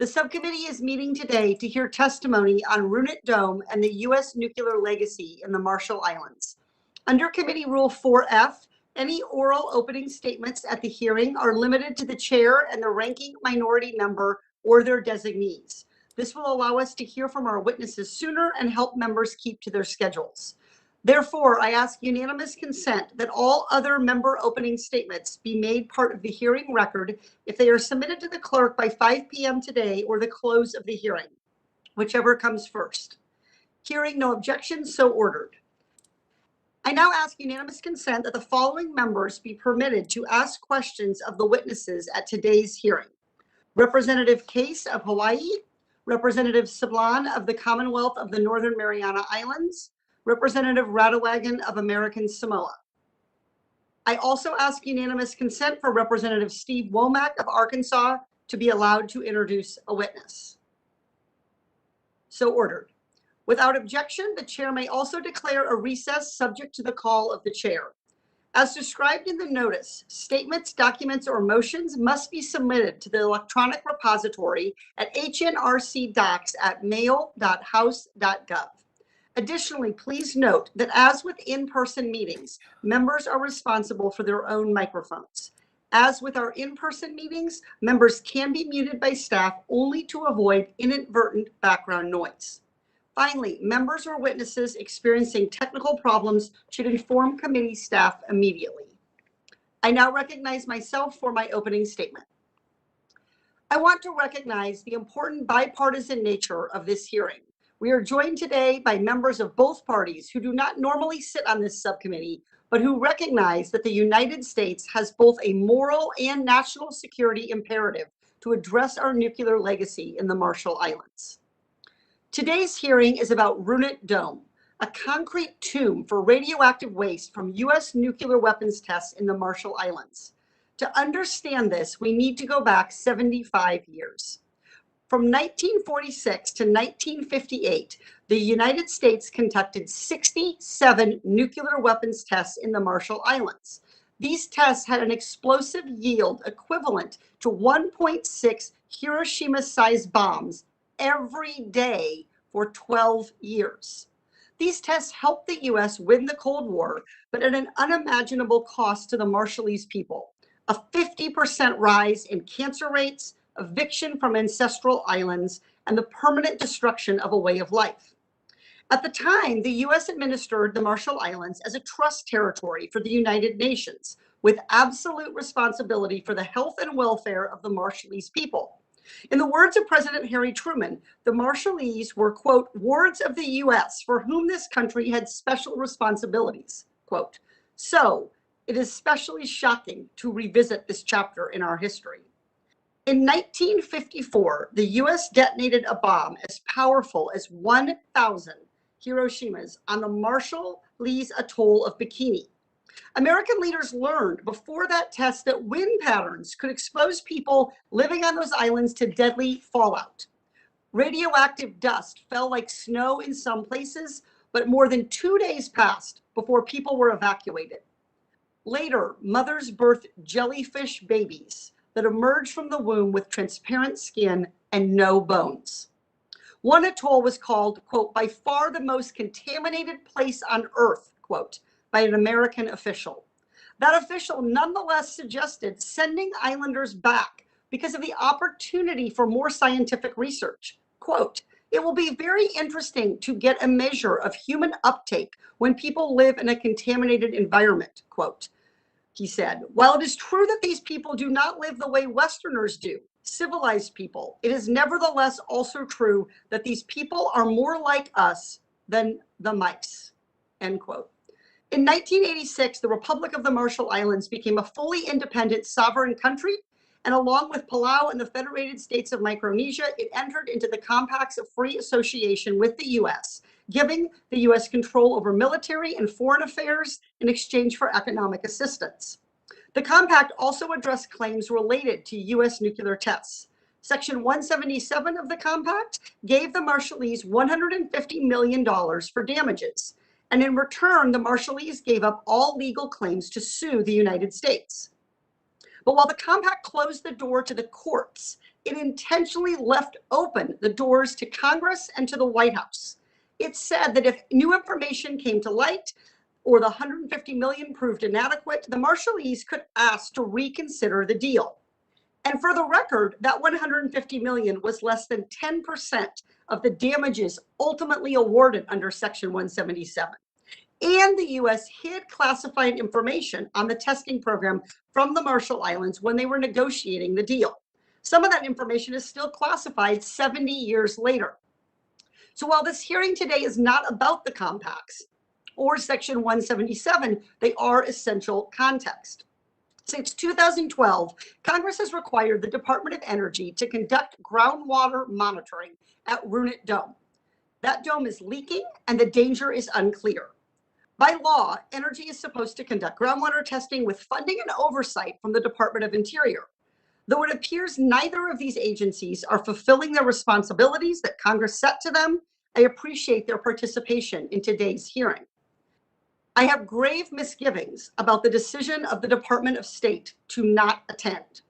The subcommittee is meeting today to hear testimony on Runit Dome and the U.S. Nuclear Legacy in the Marshall Islands. Under Committee Rule 4F, any oral opening statements at the hearing are limited to the chair and the ranking minority member or their designees. This will allow us to hear from our witnesses sooner and help members keep to their schedules. Therefore, I ask unanimous consent that all other member opening statements be made part of the hearing record if they are submitted to the clerk by 5 p.m. today or the close of the hearing, whichever comes first. Hearing no objections, so ordered. I now ask unanimous consent that the following members be permitted to ask questions of the witnesses at today's hearing: Representative Case of Hawaii, Representative Sablan of the Commonwealth of the Northern Mariana Islands, Representative Radioactive of American Samoa. I also ask unanimous consent for Representative Steve Womack of Arkansas to be allowed to introduce a witness. So ordered. Without objection, the chair may also declare a recess subject to the call of the chair. As described in the notice, statements, documents, or motions must be submitted to the electronic repository at hnrcdocs@mail.house.gov. Additionally, please note that as with in-person meetings, members are responsible for their own microphones. As with our in-person meetings, members can be muted by staff only to avoid inadvertent background noise. Finally, members or witnesses experiencing technical problems should inform committee staff immediately. I now recognize myself for my opening statement. I want to recognize the important bipartisan nature of this hearing. We are joined today by members of both parties who do not normally sit on this subcommittee, but who recognize that the United States has both a moral and national security imperative to address our nuclear legacy in the Marshall Islands. Today's hearing is about Runit Dome, a concrete tomb for radioactive waste from U.S. nuclear weapons tests in the Marshall Islands. To understand this, we need to go back 75 years. From 1946 to 1958, the United States conducted 67 nuclear weapons tests in the Marshall Islands. These tests had an explosive yield equivalent to 1.6 Hiroshima-sized bombs every day for 12 years. These tests helped the U.S. win the Cold War, but at an unimaginable cost to the Marshallese people: a 50% rise in cancer rates, eviction from ancestral islands, and the permanent destruction of a way of life. At the time, the U.S. administered the Marshall Islands as a trust territory for the United Nations, with absolute responsibility for the health and welfare of the Marshallese people. In the words of President Harry Truman, the Marshallese were, quote, wards of the U.S. for whom this country had special responsibilities, quote. So it is especially shocking to revisit this chapter in our history. In 1954, the U.S. detonated a bomb as powerful as 1,000 Hiroshimas on the Marshallese atoll of Bikini. American leaders learned before that test that wind patterns could expose people living on those islands to deadly fallout. Radioactive dust fell like snow in some places, but more than 2 days passed before people were evacuated. Later, mothers birthed jellyfish babies that emerged from the womb with transparent skin and no bones. One atoll was called, quote, by far the most contaminated place on earth, quote, by an American official. That official nonetheless suggested sending islanders back because of the opportunity for more scientific research. Quote, it will be very interesting to get a measure of human uptake when people live in a contaminated environment, quote. He said, while it is true that these people do not live the way Westerners do, civilized people, it is nevertheless also true that these people are more like us than the mice, end quote. In 1986, the Republic of the Marshall Islands became a fully independent sovereign country, and along with Palau and the Federated States of Micronesia, it entered into the Compacts of Free Association with the U.S., giving the U.S. control over military and foreign affairs in exchange for economic assistance. The compact also addressed claims related to U.S. nuclear tests. Section 177 of the compact gave the Marshallese $150 million for damages, and in return, the Marshallese gave up all legal claims to sue the United States. But while the compact closed the door to the courts It intentionally left open the doors to Congress and to the White House. It said that if new information came to light or the 150 million proved inadequate, the Marshallese could ask to reconsider the deal. And for the record, that 150 million was less than 10% of the damages ultimately awarded under Section 177. And the U.S. hid classified information on the testing program from the Marshall Islands when they were negotiating the deal. Some of that information is still classified 70 years later. So while this hearing today is not about the compacts or Section 177, they are essential context. Since 2012, Congress has required the Department of Energy to conduct groundwater monitoring at Runit Dome. That dome is leaking and the danger is unclear. By law, Energy is supposed to conduct groundwater testing with funding and oversight from the Department of Interior. Though it appears neither of these agencies are fulfilling their responsibilities that Congress set to them, I appreciate their participation in today's hearing. I have grave misgivings about the decision of the Department of State to not attend.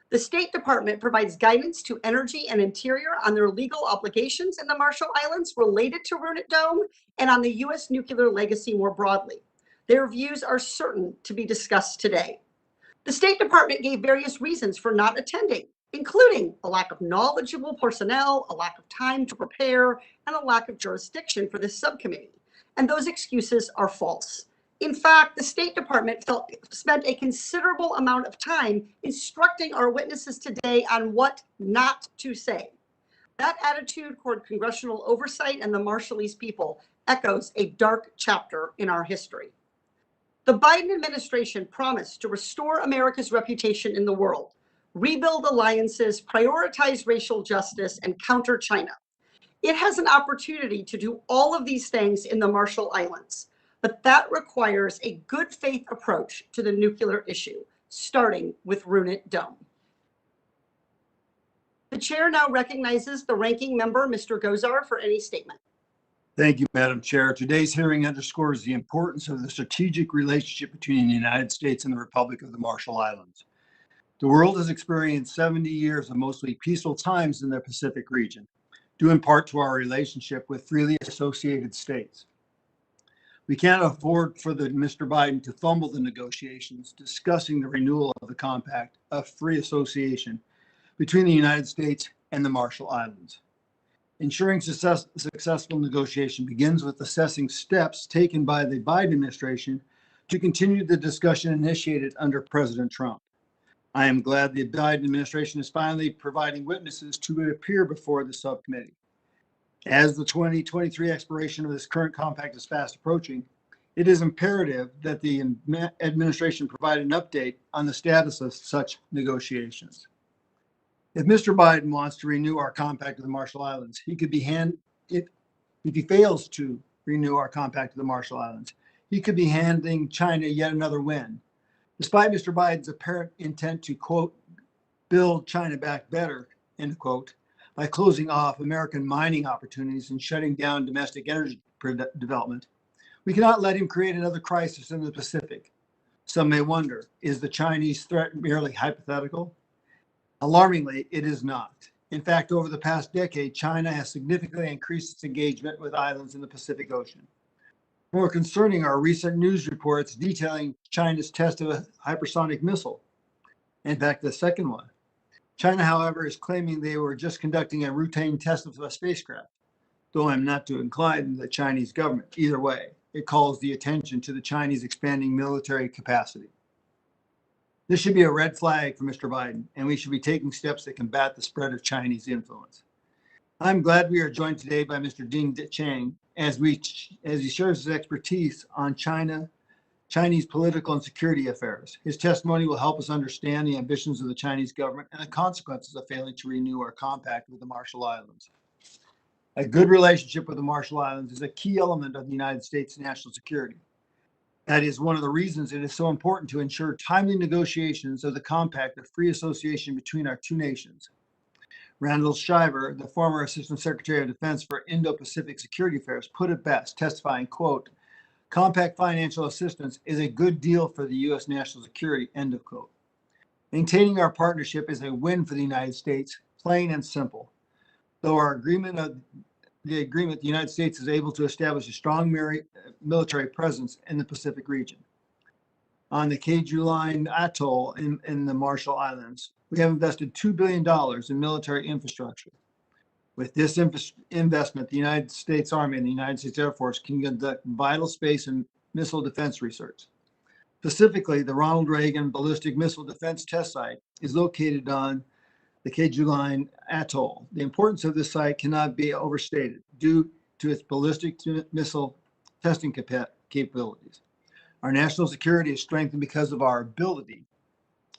The State Department provides guidance to Energy and Interior on their legal obligations in the Marshall Islands related to Runit Dome and on the U.S. nuclear legacy more broadly. Their views are certain to be discussed today. The State Department gave various reasons for not attending, including a lack of knowledgeable personnel, a lack of time to prepare, and a lack of jurisdiction for this subcommittee. And those excuses are false. In fact, the State Department spent a considerable amount of time instructing our witnesses today on what not to say. That attitude toward congressional oversight and the Marshallese people echoes a dark chapter in our history. The Biden administration promised to restore America's reputation in the world, rebuild alliances, prioritize racial justice, and counter China. It has an opportunity to do all of these things in the Marshall Islands, but that requires a good faith approach to the nuclear issue, starting with Runit Dome. The chair now recognizes the ranking member, Mr. Gozar, for any statement. Thank you, Madam Chair. Today's hearing underscores the importance of the strategic relationship between the United States and the Republic of the Marshall Islands. The world has experienced 70 years of mostly peaceful times in the Pacific region, due in part to our relationship with freely associated states. We can't afford for Mr. Biden to fumble the negotiations discussing the renewal of the Compact of Free Association between the United States and the Marshall Islands. Ensuring successful negotiation begins with assessing steps taken by the Biden administration to continue the discussion initiated under President Trump. I am glad the Biden administration is finally providing witnesses to appear before the subcommittee. As the 2023 expiration of this current compact is fast approaching, it is imperative that the administration provide an update on the status of such negotiations. If Mr. Biden wants to renew our compact with the Marshall Islands, if he fails to renew our compact with the Marshall Islands, he could be handing China yet another win. Despite Mr. Biden's apparent intent to, quote, build China back better, end quote, by closing off American mining opportunities and shutting down domestic energy development, we cannot let him create another crisis in the Pacific. Some may wonder, is the Chinese threat merely hypothetical? Alarmingly, it is not. In fact, over the past decade, China has significantly increased its engagement with islands in the Pacific Ocean. More concerning are recent news reports detailing China's test of a hypersonic missile. In fact, the second one. China, however, is claiming they were just conducting a routine test of a spacecraft, though I'm not too inclined in the Chinese government. Either way, it calls the attention to the Chinese expanding military capacity. This should be a red flag for Mr. Biden, and we should be taking steps to combat the spread of Chinese influence. I'm glad we are joined today by Mr. Ding Chang as he shares his expertise on Chinese political and security affairs. His testimony will help us understand the ambitions of the Chinese government and the consequences of failing to renew our compact with the Marshall Islands. A good relationship with the Marshall Islands is a key element of the United States' national security. That is one of the reasons it is so important to ensure timely negotiations of the Compact of Free Association between our two nations. Ronald, the former Assistant Secretary of Defense for Indo-Pacific Security Affairs, put it best, testifying, quote, "Compact financial assistance is a good deal for the U.S. national security," end of quote. Maintaining our partnership is a win for the United States, plain and simple. Though the agreement, the United States is able to establish a strong military presence in the Pacific region. On the Kwajalein Atoll in the Marshall Islands, we have invested $2 billion in military infrastructure. With this investment, the United States Army and the United States Air Force can conduct vital space and missile defense research. Specifically, the Ronald Reagan Ballistic Missile Defense Test Site is located on the Kwajalein Atoll. The importance of this site cannot be overstated due to its ballistic missile testing capabilities. Our national security is strengthened because of our ability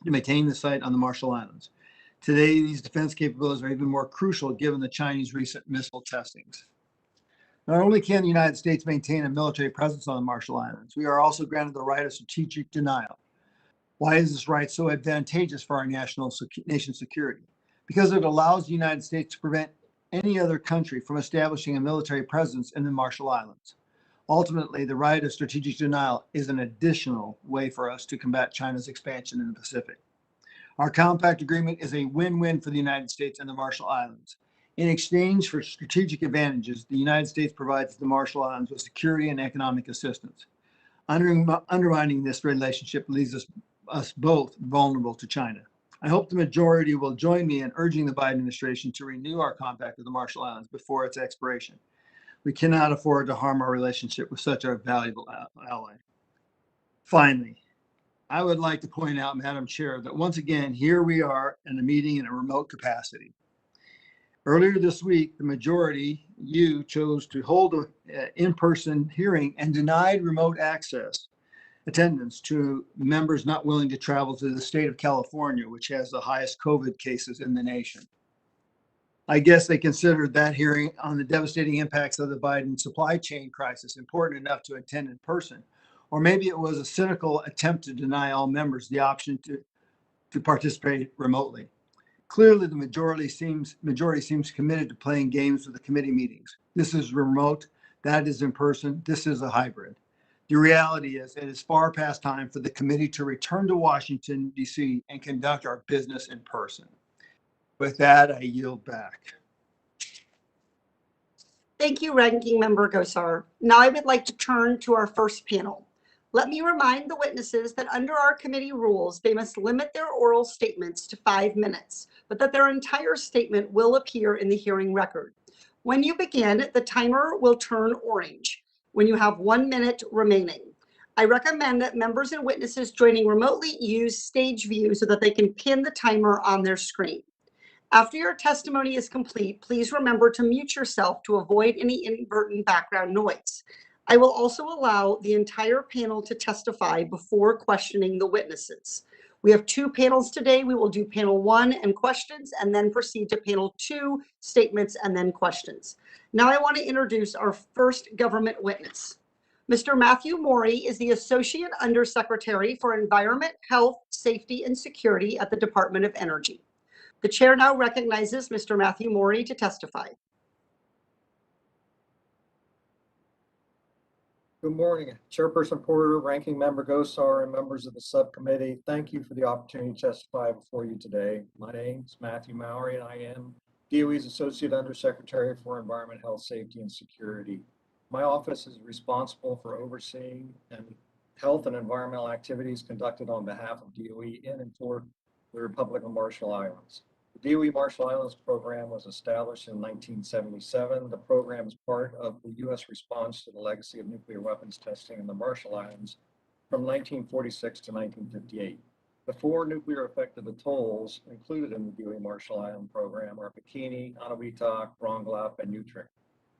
to maintain the site on the Marshall Islands. Today, these defense capabilities are even more crucial given the Chinese recent missile testings. Not only can the United States maintain a military presence on the Marshall Islands, we are also granted the right of strategic denial. Why is this right so advantageous for our nation's security? Because it allows the United States to prevent any other country from establishing a military presence in the Marshall Islands. Ultimately, the right of strategic denial is an additional way for us to combat China's expansion in the Pacific. Our compact agreement is a win-win for the United States and the Marshall Islands. In exchange for strategic advantages, the United States provides the Marshall Islands with security and economic assistance. Undermining this relationship leaves us both vulnerable to China. I hope the majority will join me in urging the Biden administration to renew our compact with the Marshall Islands before its expiration. We cannot afford to harm our relationship with such a valuable ally. Finally, I would like to point out, Madam Chair, that once again, here we are in a meeting in a remote capacity. Earlier this week, the majority, you, chose to hold an in-person hearing and denied remote access attendance to members not willing to travel to the state of California, which has the highest COVID cases in the nation. I guess they considered that hearing on the devastating impacts of the Biden supply chain crisis important enough to attend in person. Or maybe it was a cynical attempt to deny all members the option to participate remotely. Clearly, the majority seems committed to playing games with the committee meetings. This is remote, that is in person, this is a hybrid. The reality is it is far past time for the committee to return to Washington, D.C. and conduct our business in person. With that, I yield back. Thank you, Ranking Member Gosar. Now I would like to turn to our first panel. Let me remind the witnesses that under our committee rules, they must limit their oral statements to 5 minutes, but that their entire statement will appear in the hearing record. When you begin, the timer will turn orange when you have 1 minute remaining. I recommend that members and witnesses joining remotely use stage view so that they can pin the timer on their screen. After your testimony is complete, please remember to mute yourself to avoid any inadvertent background noise. I will also allow the entire panel to testify before questioning the witnesses. We have 2 panels today. We will do panel 1 and questions, and then proceed to panel 2, statements, and then questions. Now I want to introduce our first government witness. Mr. Matthew Mori is the Associate Undersecretary for Environment, Health, Safety, and Security at the Department of Energy. The chair now recognizes Mr. Matthew Mori to testify. Good morning, Chairperson Porter, Ranking Member Gosar, and members of the subcommittee. Thank you for the opportunity to testify before you today. My name is Matthew Mori, and I am DOE's Associate Undersecretary for Environment, Health, Safety, and Security. My office is responsible for overseeing health and environmental activities conducted on behalf of DOE in and for the Republic of Marshall Islands. The DOE Marshall Islands program was established in 1977. The program is part of the U.S. response to the legacy of nuclear weapons testing in the Marshall Islands from 1946 to 1958. The 4 nuclear affected atolls included in the DOE Marshall Island program are Bikini, Anahuitok, Rongelap, and Utrecht.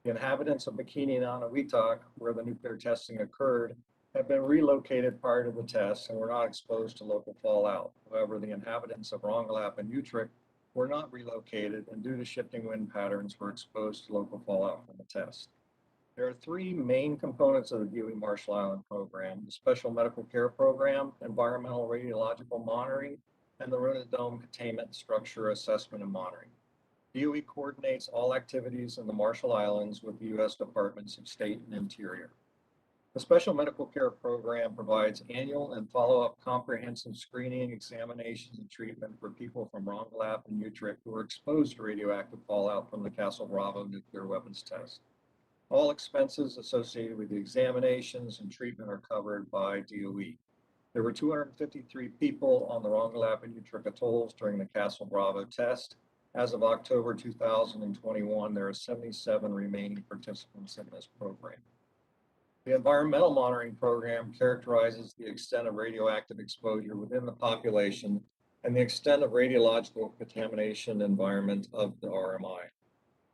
The inhabitants of Bikini and Anahuitok, where the nuclear testing occurred, have been relocated prior to the test and were not exposed to local fallout. However, the inhabitants of Rongelap and Utrecht were not relocated and due to shifting wind patterns were exposed to local fallout from the test. There are 3 main components of the DOE Marshall Island program: the Special Medical Care Program, Environmental Radiological Monitoring, and the Runit Dome Containment Structure Assessment and Monitoring. DOE coordinates all activities in the Marshall Islands with the U.S. Departments of State and Interior. The Special Medical Care Program provides annual and follow-up comprehensive screening, examinations, and treatment for people from Ronald and Utrecht who were exposed to radioactive fallout from the Castle Bravo nuclear weapons test. All expenses associated with the examinations and treatment are covered by DOE. There were 253 people on the Ronald and Utrecht atolls during the Castle Bravo test. As of October 2021, there are 77 remaining participants in this program. The environmental monitoring program characterizes the extent of radioactive exposure within the population and the extent of radiological contamination environment of the RMI.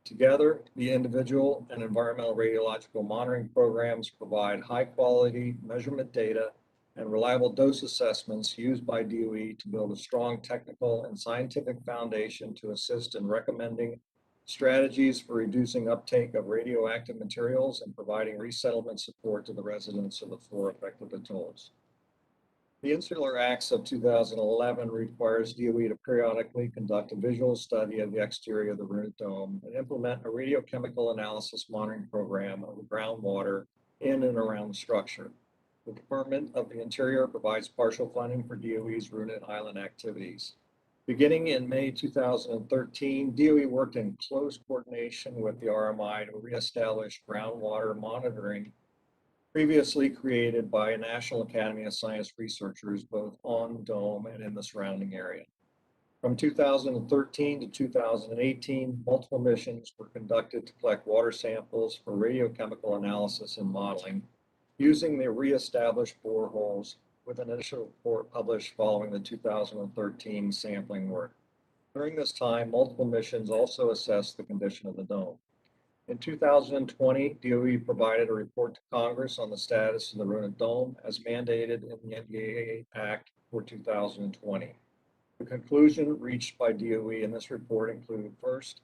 Together, the individual and environmental radiological monitoring programs provide high-quality measurement data and reliable dose assessments used by DOE to build a strong technical and scientific foundation to assist in recommending strategies for reducing uptake of radioactive materials and providing resettlement support to the residents of the 4 affected atolls. The Insular Acts of 2011 requires DOE to periodically conduct a visual study of the exterior of the Runit Dome and implement a radiochemical analysis monitoring program of the groundwater in and around the structure. The Department of the Interior provides partial funding for DOE's Runit Island activities. Beginning in May 2013, DOE worked in close coordination with the RMI to reestablish groundwater monitoring previously created by a National Academy of Science researchers both on Dome and in the surrounding area. From 2013 to 2018, multiple missions were conducted to collect water samples for radiochemical analysis and modeling using the reestablished boreholes, with an initial report published following the 2013 sampling work. During this time, multiple missions also assessed the condition of the dome. In 2020, DOE provided a report to Congress on the status of the Runit Dome as mandated in the NDAA Act for 2020. The conclusion reached by DOE in this report included: first,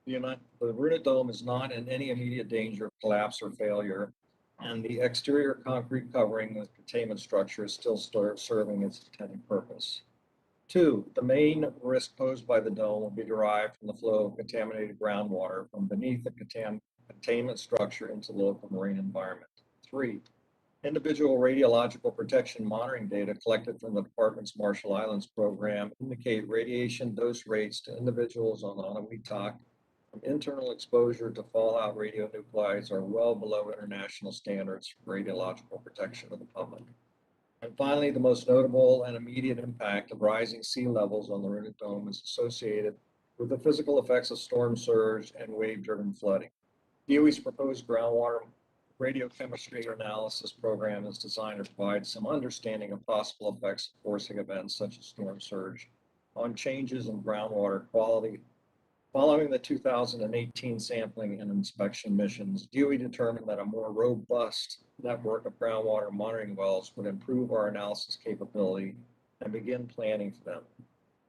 the Runit Dome is not in any immediate danger of collapse or failure, and the exterior concrete covering the containment structure is still serving its intended purpose. 2, the main risk posed by the dome will be derived from the flow of contaminated groundwater from beneath the containment structure into the local marine environment. 3, individual radiological protection monitoring data collected from the department's Marshall Islands program indicate radiation dose rates to individuals on Anahuac from internal exposure to fallout radionuclides are well below international standards for radiological protection of the public. And finally, the most notable and immediate impact of rising sea levels on the Runit Dome is associated with the physical effects of storm surge and wave-driven flooding. DOE's proposed groundwater radiochemistry analysis program is designed to provide some understanding of possible effects of forcing events such as storm surge on changes in groundwater quality. Following the 2018 sampling and inspection missions, DOE determined that a more robust network of groundwater monitoring wells would improve our analysis capability and begin planning for them.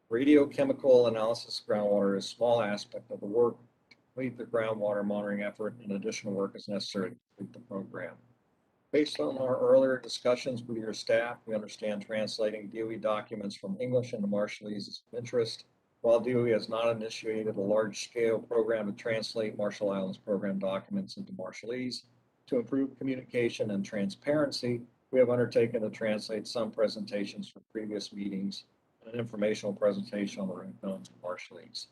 Radiochemical analysis of groundwater is a small aspect of the work. To complete the groundwater monitoring effort, and additional work is necessary to complete the program. Based on our earlier discussions with your staff, we understand translating DOE documents from English into Marshallese is of interest. While DOE has not initiated a large-scale program to translate Marshall Islands program documents into Marshallese, to improve communication and transparency, we have undertaken to translate some presentations from previous meetings and an informational presentation on the Runit Dome to Marshallese.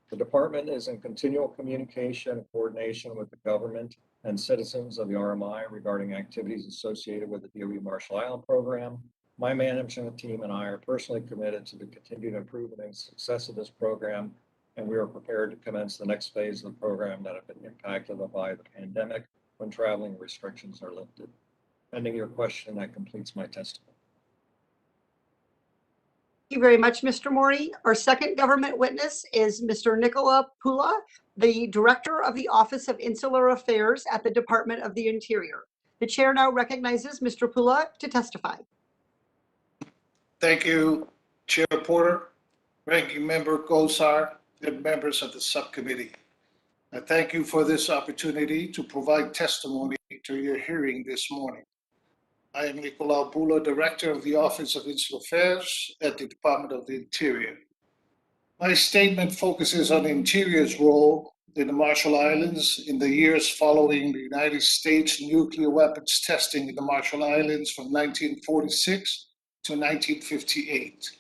The department is in continual communication and coordination with the government and citizens of the RMI regarding activities associated with the DOE Marshall Island program. My management team and I are personally committed to the continued improvement and success of this program, and we are prepared to commence the next phase of the program that have been impacted by the pandemic when traveling restrictions are lifted. Pending your question, that completes my testimony. Thank you very much, Mr. Mori. Our second government witness is Mr. Nicola Pula, the Director of the Office of Insular Affairs at the Department of the Interior. The chair now recognizes Mr. Pula to testify. Thank you, Chair Porter, Ranking Member Gosar, and members of the subcommittee. I thank you for this opportunity to provide testimony to your hearing this morning. I am Nicola Pula, Director of the Office of Insular Affairs at the Department of the Interior. My statement focuses on the Interior's role in the Marshall Islands in the years following the United States nuclear weapons testing in the Marshall Islands from 1946 to 1958.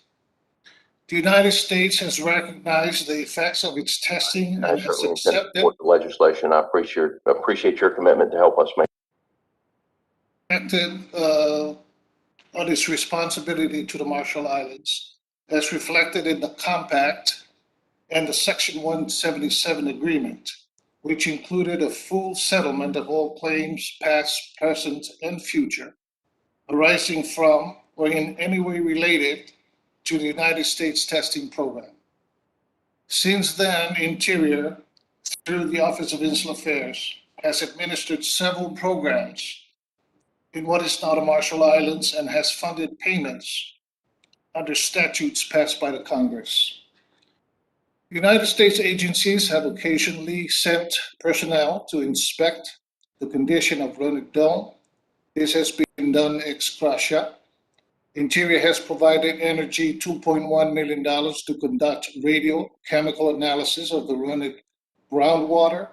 The United States has recognized the effects of its testing I and has certainly intend to accepted support the legislation. I appreciate your commitment to help us make. On its responsibility to the Marshall Islands, as reflected in the Compact and the Section 177 Agreement, which included a full settlement of all claims, past, present, and future, arising from or in any way related to the United States testing program. Since then, Interior, through the Office of Insular Affairs, has administered several programs in what is now the Marshall Islands and has funded payments under statutes passed by the Congress. United States agencies have occasionally sent personnel to inspect the condition of Runit Dome. This has been done ex gratia. Interior has provided Energy $2.1 million to conduct radiochemical analysis of the Runit groundwater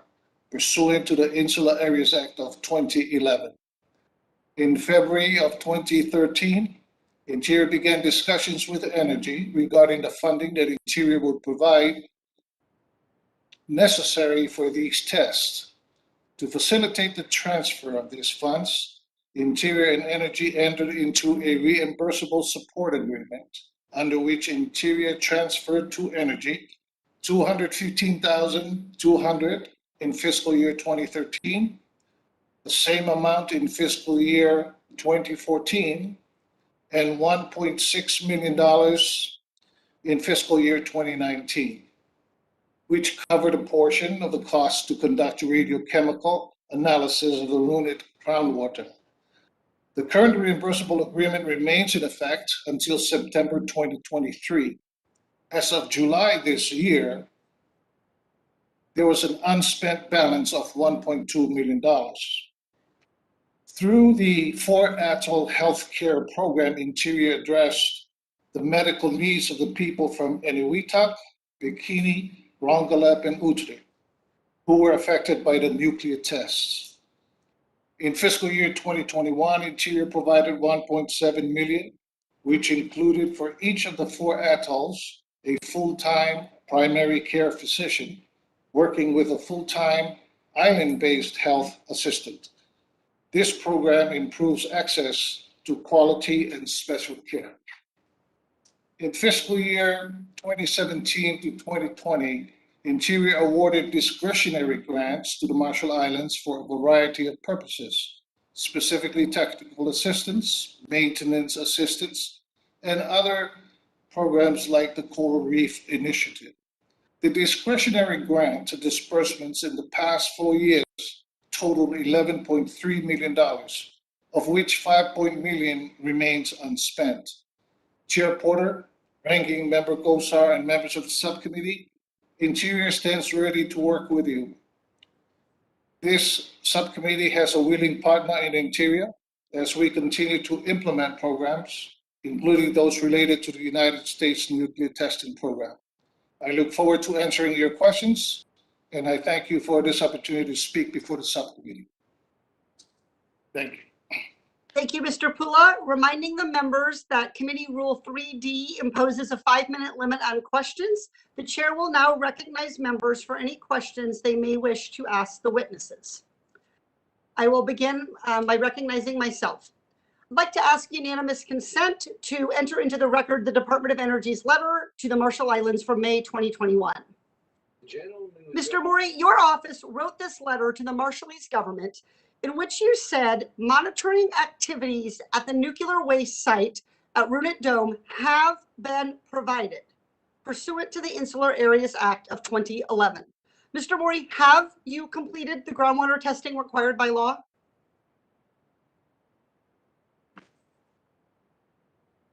pursuant to the Insular Areas Act of 2011. In February of 2013, Interior began discussions with Energy regarding the funding that Interior would provide necessary for these tests. To facilitate the transfer of these funds, Interior and Energy entered into a reimbursable support agreement under which Interior transferred to Energy $215,200 in fiscal year 2013, the same amount in fiscal year 2014, and $1.6 million in fiscal year 2019, which covered a portion of the cost to conduct radiochemical analysis of the Runit groundwater. The current reimbursable agreement remains in effect until September 2023. As of July this year, there was an unspent balance of $1.2 million. Through the 4-Atoll Healthcare Program, Interior addressed the medical needs of the people from Enewetak, Bikini, Rongelap, and Utri, who were affected by the nuclear tests. In fiscal year 2021, Interior provided $1.7 million, which included for each of the 4 atolls a full-time primary care physician working with a full-time island-based health assistant. This program improves access to quality and special care. In fiscal year 2017 to 2020, Interior awarded discretionary grants to the Marshall Islands for a variety of purposes, specifically technical assistance, maintenance assistance, and other programs like the Coral Reef Initiative. The discretionary grant disbursements in the past 4 years totaled $11.3 million, of which $5 million remains unspent. Chair Porter, Ranking Member Gosar, and members of the subcommittee, Interior stands ready to work with you. This subcommittee has a willing partner in Interior as we continue to implement programs, including those related to the United States nuclear testing program. I look forward to answering your questions, and I thank you for this opportunity to speak before the subcommittee. Thank you. Thank you, Mr. Pula. Reminding the members that Committee Rule 3D imposes a 5-minute limit on questions. The chair will now recognize members for any questions they may wish to ask the witnesses. I will begin by recognizing myself. I'd like to ask unanimous consent to enter into the record the Department of Energy's letter to the Marshall Islands for May 2021. Mr. Mori, your office wrote this letter to the Marshallese government in which you said monitoring activities at the nuclear waste site at Runit Dome have been provided pursuant to the Insular Areas Act of 2011. Mr. Mori, have you completed the groundwater testing required by law?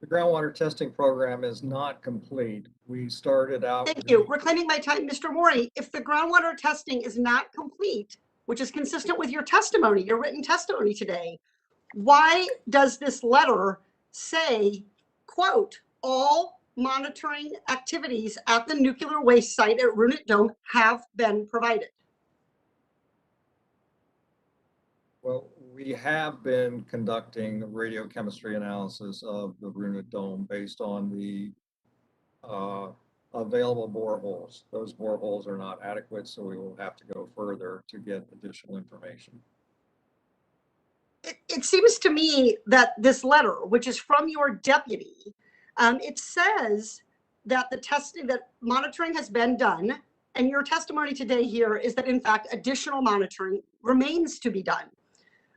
The groundwater testing program is not complete. We started out. Thank you. Reclaiming my time, Mr. Mori, if the groundwater testing is not complete, which is consistent with your testimony, your written testimony today, why does this letter say, quote, all monitoring activities at the nuclear waste site at Runit Dome have been provided? Well, we have been conducting radiochemistry analysis of the Runit Dome based on the available boreholes. Those boreholes are not adequate, so we will have to go further to get additional information. It seems to me that this letter, which is from your deputy, it says that the testing, that monitoring has been done, and your testimony today here is that in fact additional monitoring remains to be done.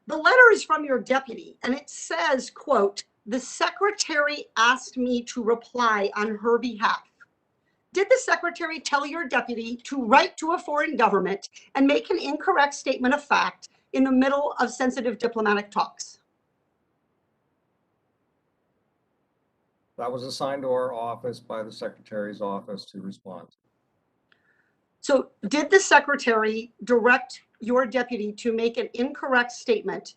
The letter is from your deputy, and it says, quote, "The secretary asked me to reply on her behalf." Did the secretary tell your deputy to write to a foreign government and make an incorrect statement of fact in the middle of sensitive diplomatic talks? That was assigned to our office by the secretary's office to respond. So did the secretary direct your deputy to make an incorrect statement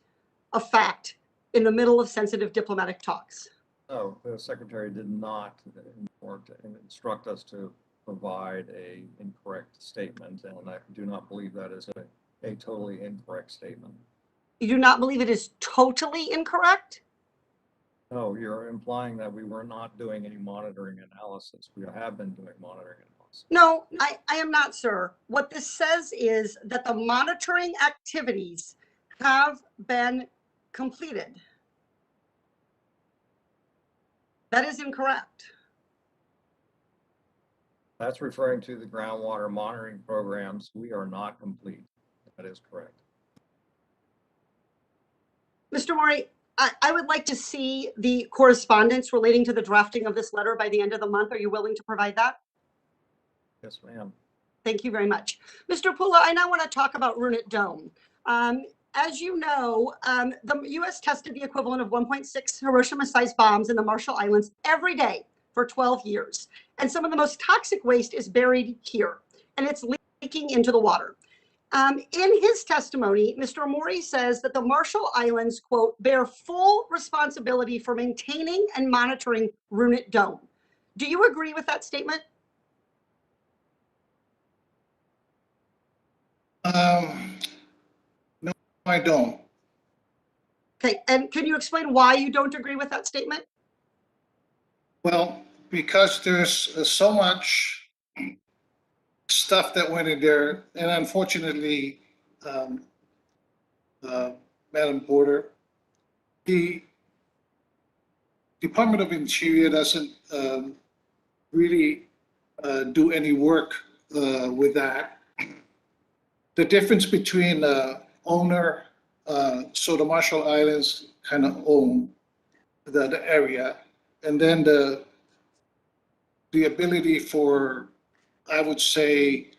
of fact in the middle of sensitive diplomatic talks? No, the secretary did not instruct us to provide a incorrect statement, and I do not believe that is a totally incorrect statement. You do not believe it is totally incorrect? No, you're implying that we were not doing any monitoring analysis. We have been doing monitoring analysis. No, I am not, sir. What this says is that the monitoring activities have been completed. That is incorrect. That's referring to the groundwater monitoring programs. We are not complete. That is correct. Mr. Mori, I would like to see the correspondence relating to the drafting of this letter by the end of the month. Are you willing to provide that? Yes, ma'am. Thank you very much. Mr. Pula, I now want to talk about Runit Dome. As you know, the U.S. tested the equivalent of 1.6 Hiroshima-sized bombs in the Marshall Islands every day for 12 years. And some of the most toxic waste is buried here, and it's leaking into the water. In his testimony, Mr. Mori says that the Marshall Islands, quote, bear full responsibility for maintaining and monitoring Runit Dome. Do you agree with that statement? No, I don't. Okay, and can you explain why you don't agree with that statement? Well, because there's so much stuff that went in there, and unfortunately, Madam Porter, the Department of Interior doesn't really do any work with that. The difference between owner, so the Marshall Islands kind of own the area, and then the ability for, I would say,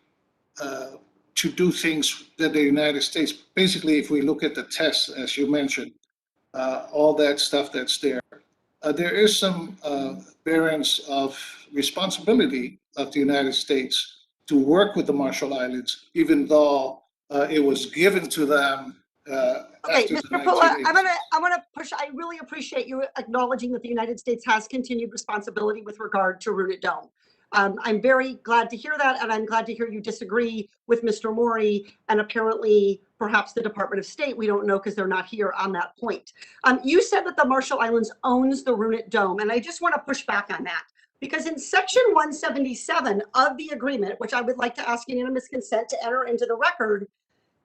to do things that the United States, basically, if we look at the tests, as you mentioned, all that stuff that's there, there is some bearance of responsibility of the United States to work with the Marshall Islands, even though it was given to them Okay, after the Mr. Pula, 1980s. I'm gonna push. I really appreciate you acknowledging that the United States has continued responsibility with regard to Runit Dome. I'm very glad to hear that, and I'm glad to hear you disagree with Mr. Mori and apparently perhaps the Department of State. We don't know because they're not here on that point. You said that the Marshall Islands owns the Runit Dome, and I just want to push back on that because in Section 177 of the agreement, which I would like to ask unanimous consent to enter into the record,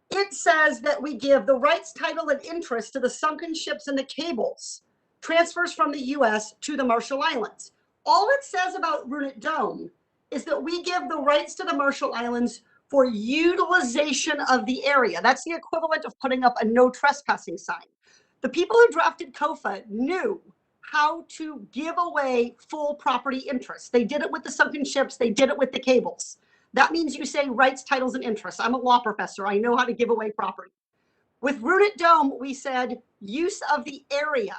it says that we give the rights, title, and interest to the sunken ships and the cables, transfers from the U.S. to the Marshall Islands. All it says about Runit Dome is that we give the rights to the Marshall Islands for utilization of the area. That's the equivalent of putting up a no trespassing sign. The people who drafted COFA knew how to give away full property interest. They did it with the sunken ships. They did it with the cables. That means you say rights, titles, and interests. I'm a law professor. I know how to give away property. With Runit Dome, we said use of the area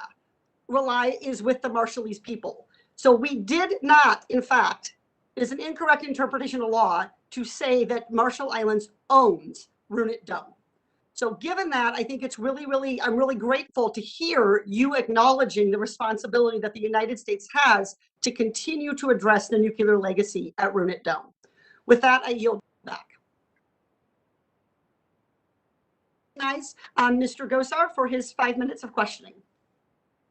is with the Marshallese people. So we did not, in fact, it is an incorrect interpretation of law to say that Marshall Islands owns Runit Dome. So given that, I think it's I'm really grateful to hear you acknowledging the responsibility that the United States has to continue to address the nuclear legacy at Runit Dome. With that, I yield back. recognize Mr. Gosar for his 5 minutes of questioning.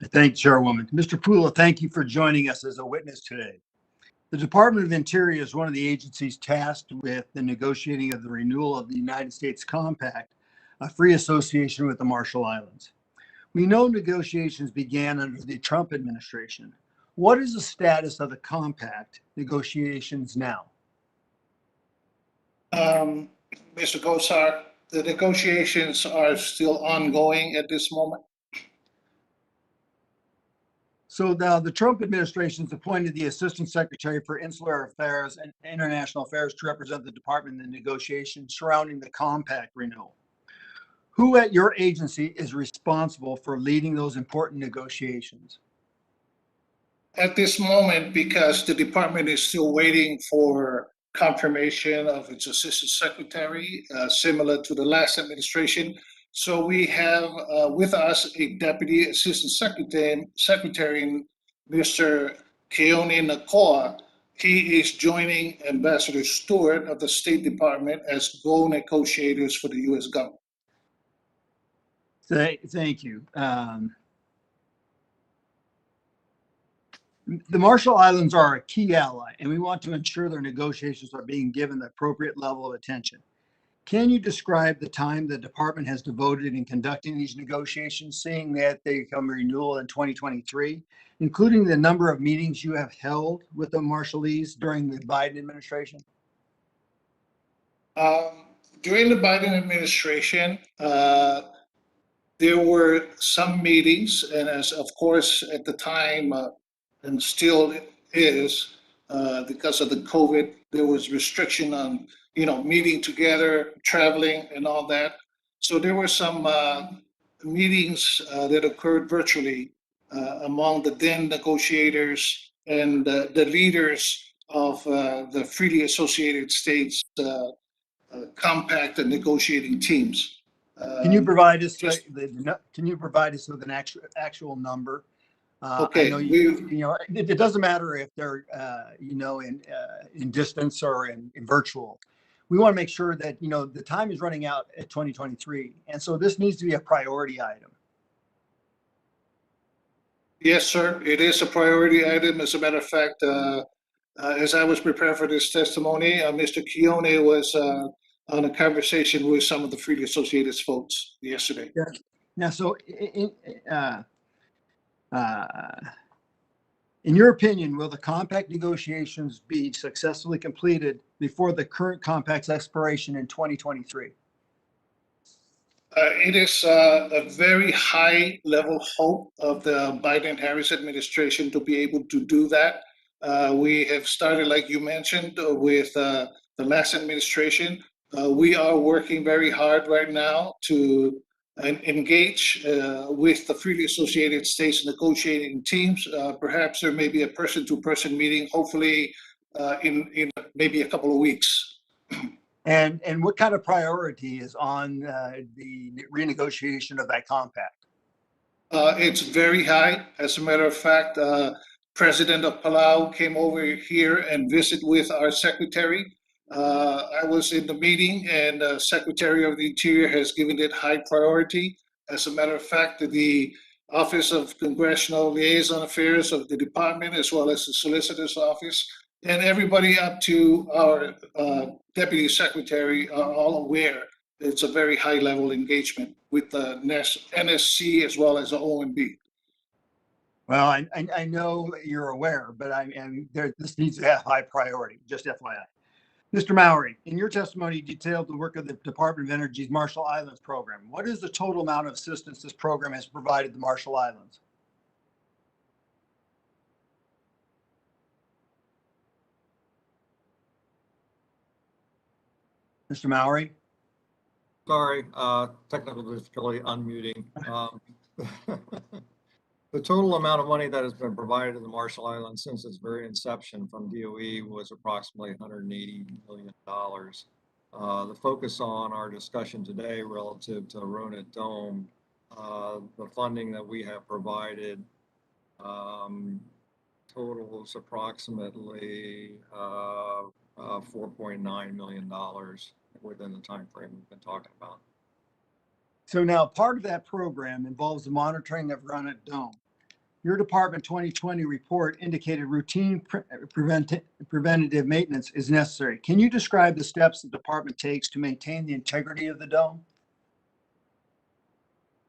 Thank you, Chairwoman. Mr. Pula, thank you for joining us as a witness today. The Department of Interior is one of the agencies tasked with the negotiating of the renewal of the United States Compact, a free association with the Marshall Islands. We know negotiations began under the Trump administration. What is the status of the compact negotiations now? Mr. Gosar, the negotiations are still ongoing at this moment. So now the Trump administration has appointed the Assistant Secretary for Insular Affairs and International Affairs to represent the department in the negotiations surrounding the compact renewal. Who at your agency is responsible for leading those important negotiations? At this moment, because the department is still waiting for confirmation of its assistant secretary, similar to the last administration. So we have with us a deputy assistant secretary, Mr. Keone Nicola. He is joining Ambassador Stewart of the State Department as co-negotiators for the U.S. government. Thank you. The Marshall Islands are a key ally, and we want to ensure their negotiations are being given the appropriate level of attention. Can you describe the time the department has devoted in conducting these negotiations, seeing that they come renewal in 2023, including the number of meetings you have held with the Marshallese during the Biden administration? During the Biden administration, there were some meetings, and as of course at the time, and still is, because of the COVID, there was restriction on, meeting together, traveling and all that. So there were some meetings that occurred virtually among the then negotiators and the leaders of the freely associated states compact and negotiating teams. Can you provide us just- with an actual number? Okay, I know it doesn't matter if they're in distance or in virtual. We want to make sure that the time is running out at 2023, and so this needs to be a priority item. Yes, sir. It is a priority item. As a matter of fact, as I was preparing for this testimony, Mr. Keone was on a conversation with some of the freely associated folks yesterday. Yeah. Now, so in your opinion, will the compact negotiations be successfully completed before the current compact's expiration in 2023? It is a very high level hope of the Biden-Harris administration to be able to do that. We have started, like you mentioned, with the last administration. We are working very hard right now to engage with the freely associated states negotiating teams. Perhaps there may be a person-to-person meeting, hopefully in maybe a couple of weeks. And what kind of priority is on the renegotiation of that compact? It's very high. As a matter of fact, President of Palau came over here and visited with our secretary. I was in the meeting, and the Secretary of the Interior has given it high priority. As a matter of fact, the Office of Congressional Liaison Affairs of the department, as well as the Solicitor's Office, and everybody up to our Deputy Secretary are all aware it's a very high level engagement with the NSC as well as the OMB. Well, I know you're aware, but this needs to have high priority, just FYI. Mr. Mori, in your testimony, you detailed the work of the Department of Energy's Marshall Islands program. What is the total amount of assistance this program has provided the Marshall Islands? Mr. Mori? Sorry, technical difficulty unmuting. The total amount of money that has been provided to the Marshall Islands since its very inception from DOE was approximately $180 million. The focus on our discussion today relative to Runit Dome, the funding that we have provided totals approximately $4.9 million within the time frame we've been talking about. So now part of that program involves the monitoring of Runit Dome. Your department 2020 report indicated routine preventative maintenance is necessary. Can you describe the steps the department takes to maintain the integrity of the dome?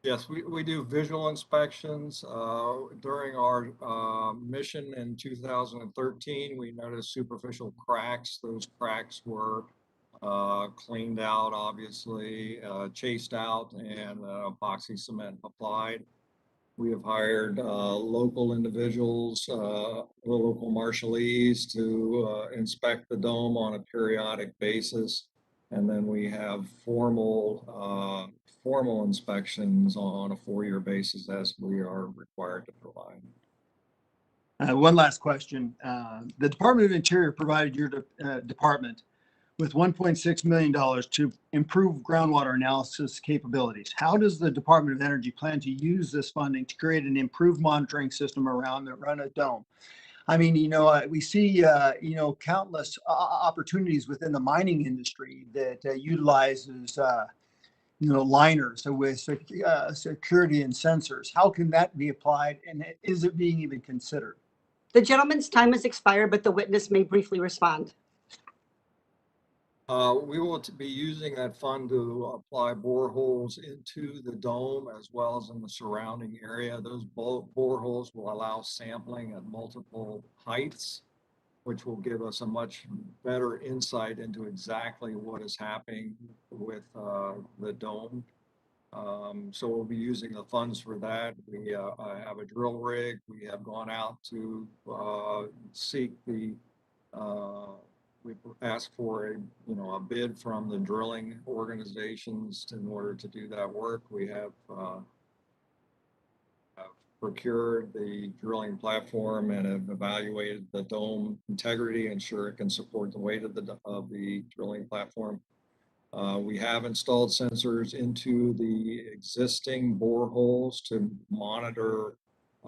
Yes, we do visual inspections. During our mission in 2013, we noticed superficial cracks. Those cracks were cleaned out, obviously, chased out, and epoxy cement applied. We have hired local individuals, local Marshallese to inspect the dome on a periodic basis. And then we have formal inspections on a 4-year basis as we are required to provide. One last question. The Department of Interior provided your department with $1.6 million to improve groundwater analysis capabilities. How does the Department of Energy plan to use this funding to create an improved monitoring system around the Runit Dome? I mean, we see, countless opportunities within the mining industry that utilizes, liners with security and sensors. How can that be applied, and is it being even considered? The gentleman's time has expired, but the witness may briefly respond. We will be using that fund to apply boreholes into the dome as well as in the surrounding area. Those boreholes will allow sampling at multiple heights, which will give us a much better insight into exactly what is happening with the dome. So we'll be using the funds for that. We have a drill rig. We have gone out to seek the we asked for a bid from the drilling organizations in order to do that work. We have procured the drilling platform and have evaluated the dome integrity, ensure it can support the weight of the drilling platform. We have installed sensors into the existing boreholes to monitor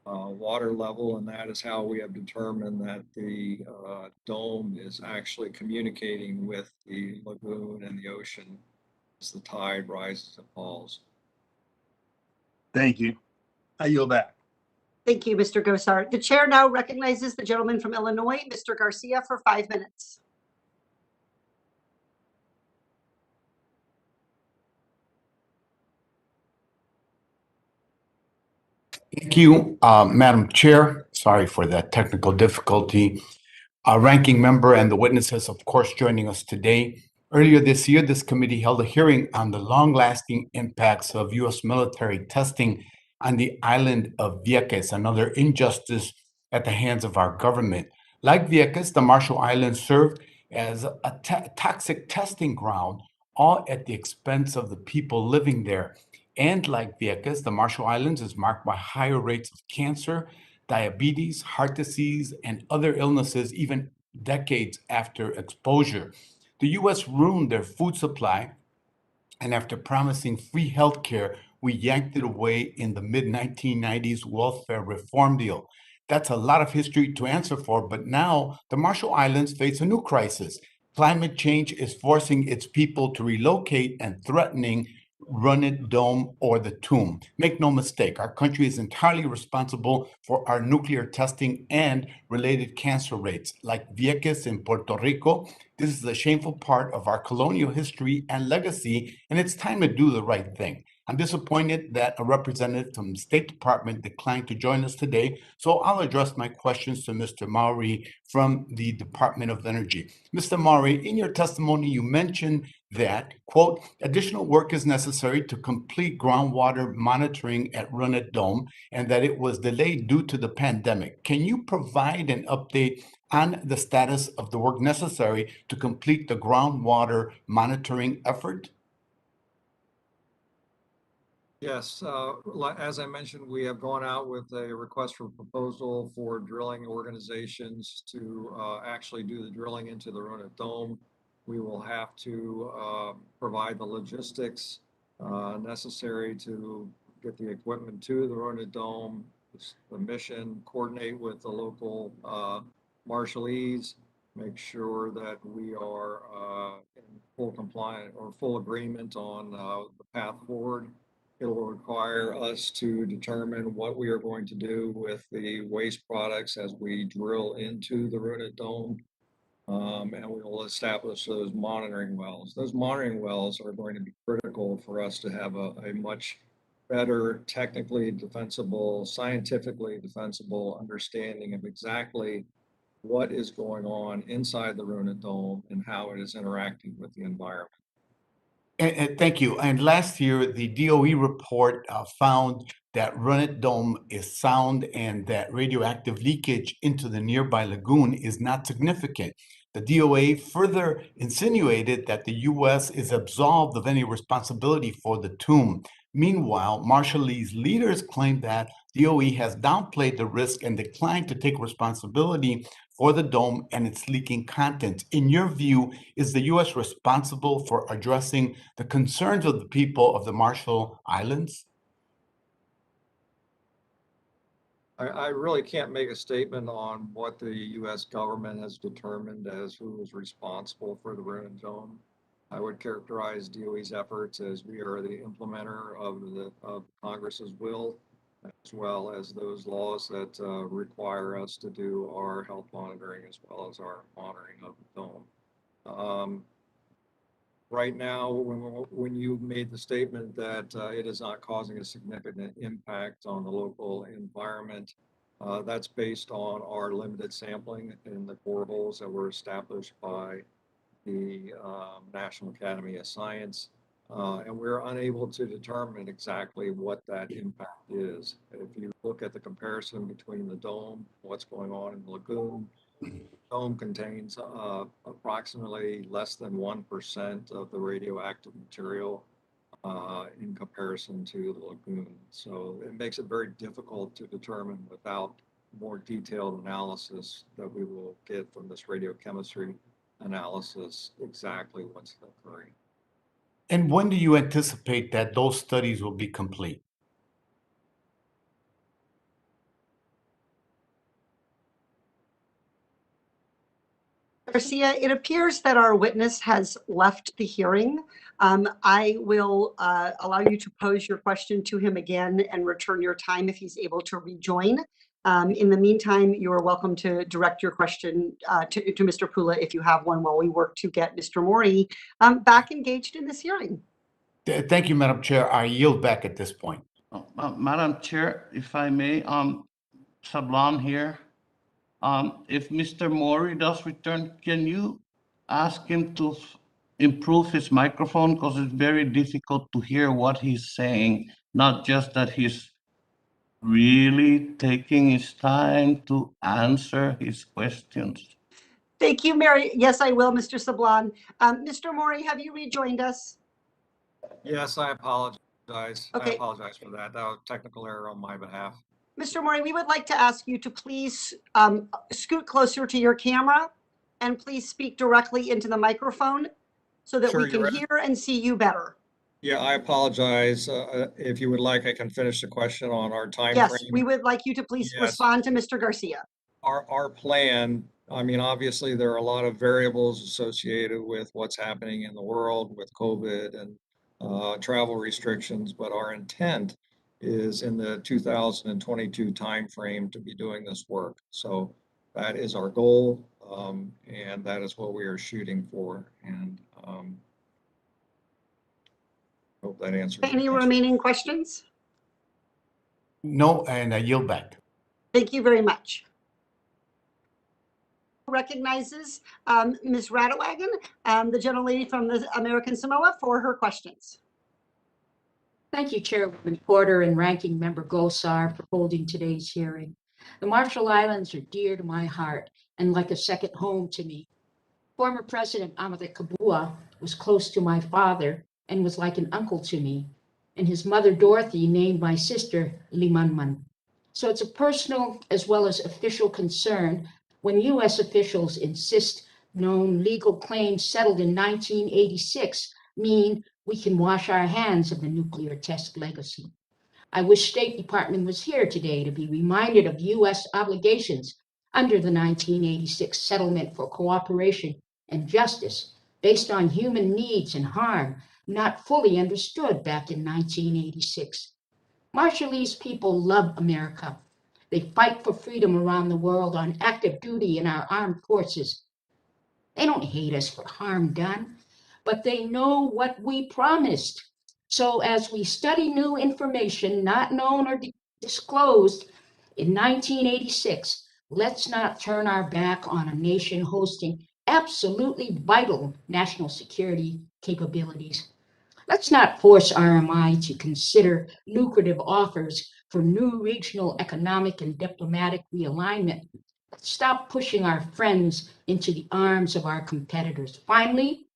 water level, and that is how we have determined that the dome is actually communicating with the lagoon and the ocean as the tide rises and falls. Thank you. I yield back. Thank you, Mr. Gosar. The chair now recognizes the gentleman from Illinois, Mr. Garcia, for 5 minutes. Thank you, Madam Chair. Sorry for that technical difficulty. Ranking member and the witnesses, of course, joining us today. Earlier this year, this committee held a hearing on the long-lasting impacts of U.S. military testing on the island of Vieques, another injustice at the hands of our government. Like Vieques, the Marshall Islands served as a toxic testing ground, all at the expense of the people living there. And like Vieques, the Marshall Islands is marked by higher rates of cancer, diabetes, heart disease, and other illnesses even decades after exposure. The U.S. ruined their food supply, and after promising free health care, we yanked it away in the mid-1990s welfare reform deal. That's a lot of history to answer for, but now the Marshall Islands face a new crisis. Climate change is forcing its people to relocate and threatening Runit Dome or the tomb. Make no mistake, our country is entirely responsible for our nuclear testing and related cancer rates. Like Vieques in Puerto Rico, this is a shameful part of our colonial history and legacy, and it's time to do the right thing. I'm disappointed that a representative from the State Department declined to join us today, so I'll address my questions to Mr. Mori from the Department of Energy. Mr. Mori, in your testimony, you mentioned that, quote, additional work is necessary to complete groundwater monitoring at Runit Dome and that it was delayed due to the pandemic. Can you provide an update on the status of the work necessary to complete the groundwater monitoring effort? Yes, as I mentioned, we have gone out with a request for proposal for drilling organizations to actually do the drilling into the Runit Dome. We will have to provide the logistics necessary to get the equipment to the Runit Dome, the mission, coordinate with the local Marshallese, make sure that we are in full compliance or full agreement on the path forward. It'll require us to determine what we are going to do with the waste products as we drill into the Runit Dome. And we will establish those monitoring wells. Those monitoring wells are going to be critical for us to have a much better technically defensible, scientifically defensible understanding of exactly what is going on inside the Runit Dome and how it is interacting with the environment. And thank you. And last year, the DOE report found that Runit Dome is sound and that radioactive leakage into the nearby lagoon is not significant. The DOE further insinuated that the U.S. is absolved of any responsibility for the tomb. Meanwhile, Marshallese leaders claim that DOE has downplayed the risk and declined to take responsibility for the dome and its leaking contents. In your view, is the U.S. responsible for addressing the concerns of the people of the Marshall Islands? I really can't make a statement on what the U.S. government has determined as who is responsible for the Runit Dome. I would characterize DOE's efforts as we are the implementer of Congress's will, as well as those laws that require us to do our health monitoring as well as our monitoring of the dome. Right now, when you made the statement that it is not causing a significant impact on the local environment, that's based on our limited sampling in the boreholes that were established by the National Academy of Science. And we're unable to determine exactly what that impact is. If you look at the comparison between the dome, what's going on in the lagoon, dome contains approximately less than 1% of the radioactive material in comparison to the lagoon. So it makes it very difficult to determine without more detailed analysis that we will get from this radiochemistry analysis exactly what's occurring. And when do you anticipate that those studies will be complete? Garcia, it appears that our witness has left the hearing. I will allow you to pose your question to him again and return your time if he's able to rejoin. In the meantime, you are welcome to direct your question to Mr. Pula if you have one while we work to get Mr. Mori back engaged in this hearing. Thank you, Madam Chair. I yield back at this point. Madam Chair, if I may, Sablan here. If Mr. Mori does return, can you ask him to improve his microphone? Because it's very difficult to hear what he's saying, not just that he's really taking his time to answer his questions. Thank you, Mary. Yes, I will, Mr. Sablan. Mr. Mori, have you rejoined us? Yes, I apologize. Okay. I apologize for that. That was a technical error on my behalf. Mr. Mori, we would like to ask you to please scoot closer to your camera and please speak directly into the microphone so that we can hear and see you better. Yeah, I apologize. If you would like, I can finish the question on our time Yes, frame. we would like you to please Yes. respond to Mr. Garcia. Our plan, I mean, obviously, there are a lot of variables associated with what's happening in the world with COVID and travel restrictions, but our intent is in the 2022 timeframe to be doing this work. So that is our goal, and that is what we are shooting for. And hope that answers your Any question. remaining questions? No, and I yield back. Thank you very much. Recognizes Ms. Radioactive, the gentlelady from the American Samoa, for her questions. Thank you, Chairwoman Porter and Ranking Member Gosar, for holding today's hearing. The Marshall Islands are dear to my heart and like a second home to me. Former President Amate Kabua was close to my father and was like an uncle to me, and his mother Dorothy named my sister Limanman. So it's a personal as well as official concern when U.S. officials insist known legal claims settled in 1986 mean we can wash our hands of the nuclear test legacy. I wish State Department was here today to be reminded of U.S. obligations under the 1986 Settlement for Cooperation and Justice based on human needs and harm not fully understood back in 1986. Marshallese people love America. They fight for freedom around the world on active duty in our armed forces. They don't hate us for harm done, but they know what we promised. So as we study new information not known or disclosed in 1986, let's not turn our back on a nation hosting absolutely vital national security capabilities. Let's not force RMI to consider lucrative offers for new regional economic and diplomatic realignment. Let's stop pushing our friends into the arms of our competitors. Finally,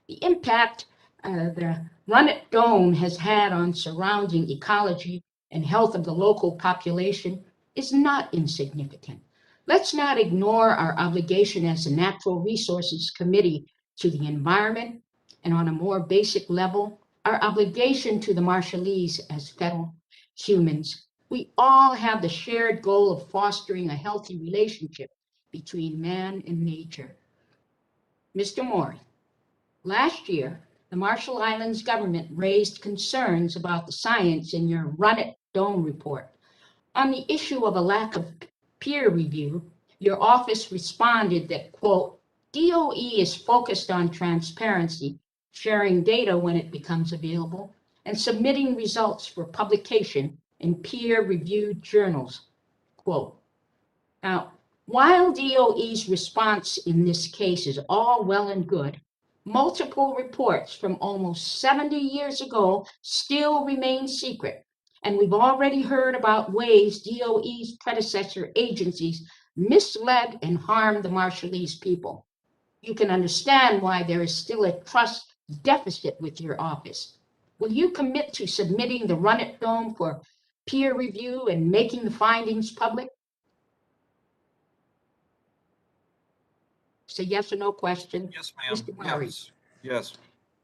the impact the Runit Dome has had on surrounding ecology and health of the local population is not insignificant. Let's not ignore our obligation as a Natural Resources Committee to the environment, and on a more basic level, our obligation to the Marshallese as fellow humans. We all have the shared goal of fostering a healthy relationship between man and nature. Mr. Mori, last year, the Marshall Islands government raised concerns about the science in your Runit Dome report. On the issue of a lack of peer review, your office responded that, quote, DOE is focused on transparency, sharing data when it becomes available, and submitting results for publication in peer-reviewed journals, quote. Now, while DOE's response in this case is all well and good, multiple reports from almost 70 years ago still remain secret. And we've already heard about ways DOE's predecessor agencies misled and harmed the Marshallese people. You can understand why there is still a trust deficit with your office. Will you commit to submitting the Runit Dome for peer review and making the findings public? It's a yes or no question. Yes, ma'am. Mr. Mori. Yes.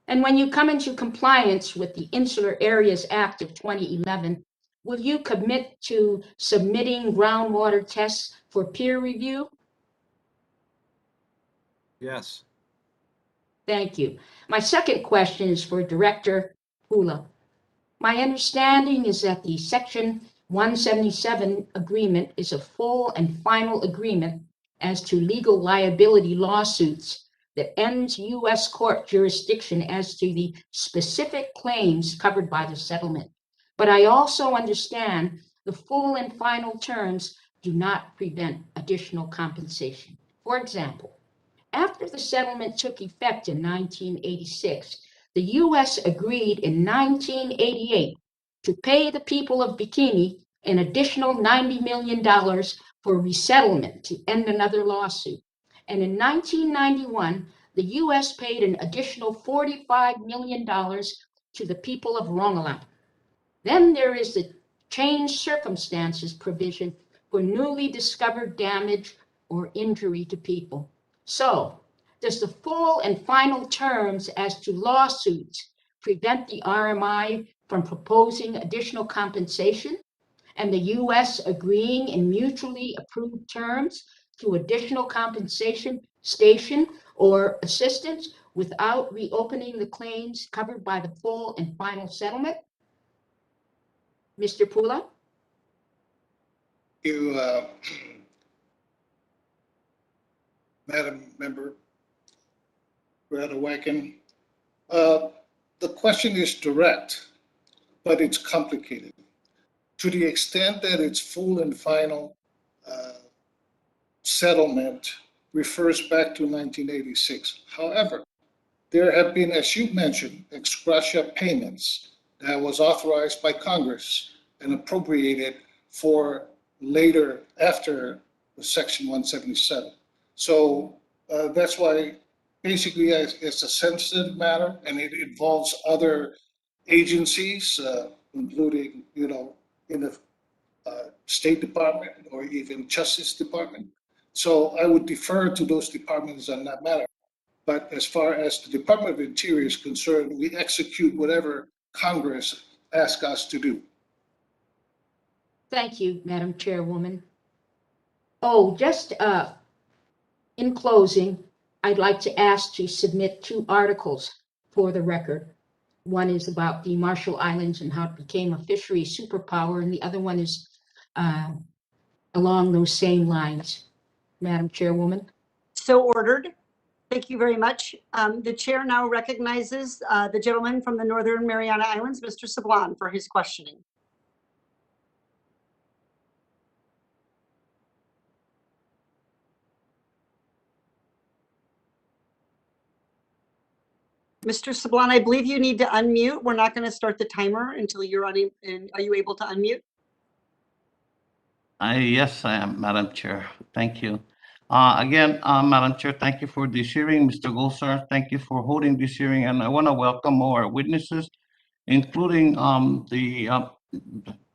And when you come into compliance with the Insular Areas Act of 2011, will you commit to submitting groundwater tests for peer review? Yes. Thank you. My second question is for Director Pula. My understanding is that the Section 177 agreement is a full and final agreement as to legal liability lawsuits that ends U.S. court jurisdiction as to the specific claims covered by the settlement. But I also understand the full and final terms do not prevent additional compensation. For example, after the settlement took effect in 1986, the U.S. agreed in 1988 to pay the people of Bikini an additional $90 million for resettlement to end another lawsuit. And in 1991, the U.S. paid an additional $45 million to the people of Ronald. Then there is the changed circumstances provision for newly discovered damage or injury to people. So, does the full and final terms as to lawsuits prevent the RMI from proposing additional compensation and the U.S. agreeing in mutually approved terms to additional compensation, station, or assistance without reopening the claims covered by the full and final settlement? Mr. Pula? You, Madam Member Radioactive. The question is direct, but it's complicated. To the extent that its full and final settlement refers back to 1986. However, there have been, as you mentioned, ex gratia payments that was authorized by Congress and appropriated for later after the Section 177. So that's why basically it's a sensitive matter and it involves other agencies, including, in the State Department or even Justice Department. So I would defer to those departments on that matter. But as far as the Department of Interior is concerned, we execute whatever Congress asks us to do. Thank you, Madam Chairwoman. Oh, just in closing, I'd like to ask to submit 2 articles for the record. One is about the Marshall Islands and how it became a fishery superpower, and the other one is along those same lines. Madam Chairwoman. So ordered. Thank you very much. The chair now recognizes the gentleman from the Northern Mariana Islands, Mr. Sablan, for his questioning. Mr. Sablan, I believe you need to unmute. We're not going to start the timer until you're on. Are you able to unmute? Yes, I am, Madam Chair. Thank you. Again, Madam Chair, thank you for this hearing. Mr. Gosar, thank you for holding this hearing. And I want to welcome our witnesses, including the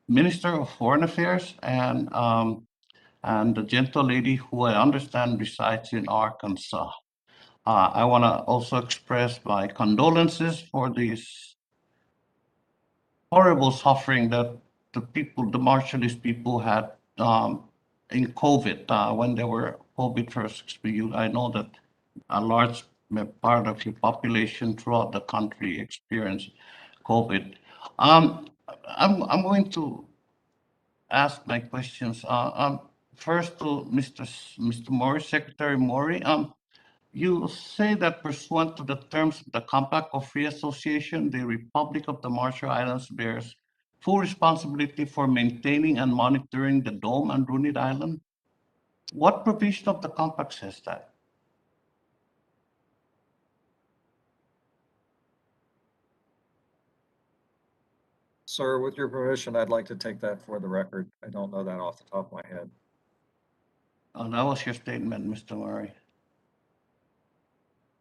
Minister of Foreign Affairs and the gentle lady who I understand resides in Arkansas. I want to also express my condolences for this horrible suffering that the Marshallese people had in COVID when they were COVID first experienced. I know that a large part of your population throughout the country experienced COVID. I'm going to ask my questions. First to Mr. Mori, Secretary Mori. You say that pursuant to the terms of the Compact of Free Association, the Republic of the Marshall Islands bears full responsibility for maintaining and monitoring the Dome and Runit Island. What provision of the compact says that? Sir, with your permission, I'd like to take that for the record. I don't know that off the top of my head. Oh, that was your statement, Mr. Murray.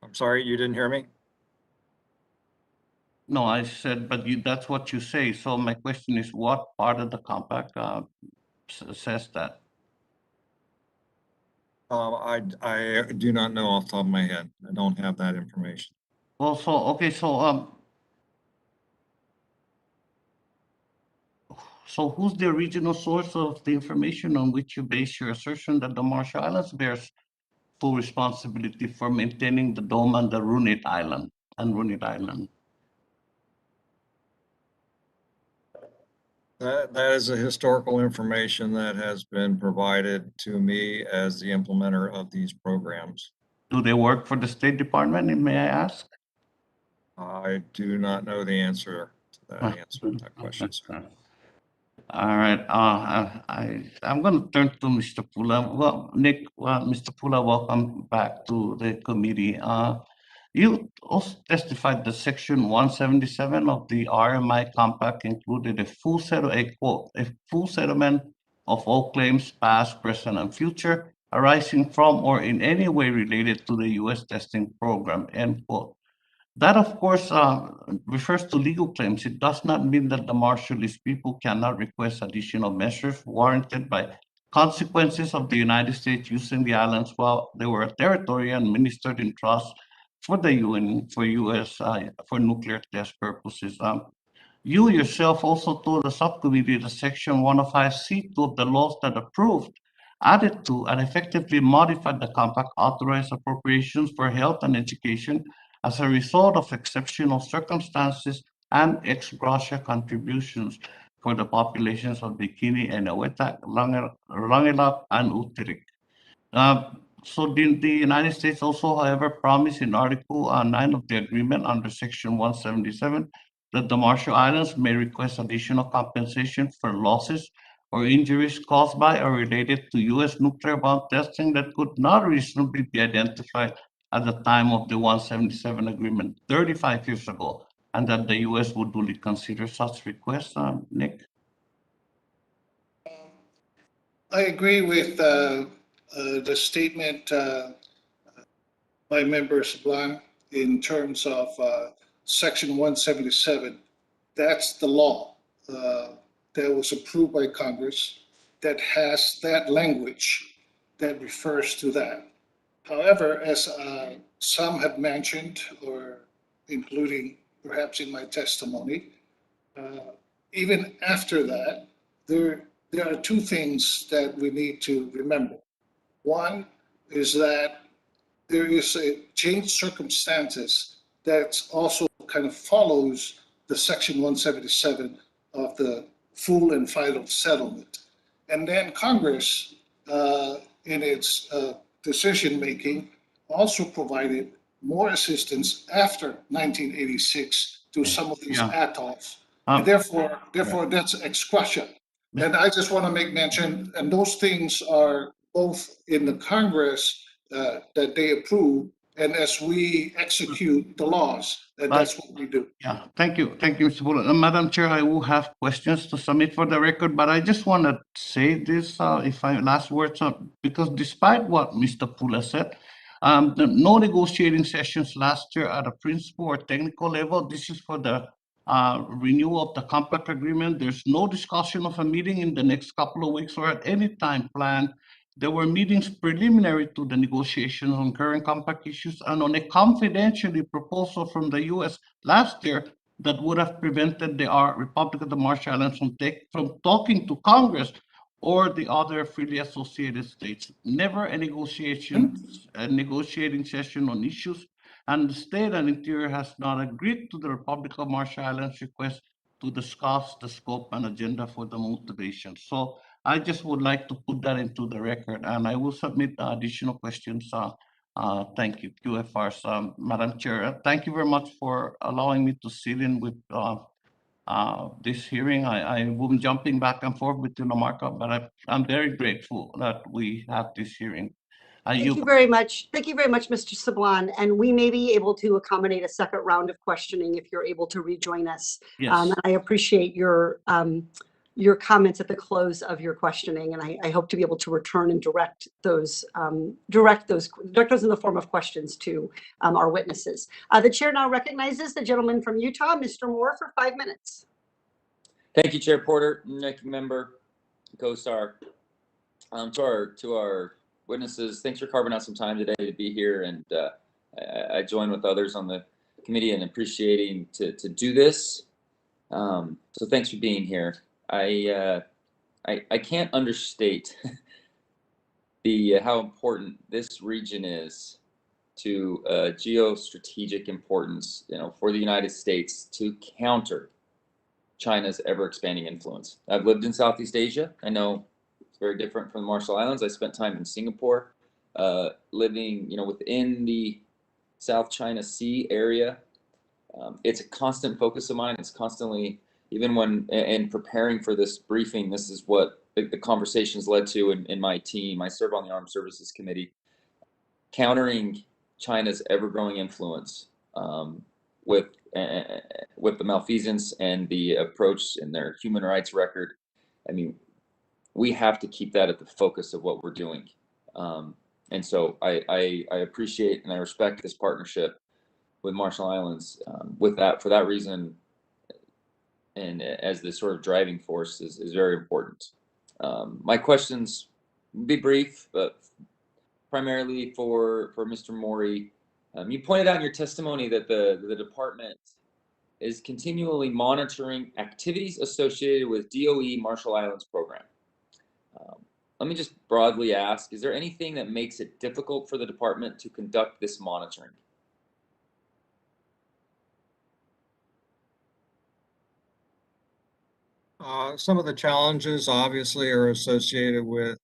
I'm sorry, you didn't hear me? No, I said, but that's what you say. So my question is, what part of the compact says that? I do not know off the top of my head. I don't have that information. Well, okay, so who's the original source of the information on which you base your assertion that the Marshall Islands bears full responsibility for maintaining the Dome and the Runit Island That is a historical information that has been provided to me as the implementer of these programs. Do they work for the State Department, may I ask? I do not know the answer to that question, sir. All right. I'm going to turn to Mr. Pula. Well, Mr. Pula, welcome back to the committee. You also testified that Section 177 of the RMI Compact included a full settlement of all claims, past, present, and future, arising from or in any way related to the U.S. testing program, end quote. That, of course, refers to legal claims. It does not mean that the Marshallese people cannot request additional measures warranted by consequences of the United States using the islands while they were a territory and ministered in trust for the UN, for U.S. For nuclear test purposes. You yourself also told the subcommittee that Section 105C2 of the laws that approved, added to, and effectively modified the compact authorized appropriations for health and education as a result of exceptional circumstances and ex gratia contributions for the populations of Bikini and Ewetak, Rangelap, and Utirik. So the United States also, however, promised in Article 9 of the agreement under Section 177 that the Marshall Islands may request additional compensation for losses or injuries caused by or related to U.S. nuclear bomb testing that could not reasonably be identified at the time of the 177 agreement 35 years ago, and that the U.S. would duly consider such requests, Nick? I agree with the statement by Member Sablan in terms of Section 177. That's the law that was approved by Congress that has that language that refers to that. However, as some have mentioned, or including perhaps in my testimony, even after that, there are two things that we need to remember. One is that there is a changed circumstances that's also kind of follows the Section 177 of the full and final settlement. And then Congress, in its decision-making, also provided more assistance after 1986 to some of these Yeah. atolls. Um, And therefore, that's excusation. And I just want to make mention, and those things are both in the Congress that they approve, and as we execute the laws, and that's what we do. Yeah, thank you, Mr. Pula. Madam Chair, I will have questions to submit for the record, but I just want to say this, if I last words, because despite what Mr. Pula said, no negotiating sessions last year at a principal or technical level. This is for the renewal of the compact agreement. There's no discussion of a meeting in the next couple of weeks or at any time planned. There were meetings preliminary to the negotiations on current compact issues and on a confidentiality proposal from the U.S. last year that would have prevented the Republic of the Marshall Islands from talking to Congress or the other freely associated states. Never a negotiating session on issues, and the State and Interior has not agreed to the Republic of Marshall Islands request to discuss the scope and agenda for the motivation. So I just would like to put that into the record, and I will submit additional questions. Thank you, QFRs. Madam Chair, thank you very much for allowing me to sit in with this hearing. I will be jumping back and forth between the markup, but I'm very grateful that we have this hearing. Thank you very much. Thank you very much, Mr. Sablan. And we may be able to accommodate a second round of questioning if you're able to rejoin us. Yes. I appreciate your comments at the close of your questioning, and I hope to be able to return and direct those in the form of questions to our witnesses. The chair now recognizes the gentleman from Utah, Mr. Moore, for 5 minutes. Thank you, Chair Porter, Ranking Member Gosar. To our witnesses, thanks for carving out some time today to be here, and I join with others on the committee in appreciating to do this. So thanks for being here. I can't understate how important this region is to geostrategic importance, for the United States to counter China's ever-expanding influence. I've lived in Southeast Asia. I know it's very different from the Marshall Islands. I spent time in Singapore, living, within the South China Sea area. It's a constant focus of mine. It's constantly, even when in preparing for this briefing, this is what the conversations led to in my team. I serve on the Armed Services Committee, countering China's ever-growing influence with the malfeasance and the approach in their human rights record. I mean, we have to keep that at the focus of what we're doing. And so I appreciate and I respect this partnership with Marshall Islands for that reason, and as this sort of driving force is very important. My questions will be brief, but primarily for Mr. Mori. You pointed out in your testimony that the department is continually monitoring activities associated with DOE Marshall Islands program. Let me just broadly ask, is there anything that makes it difficult for the department to conduct this monitoring? Some of the challenges obviously are associated with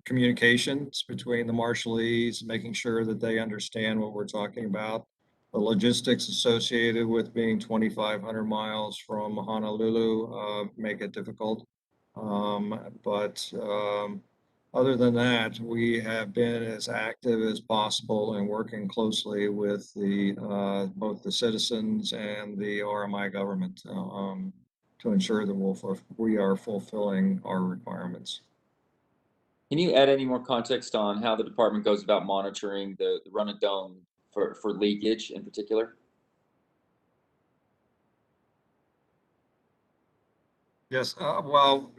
communications between the Marshallese, making sure that they understand what we're talking about. The logistics associated with being 2,500 miles from Honolulu make it difficult. But other than that, we have been as active as possible and working closely with both the citizens and the RMI government to ensure that we are fulfilling our requirements. Can you add any more context on how the department goes about monitoring the Runit Dome for leakage in particular? Yes, well,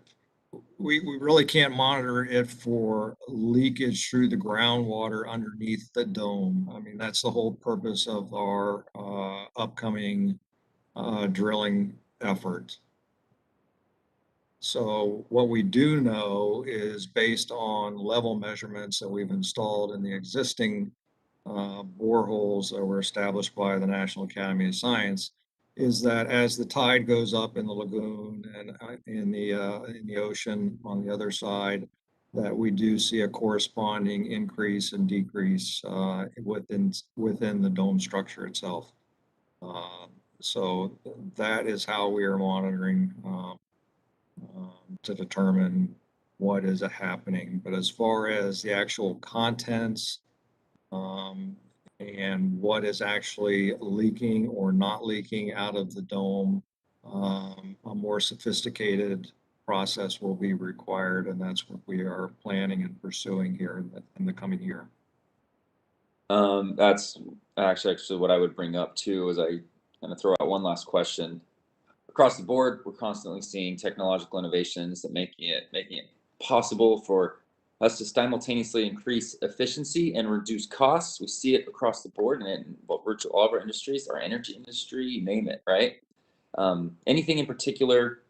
we really can't monitor it for leakage through the groundwater underneath the dome. I mean, that's the whole purpose of our upcoming drilling effort. So what we do know is based on level measurements that we've installed in the existing boreholes that were established by the National Academy of Science is that as the tide goes up in the lagoon and in the ocean on the other side, that we do see a corresponding increase and decrease within the dome structure itself. So that is how we are monitoring to determine what is happening. But as far as the actual contents and what is actually leaking or not leaking out of the dome, a more sophisticated process will be required, and that's what we are planning and pursuing here in the coming year. That's actually what I would bring up too, as I kind of throw out one last question. Across the board, we're constantly seeing technological innovations that making it possible for us to simultaneously increase efficiency and reduce costs. We see it across the board and in virtually all of our industries, our energy industry, you name it, right? Anything in particular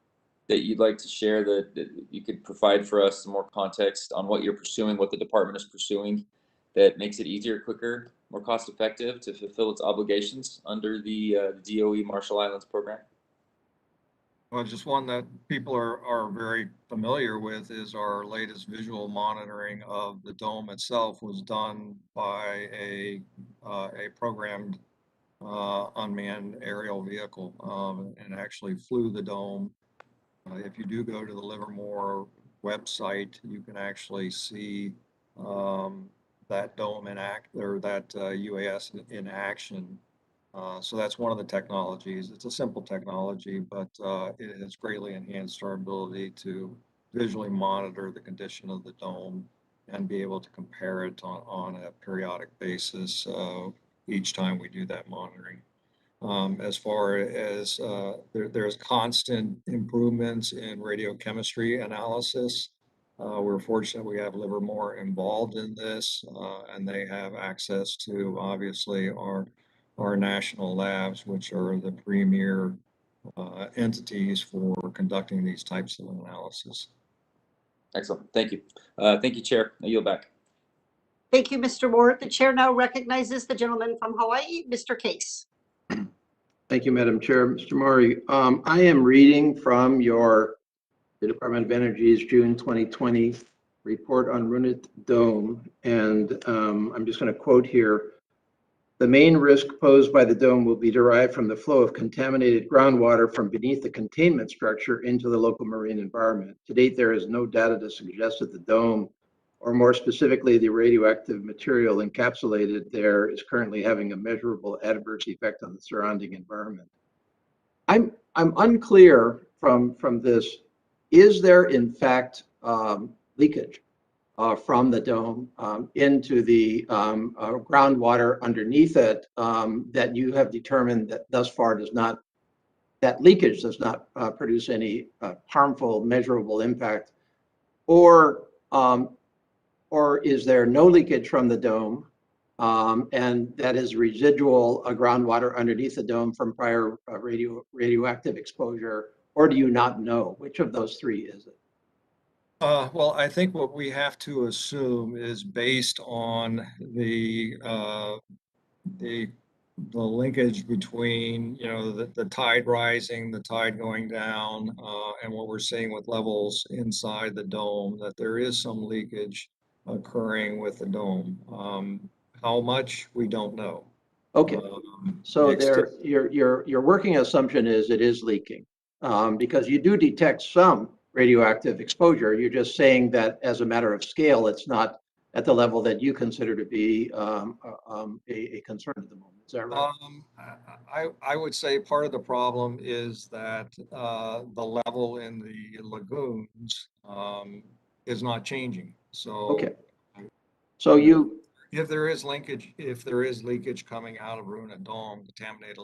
that you'd like to share that you could provide for us some more context on what you're pursuing, what the department is pursuing, that makes it easier, quicker, more cost effective to fulfill its obligations under the DOE Marshall Islands program? Well, just one that people are very familiar with is our latest visual monitoring of the dome itself was done by a programmed unmanned aerial vehicle and actually flew the dome. If you do go to the Livermore website, you can actually see that dome in act, or that UAS in action. So that's one of the technologies. It's a simple technology, but it has greatly enhanced our ability to visually monitor the condition of the dome and be able to compare it on a periodic basis each time we do that monitoring. As far as there's constant improvements in radiochemistry analysis. We're fortunate we have Livermore involved in this, and they have access to obviously our national labs, which are the premier entities for conducting these types of analysis. Excellent. Thank you. Thank you, Chair. I yield back. Thank you, Mr. Ward. The chair now recognizes the gentleman from Hawaii, Mr. Case. Thank you, Madam Chair. Mr. Mori, I am reading from the Department of Energy's June 2020 report on Runit Dome, and I'm just going to quote here. The main risk posed by the dome will be derived from the flow of contaminated groundwater from beneath the containment structure into the local marine environment. To date, there is no data to suggest that the dome, or more specifically, the radioactive material encapsulated there, is currently having a measurable adverse effect on the surrounding environment. I'm unclear from this. Is there in fact leakage from the dome into the groundwater underneath it that you have determined that thus far that leakage does not produce any harmful measurable impact, or is there no leakage from the dome and that is residual groundwater underneath the dome from prior radioactive exposure, or do you not know? Which of those three is it? Well, I think what we have to assume is based on the linkage between, the tide rising, the tide going down, and what we're seeing with levels inside the dome, that there is some leakage occurring with the dome. How much, we don't know. Okay, so your working assumption is it is leaking because you do detect some radioactive exposure. You're just saying that as a matter of scale, it's not at the level that you consider to be a concern at the moment. Is that right? I would say part of the problem is that the level in the lagoons is not changing. So okay, so if there is leakage coming out of Runit Dome, contaminated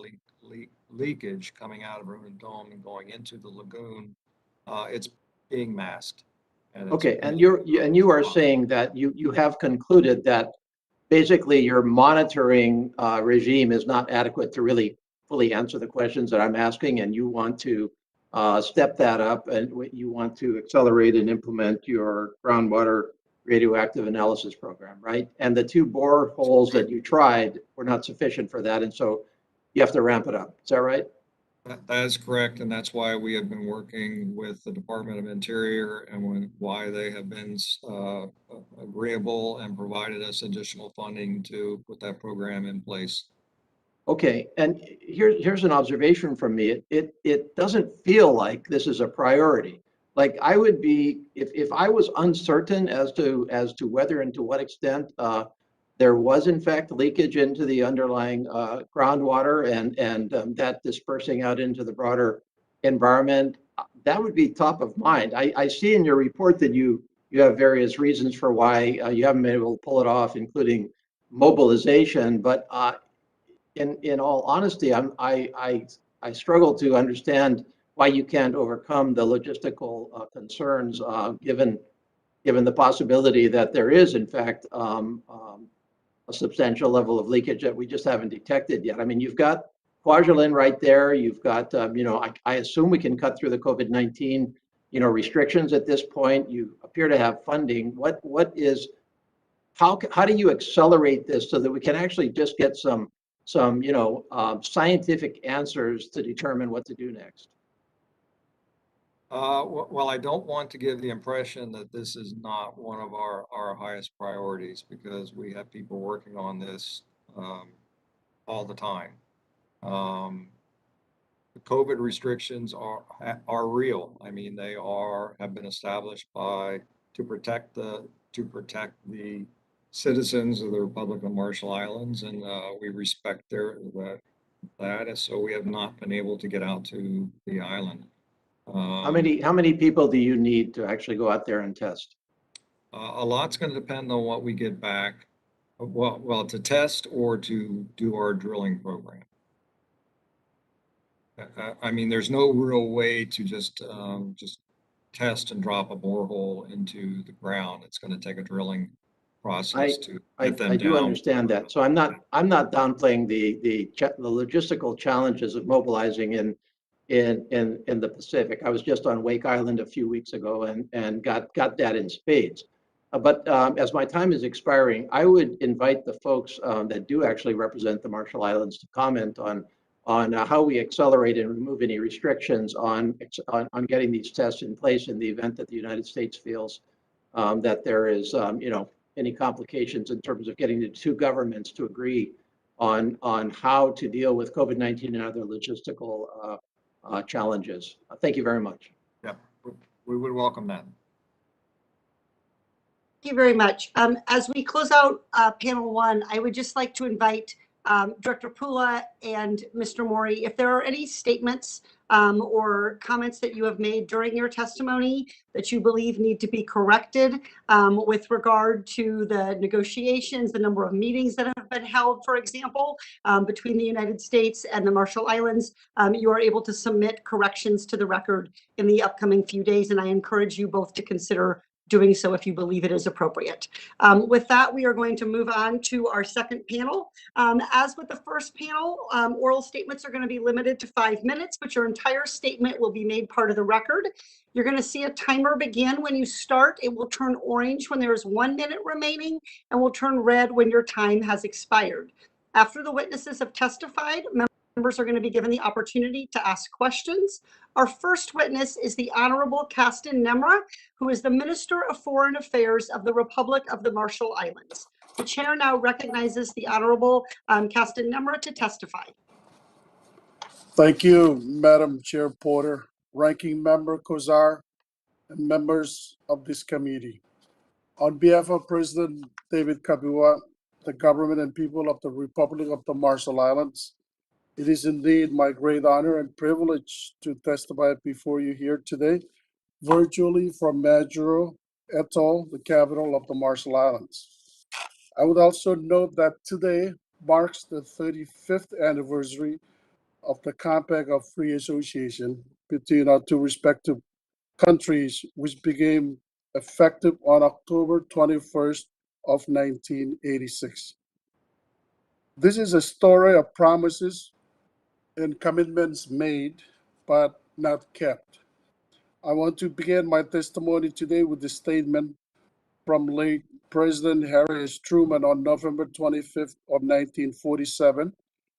leakage coming out of Runit Dome and going into the lagoon, it's being masked. Okay, and you are saying that you have concluded that basically your monitoring regime is not adequate to really fully answer the questions that I'm asking, and you want to step that up, and you want to accelerate and implement your groundwater radioactive analysis program, right? And the 2 boreholes that you tried were not sufficient for that, and so you have to ramp it up. Is that right? That is correct, and that's why we have been working with the Department of Interior and why they have been agreeable and provided us additional funding to put that program in place. Okay, and here's an observation from me. It doesn't feel like this is a priority. Like I would be, if I was uncertain as to whether and to what extent there was in fact leakage into the underlying groundwater and that dispersing out into the broader environment, that would be top of mind. I see in your report that you have various reasons for why you haven't been able to pull it off, including mobilization, but in all honesty, I struggle to understand why you can't overcome the logistical concerns, given the possibility that there is, in fact, a substantial level of leakage that we just haven't detected yet. I mean, you've got Kwajalein right there. You've got, I assume we can cut through the COVID-19, restrictions at this point. You appear to have funding. How do you accelerate this so that we can actually just get some scientific answers to determine what to do next? Well, I don't want to give the impression that this is not one of our highest priorities, because we have people working on this all the time. The COVID restrictions are real. I mean, they have been established to protect the citizens of the Republic of Marshall Islands, and we respect that, and so we have not been able to get out to the island. How many people do you need to actually go out there and test? A lot's going to depend on what we get back. Well, to test or to do our drilling program. I mean, there's no real way to just test and drop a borehole into the ground. It's going to take a drilling process to get them down. I do understand that. So I'm not downplaying the logistical challenges of mobilizing in the Pacific. I was just on Wake Island a few weeks ago and got that in spades. But as my time is expiring, I would invite the folks that do actually represent the Marshall Islands to comment on how we accelerate and remove any restrictions on getting these tests in place in the event that the United States feels that there is any complications in terms of getting the 2 governments to agree on how to deal with COVID-19 and other logistical challenges. Thank you very much. Yeah, we would welcome that. Thank you very much. As we close out panel 1, I would just like to invite Director Pula and Mr. Mori, if there are any statements or comments that you have made during your testimony that you believe need to be corrected with regard to the negotiations, the number of meetings that have been held, for example, between the United States and the Marshall Islands, you are able to submit corrections to the record in the upcoming few days, and I encourage you both to consider doing so if you believe it is appropriate. With that, we are going to move on to our second panel. As with the first panel, oral statements are going to be limited to 5 minutes, but your entire statement will be made part of the record. You're going to see a timer begin when you start. It will turn orange when there is 1 minute remaining and will turn red when your time has expired. After the witnesses have testified, members are going to be given the opportunity to ask questions. Our first witness is the Honorable Caston Nemra, who is the Minister of Foreign Affairs of the Republic of the Marshall Islands. The chair now recognizes the Honorable Caston Nemra to testify. Thank you, Madam Chair Porter, Ranking Member Kozar, and members of this committee. On behalf of President David Kabua, the government and people of the Republic of the Marshall Islands, it is indeed my great honor and privilege to testify before you here today, virtually from Majuro Atoll, the capital of the Marshall Islands. I would also note that today marks the 35th anniversary of the Compact of Free Association between our 2 respective countries, which became effective on October 21st of 1986. This is a story of promises and commitments made, but not kept. I want to begin my testimony today with the statement from late President Harry S. Truman on November 25th of 1947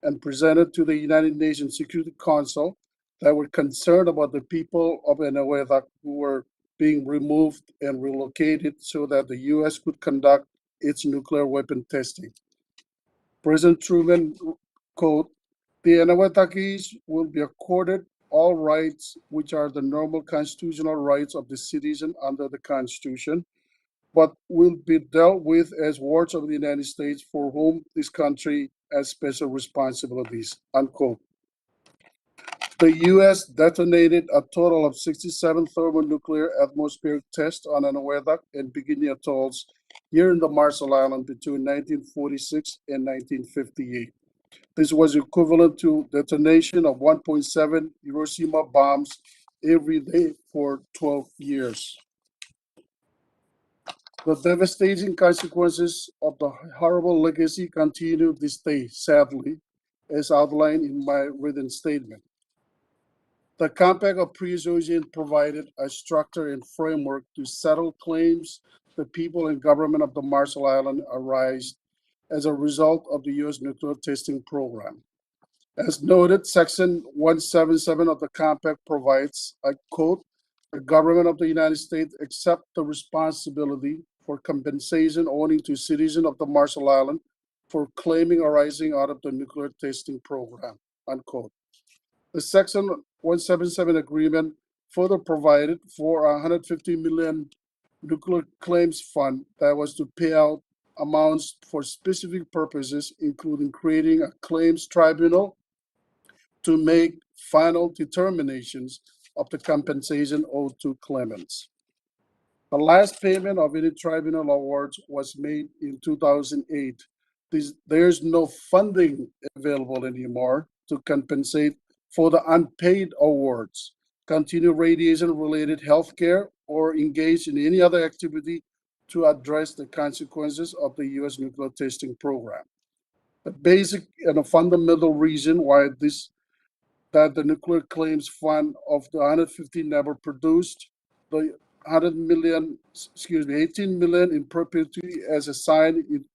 and presented to the United Nations Security Council that were concerned about the people of Eniwetok who were being removed and relocated so that the U.S. could conduct its nuclear weapon testing. President Truman, quote, "The Eniwetakis will be accorded all rights which are the normal constitutional rights of the citizen under the Constitution, but will be dealt with as wards of the United States for whom this country has special responsibilities," unquote. The U.S. detonated a total of 67 thermonuclear atmospheric tests on Eniwetok and Bikini atolls here in the Marshall Islands between 1946 and 1958. This was equivalent to detonation of 1.7 Hiroshima bombs every day for 12 years. The devastating consequences of the horrible legacy continue this day, sadly, as outlined in my written statement. The Compact of Pre-Association provided a structure and framework to settle claims the people and government of the Marshall Islands arise as a result of the U.S. nuclear testing program. As noted, Section 177 of the Compact provides, I quote, "The government of the United States accept the responsibility for compensation owing to citizens of the Marshall Islands for claiming arising out of the nuclear testing program," unquote. The Section 177 agreement further provided for a $150 million nuclear claims fund that was to pay out amounts for specific purposes, including creating a claims tribunal to make final determinations of the compensation owed to claimants. The last payment of any tribunal awards was made in 2008. There's no funding available anymore to compensate for the unpaid awards, continue radiation-related health care, or engage in any other activity to address the consequences of the U.S. nuclear testing program. The basic and a fundamental reason why that the nuclear claims fund of the 150 never produced the 18 million in perpetuity as assigned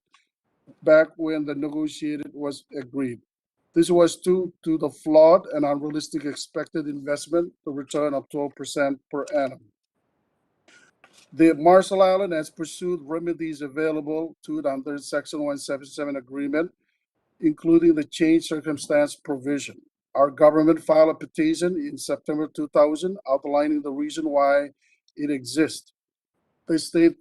back when the negotiated was agreed. This was due to the flawed and unrealistic expected investment, the return of 12% per annum. The Marshall Islands has pursued remedies available to it under Section 177 agreement, including the change circumstance provision. Our government filed a petition in September 2000 outlining the reason why it exists. The State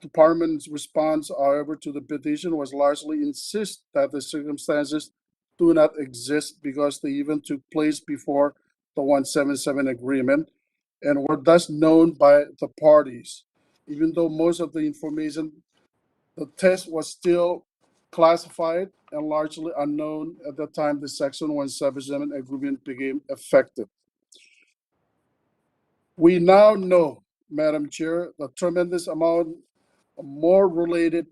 Department's response, however, to the petition was largely insist that the circumstances do not exist because the event took place before the 177 agreement and were thus known by the parties. Even though most of the information, the test was still classified and largely unknown at the time the Section 177 agreement became effective. We now know, Madam Chair, the tremendous amount of more related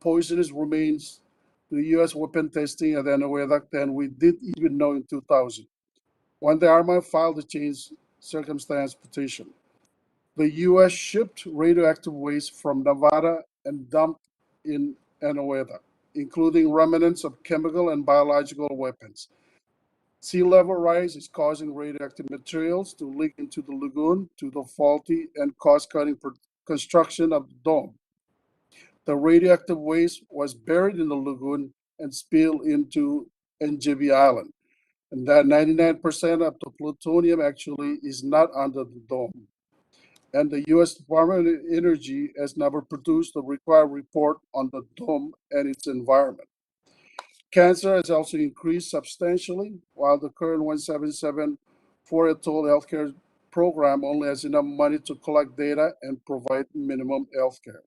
poisonous remains to U.S. weapon testing at Eniwetok than we did even know in 2000, when the Army filed the change circumstance petition. The U.S. shipped radioactive waste from Nevada and dumped in Eniwetok, including remnants of chemical and biological weapons. Sea level rise is causing radioactive materials to leak into the lagoon to the faulty and cost-cutting construction of the dome. The radioactive waste was buried in the lagoon and spilled into NJB Island, and that 99% of the plutonium actually is not under the dome. And the U.S. Department of Energy has never produced the required report on the dome and its environment. Cancer has also increased substantially, while the current 177 for atoll healthcare program only has enough money to collect data and provide minimum healthcare.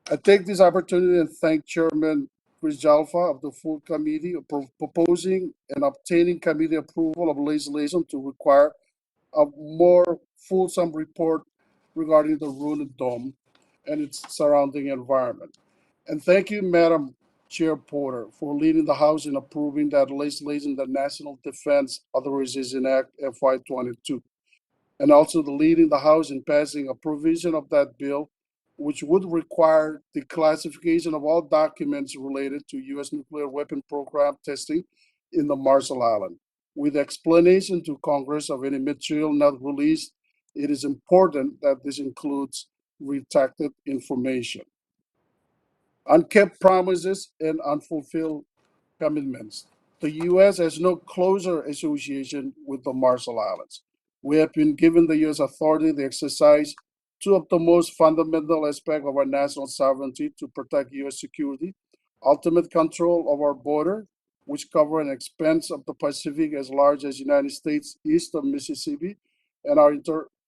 I take this opportunity and thank Chairman Chris Jalfa of the full committee for proposing and obtaining committee approval of legislation to require a more fulsome report regarding the Runit Dome and its surrounding environment. And thank you, Madam Chair Porter, for leading the House in approving that legislation, the National Defense Authorization Act FY22, and also leading the House in passing a provision of that bill which would require the classification of all documents related to U.S. nuclear weapon program testing in the Marshall Islands. With explanation to Congress of any material not released, it is important that this includes redacted information. Unkept promises and unfulfilled commitments. The U.S. has no closer association with the Marshall Islands. We have been given the U.S. authority to exercise two of the most fundamental aspects of our national sovereignty to protect U.S. security: ultimate control of our border, which cover an expanse of the Pacific as large as the United States east of Mississippi, and our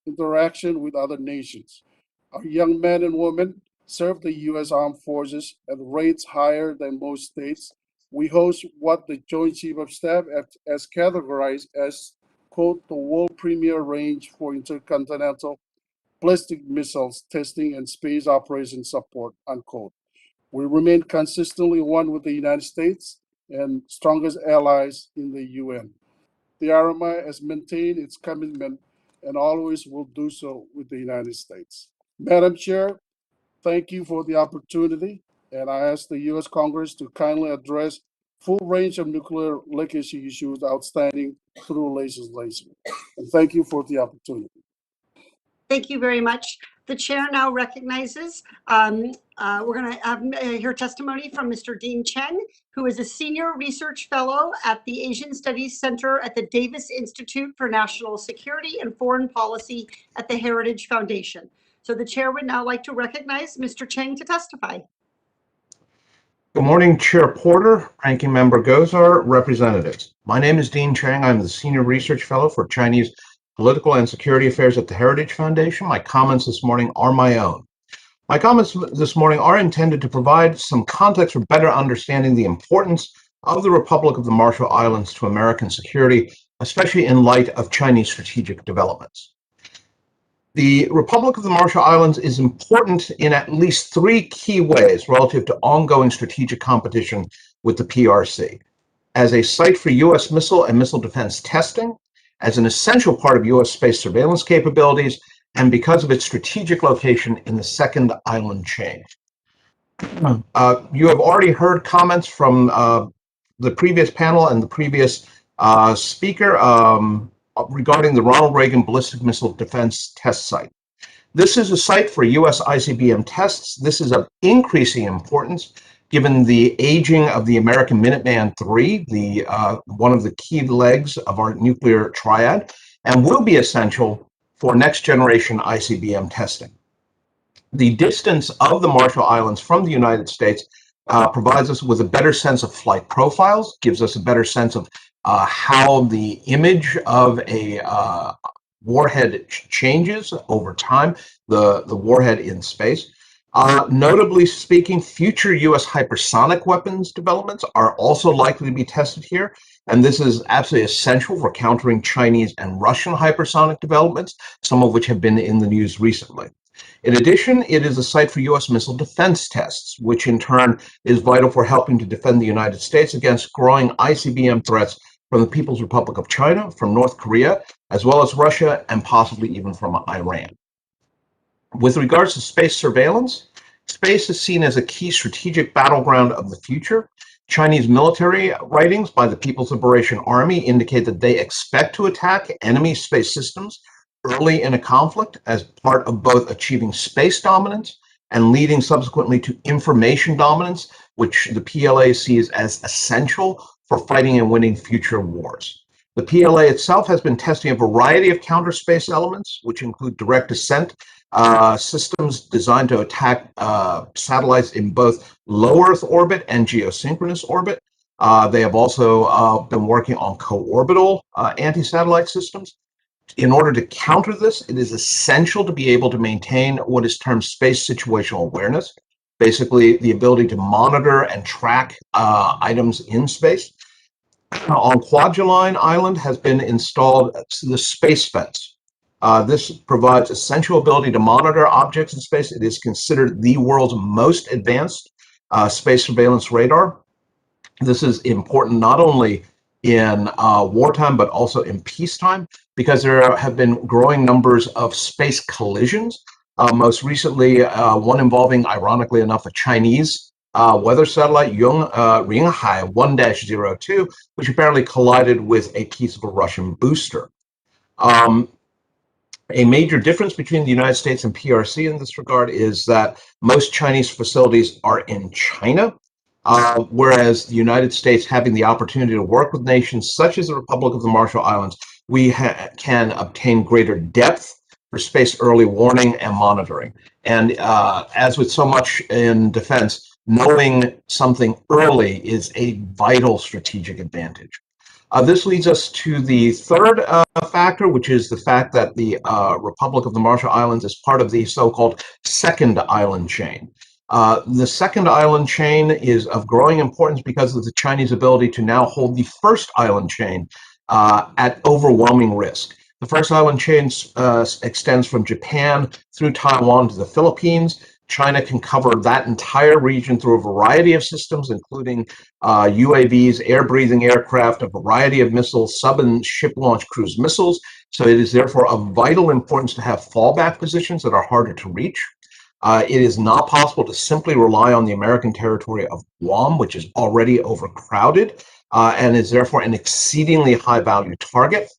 interaction with other nations. Our young men and women serve the U.S. Armed Forces at rates higher than most states. We host what the Joint Chief of Staff has categorized as, quote, the world premier range for intercontinental ballistic missiles testing and space operation support, unquote. We remain consistently one with the United States and strongest allies in the UN. The RMI has maintained its commitment and always will do so with the United States. Madam Chair, thank you for the opportunity, and I ask the U.S. Congress to kindly address full range of nuclear legacy issues outstanding through legislation. And thank you for the opportunity. Thank you very much. The chair now recognizes, we're going to hear testimony from Mr. Dean Cheng, who is a senior research fellow at the Asian Studies Center at the Davis Institute for National Security and Foreign Policy at the Heritage Foundation. So the chair would now like to recognize Mr. Cheng to testify. Good morning, Chair Porter, Ranking Member Gosar, representatives. My name is Dean Cheng. I'm the Senior Research Fellow for Chinese Political and Security Affairs at the Heritage Foundation. My comments this morning are my own. My comments this morning are intended to provide some context for better understanding the importance of the Republic of the Marshall Islands to American security, especially in light of Chinese strategic developments. The Republic of the Marshall Islands is important in at least three key ways relative to ongoing strategic competition with the PRC: as a site for U.S. missile and missile defense testing, as an essential part of U.S. space surveillance capabilities, and because of its strategic location in the second island chain. You have already heard comments from the previous panel and the previous speaker regarding the Ronald Reagan Ballistic Missile Defense Test Site. This is a site for U.S. ICBM tests. This is of increasing importance given the aging of the American Minuteman III, one of the key legs of our nuclear triad, and will be essential for next generation ICBM testing. The distance of the Marshall Islands from the United States provides us with a better sense of flight profiles, gives us a better sense of how the image of a warhead changes over time, the warhead in space. Notably speaking, future U.S. hypersonic weapons developments are also likely to be tested here, and this is absolutely essential for countering Chinese and Russian hypersonic developments, some of which have been in the news recently. In addition, it is a site for U.S. missile defense tests, which in turn is vital for helping to defend the United States against growing ICBM threats from the People's Republic of China, from North Korea, as well as Russia, and possibly even from Iran. With regards to space surveillance, space is seen as a key strategic battleground of the future. Chinese military writings by the People's Liberation Army indicate that they expect to attack enemy space systems early in a conflict as part of both achieving space dominance and leading subsequently to information dominance, which the PLA sees as essential for fighting and winning future wars. The PLA itself has been testing a variety of counter space elements, which include direct descent systems designed to attack satellites in both low Earth orbit and geosynchronous orbit. They have also been working on co-orbital anti-satellite systems. In order to counter this, it is essential to be able to maintain what is termed space situational awareness, basically the ability to monitor and track items in space. On Kwajalein Island has been installed the space fence. This provides essential ability to monitor objects in space. It is considered the world's most advanced space surveillance radar. This is important not only in wartime, but also in peacetime, because there have been growing numbers of space collisions most recently, one involving, ironically enough, a Chinese weather satellite, Ringhai 1-02, which apparently collided with a piece of a Russian booster. A major difference between the United States and PRC in this regard is that most Chinese facilities are in China, whereas the United States, having the opportunity to work with nations such as the Republic of the Marshall Islands, we can obtain greater depth for space early warning and monitoring. And as with so much in defense, knowing something early is a vital strategic advantage. This leads us to the third factor, which is the fact that the Republic of the Marshall Islands is part of the so-called second island chain. The second island chain is of growing importance because of the Chinese ability to now hold the first island chain at overwhelming risk. The first island chain extends from Japan through Taiwan to the Philippines. China can cover that entire region through a variety of systems, including UAVs, air-breathing aircraft, a variety of missiles, sub and ship-launched cruise missiles. So it is therefore of vital importance to have fallback positions that are harder to reach. It is not possible to simply rely on the American territory of Guam, which is already overcrowded and is therefore an exceedingly high-value target.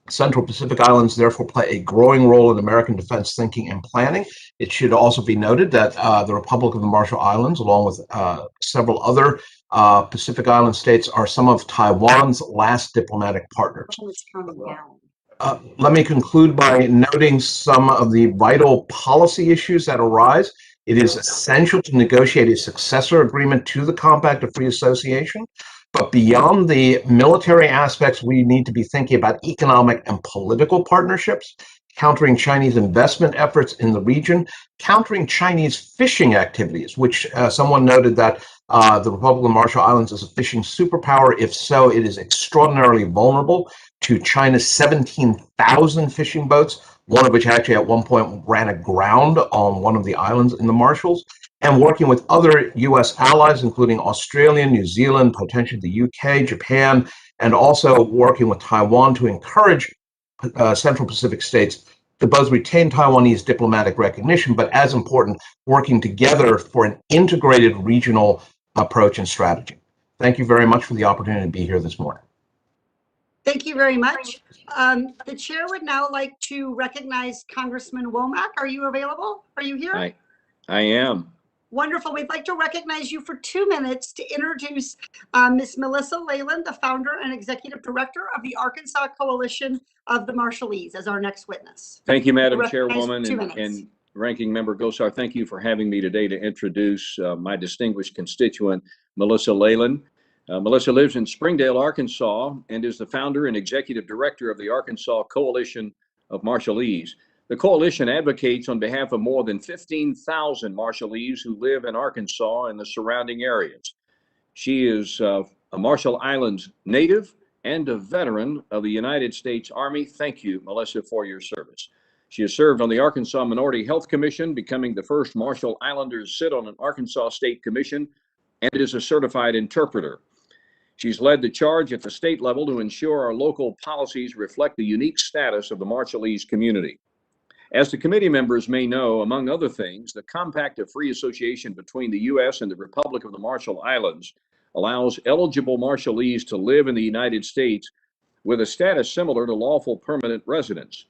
Central Pacific Islands therefore play a growing role in American defense thinking and planning. It should also be noted that the Republic of the Marshall Islands, along with several other Pacific Island states, are some of Taiwan's last diplomatic partners. Let me conclude by noting some of the vital policy issues that arise. It is essential to negotiate a successor agreement to the Compact of Free Association. But beyond the military aspects, we need to be thinking about economic and political partnerships, countering Chinese investment efforts in the region, countering Chinese fishing activities, which someone noted that the Republic of the Marshall Islands is a fishing superpower. If so, it is extraordinarily vulnerable to China's 17,000 fishing boats, one of which actually at one point ran aground on one of the islands in the Marshalls, and working with other U.S. allies, including Australia, New Zealand, potentially the UK, Japan, and also working with Taiwan to encourage Central Pacific states to both retain Taiwanese diplomatic recognition, but as important, working together for an integrated regional approach and strategy. Thank you very much for the opportunity to be here this morning. Thank you very much. The chair would now like to recognize Congressman Womack. Are you available? Are you here? I am. Wonderful. We'd like to recognize you for 2 minutes to introduce Ms. Melissa Leyland, the founder and executive director of the Arkansas Coalition of the Marshallese, as our next witness. Thank you, Madam Chairwoman, and Ranking Member Gosar. Thank you for having me today to introduce my distinguished constituent, Melissa Leyland. Melissa lives in Springdale, Arkansas, and is the founder and executive director of the Arkansas Coalition of Marshallese. The coalition advocates on behalf of more than 15,000 Marshallese who live in Arkansas and the surrounding areas. She is a Marshall Islands native and a veteran of the United States Army. Thank you, Melissa, for your service. She has served on the Arkansas Minority Health Commission, becoming the first Marshall Islanders to sit on an Arkansas State Commission, and is a certified interpreter. She's led the charge at the state level to ensure our local policies reflect the unique status of the Marshallese community. As the committee members may know, among other things, the Compact of Free Association between the U.S. and the Republic of the Marshall Islands allows eligible Marshallese to live in the United States with a status similar to lawful permanent residents.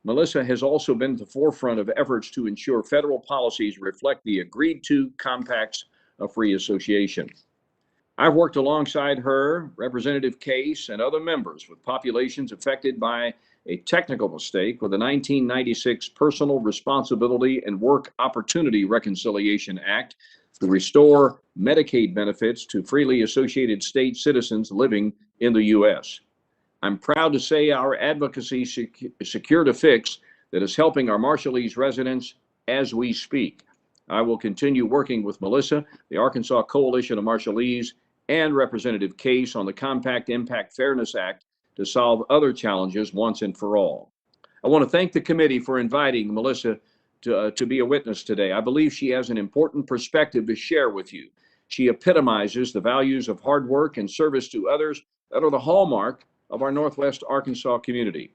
Melissa has also been at the forefront of efforts to ensure federal policies reflect the agreed-to Compacts of Free Association. I've worked alongside her, Representative Case, and other members with populations affected by a technical mistake with the 1996 Personal Responsibility and Work Opportunity Reconciliation Act to restore Medicaid benefits to freely associated state citizens living in the U.S. I'm proud to say our advocacy secured a fix that is helping our Marshallese residents as we speak. I will continue working with Melissa, the Arkansas Coalition of Marshallese, and Representative Case on the Compact Impact Fairness Act to solve other challenges once and for all. I want to thank the committee for inviting Melissa to be a witness today. I believe she has an important perspective to share with you. She epitomizes the values of hard work and service to others that are the hallmark of our Northwest Arkansas community.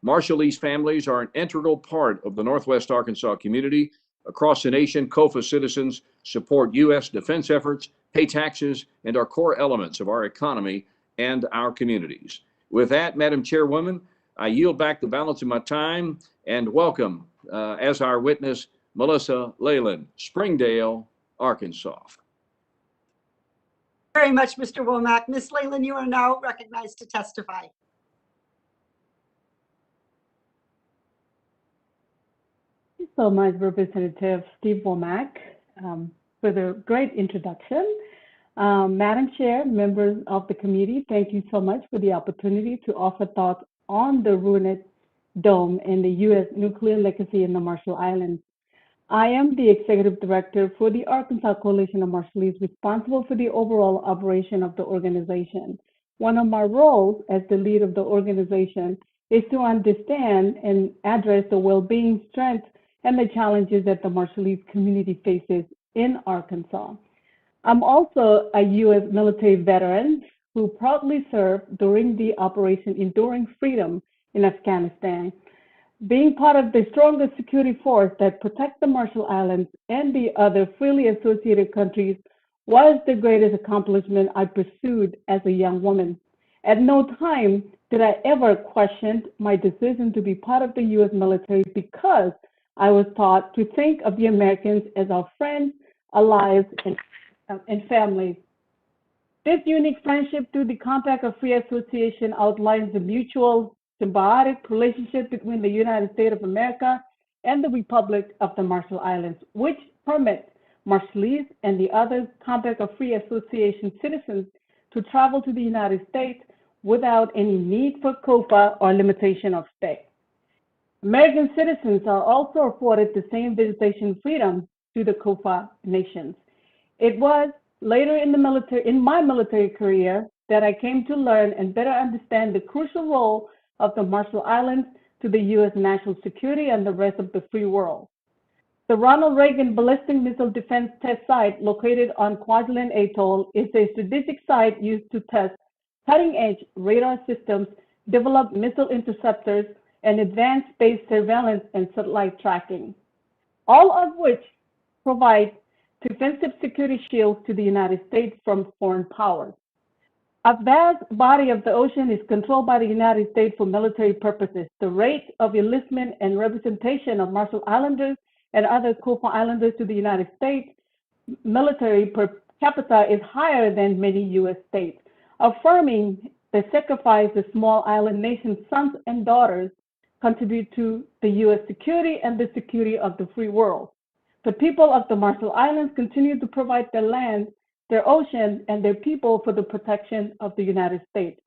Marshallese families are an integral part of the Northwest Arkansas community. Across the nation, COFA citizens support U.S. defense efforts, pay taxes, and are core elements of our economy and our communities. With that, Madam Chairwoman, I yield back the balance of my time and welcome, as our witness, Melissa Leyland, Springdale, Arkansas. Very much, Mr. Womack. Ms. Leyland, you are now recognized to testify. Thank you so much, Representative Steve Womack, for the great introduction. Madam Chair, members of the committee, thank you so much for the opportunity to offer thoughts on the Runit Dome and the U.S. Nuclear Legacy in the Marshall Islands. I am the Executive Director for the Arkansas Coalition of Marshallese, responsible for the overall operation of the organization. One of my roles as the lead of the organization is to understand and address the well-being, strengths, and the challenges that the Marshallese community faces in Arkansas. I'm also a U.S. military veteran who proudly served during the Operation Enduring Freedom in Afghanistan. Being part of the strongest security force that protects the Marshall Islands and the other freely associated countries was the greatest accomplishment I pursued as a young woman. At no time did I ever question my decision to be part of the U.S. military because I was taught to think of the Americans as our friends, allies, and families. This unique friendship through the Compact of Free Association outlines the mutual symbiotic relationship between the United States of America and the Republic of the Marshall Islands, which permits Marshallese and the other Compact of Free Association citizens to travel to the United States without any need for COFA or limitation of stay. American citizens are also afforded the same visitation freedom to the COFA nations. It was later in my military career that I came to learn and better understand the crucial role of the Marshall Islands to the U.S. national security and the rest of the free world. The Ronald Reagan Ballistic Missile Defense Test Site located on Kwajalein Atoll is a strategic site used to test cutting-edge radar systems, develop missile interceptors, and advanced space surveillance and satellite tracking, all of which provide defensive security shields to the United States from foreign powers. A vast body of the ocean is controlled by the United States for military purposes. The rate of enlistment and representation of Marshall Islanders and other COFA Islanders to the United States military per capita is higher than many U.S. states, affirming the sacrifice the small island nation's sons and daughters contribute to the U.S. security and the security of the free world. The people of the Marshall Islands continue to provide their land, their ocean, and their people for the protection of the United States.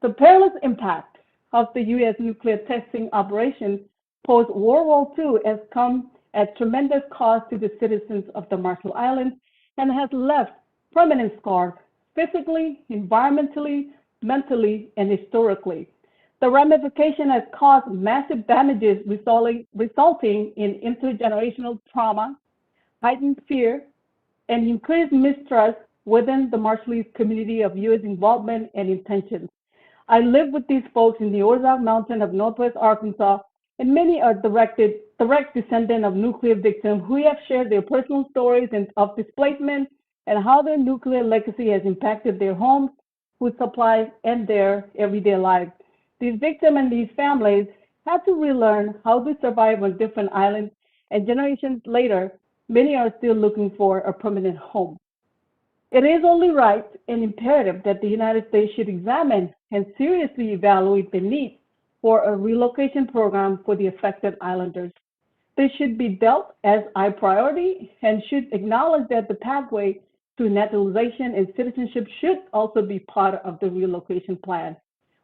The perilous impact of the U.S. nuclear testing operations post-World War II has come at tremendous cost to the citizens of the Marshall Islands and has left permanent scars physically, environmentally, mentally, and historically. The ramification has caused massive damages resulting in intergenerational trauma, heightened fear, and increased mistrust within the Marshallese community of U.S. involvement and intentions. I live with these folks in the Ozark Mountain of Northwest Arkansas, and many are direct descendants of nuclear victims who have shared their personal stories of displacement and how their nuclear legacy has impacted their homes, food supplies, and their everyday lives. These victims and these families had to relearn how to survive on different islands, and generations later, many are still looking for a permanent home. It is only right and imperative that the United States should examine and seriously evaluate the need for a relocation program for the affected islanders. This should be dealt as a priority and should acknowledge that the pathway to naturalization and citizenship should also be part of the relocation plan.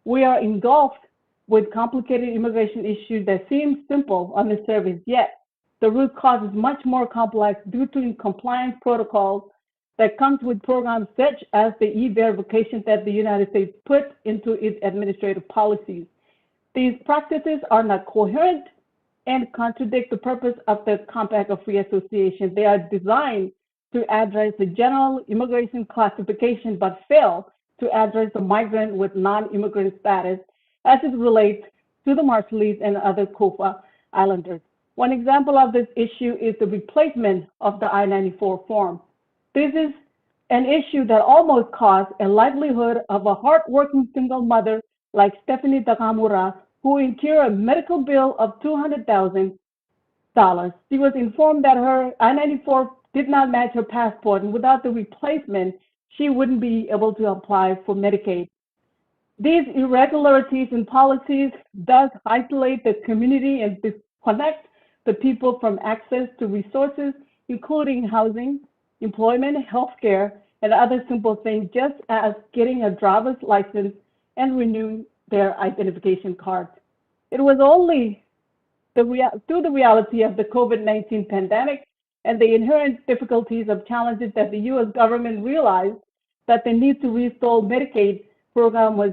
We are engulfed with complicated immigration issues that seem simple on the surface, yet the root cause is much more complex due to compliance protocols that comes with programs such as the e-verification that the United States put into its administrative policies. These practices are not coherent and contradict the purpose of the Compact of Free Association. They are designed to address the general immigration classification, but fail to address the migrant with non-immigrant status as it relates to the Marshallese and other COFA islanders. One example of this issue is the replacement of the I-94 form. This is an issue that almost cost a livelihood of a hardworking single mother like Stephanie Takamura, who incurred a medical bill of $200,000. She was informed that her I-94 did not match her passport, and without the replacement, she wouldn't be able to apply for Medicaid. These irregularities in policies thus isolate the community and disconnect the people from access to resources, including housing, employment, healthcare, and other simple things, just as getting a driver's license and renewing their identification cards. It was only through the reality of the COVID-19 pandemic and the inherent difficulties of challenges that the U.S. government realized that the need to restore Medicaid program was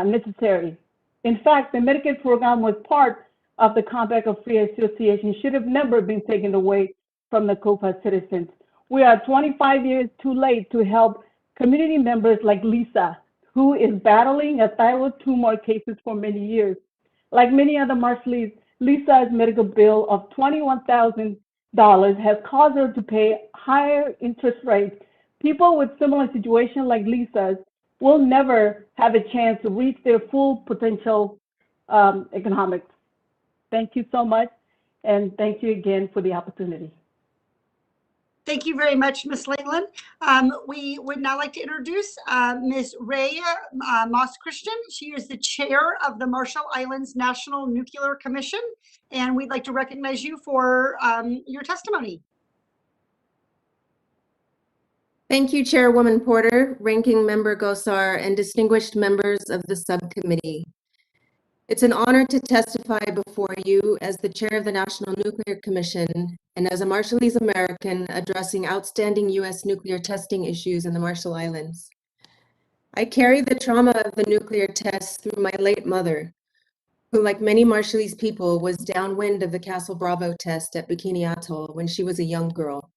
necessary. In fact, the Medicaid program was part of the Compact of Free Association, should have never been taken away from the COFA citizens. We are 25 years too late to help community members like Lisa, who is battling a thyroid tumor cases for many years. Like many other Marshallese, Lisa's medical bill of $21,000 has caused her to pay higher interest rates. People with similar situations like Lisa's will never have a chance to reach their full potential economics. Thank you so much, and thank you again for the opportunity. Thank you very much, Ms. Leyland. We would now like to introduce Ms. Ray Moss-Christian. She is the chair of the Marshall Islands National Nuclear Commission, and we'd like to recognize you for your testimony. Thank you, Chairwoman Porter, Ranking Member Gosar, and distinguished members of the subcommittee. It's an honor to testify before you as the chair of the National Nuclear Commission and as a Marshallese American addressing outstanding U.S. nuclear testing issues in the Marshall Islands. I carry the trauma of the nuclear tests through my late mother, who, like many Marshallese people, was downwind of the Castle Bravo test at Bikini Atoll when she was a young girl.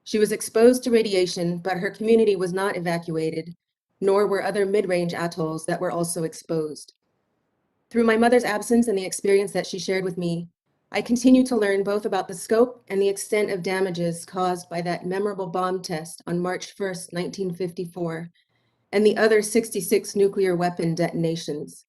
She was exposed to radiation, but her community was not evacuated, nor were other mid-range atolls that were also exposed. Through my mother's absence and the experience that she shared with me, I continue to learn both about the scope and the extent of damages caused by that memorable bomb test on March 1st, 1954, and the other 66 nuclear weapon detonations.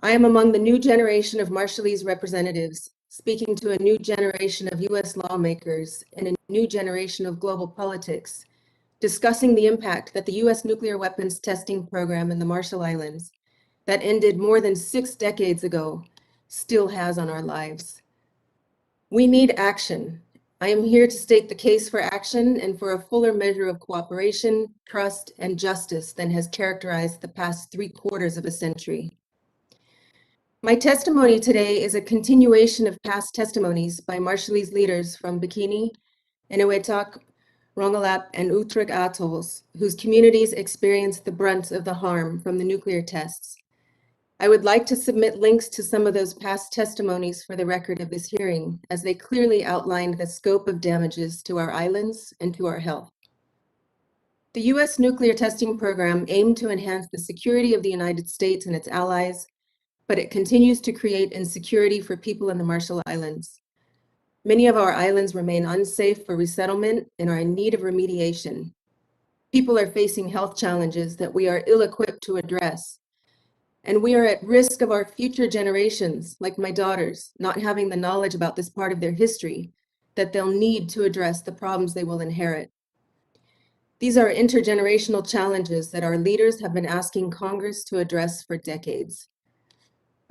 I am among the new generation of Marshallese representatives, speaking to a new generation of U.S. lawmakers and a new generation of global politics, discussing the impact that the U.S. nuclear weapons testing program in the Marshall Islands that ended more than 6 decades ago still has on our lives. We need action. I am here to state the case for action and for a fuller measure of cooperation, trust, and justice than has characterized the past 3/4 of a century. My testimony today is a continuation of past testimonies by Marshallese leaders from Bikini, Enewetak, Rongelap, and Utrecht atolls, whose communities experienced the brunt of the harm from the nuclear tests. I would like to submit links to some of those past testimonies for the record of this hearing, as they clearly outlined the scope of damages to our islands and to our health. The U.S. nuclear testing program aimed to enhance the security of the United States and its allies, but it continues to create insecurity for people in the Marshall Islands. Many of our islands remain unsafe for resettlement and are in need of remediation. People are facing health challenges that we are ill-equipped to address. And we are at risk of our future generations, like my daughters, not having the knowledge about this part of their history that they'll need to address the problems they will inherit. These are intergenerational challenges that our leaders have been asking Congress to address for decades.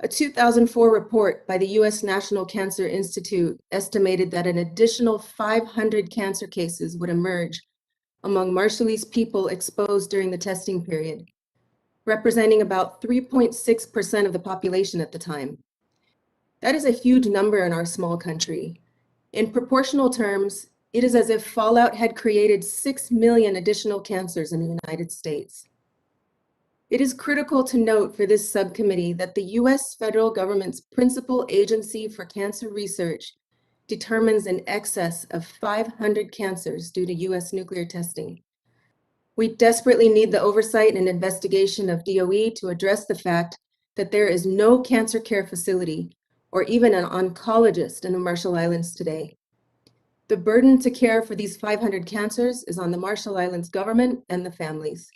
A 2004 report by the U.S. National Cancer Institute estimated that an additional 500 cancer cases would emerge among Marshallese people exposed during the testing period, representing about 3.6% of the population at the time. That is a huge number in our small country. In proportional terms, it is as if fallout had created 6 million additional cancers in the United States. It is critical to note for this subcommittee that the U.S. federal government's principal agency for cancer research determines an excess of 500 cancers due to U.S. nuclear testing. We desperately need the oversight and investigation of DOE to address the fact that there is no cancer care facility or even an oncologist in the Marshall Islands today. The burden to care for these 500 cancers is on the Marshall Islands government and the families.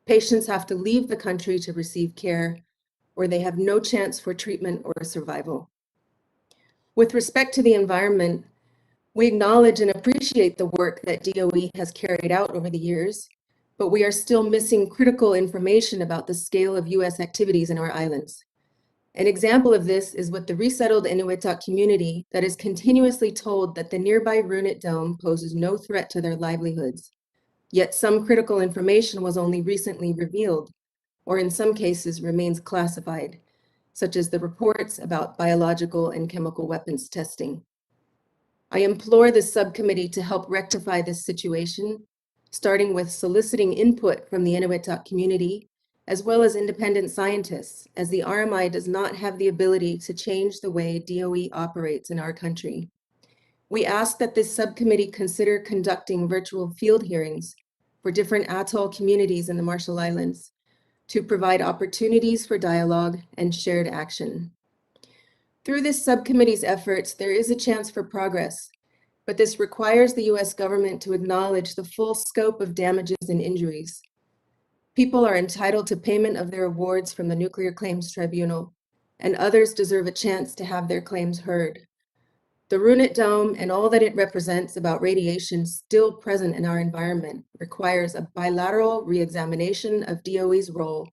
Patients have to leave the country to receive care, or they have no chance for treatment or survival. With respect to the environment, we acknowledge and appreciate the work that DOE has carried out over the years, but we are still missing critical information about the scale of U.S. activities in our islands. An example of this is with the resettled Inuiatak community that is continuously told that the nearby Runit Dome poses no threat to their livelihoods. Yet some critical information was only recently revealed, or in some cases remains classified, such as the reports about biological and chemical weapons testing. I implore the subcommittee to help rectify this situation, starting with soliciting input from the Inuiatak community, as well as independent scientists, as the RMI does not have the ability to change the way DOE operates in our country. We ask that this subcommittee consider conducting virtual field hearings for different atoll communities in the Marshall Islands to provide opportunities for dialogue and shared action. Through this subcommittee's efforts, there is a chance for progress, but this requires the U.S. government to acknowledge the full scope of damages and injuries. People are entitled to payment of their awards from the Nuclear Claims Tribunal, and others deserve a chance to have their claims heard. The Runit Dome and all that it represents about radiation still present in our environment requires a bilateral re-examination of DOE's role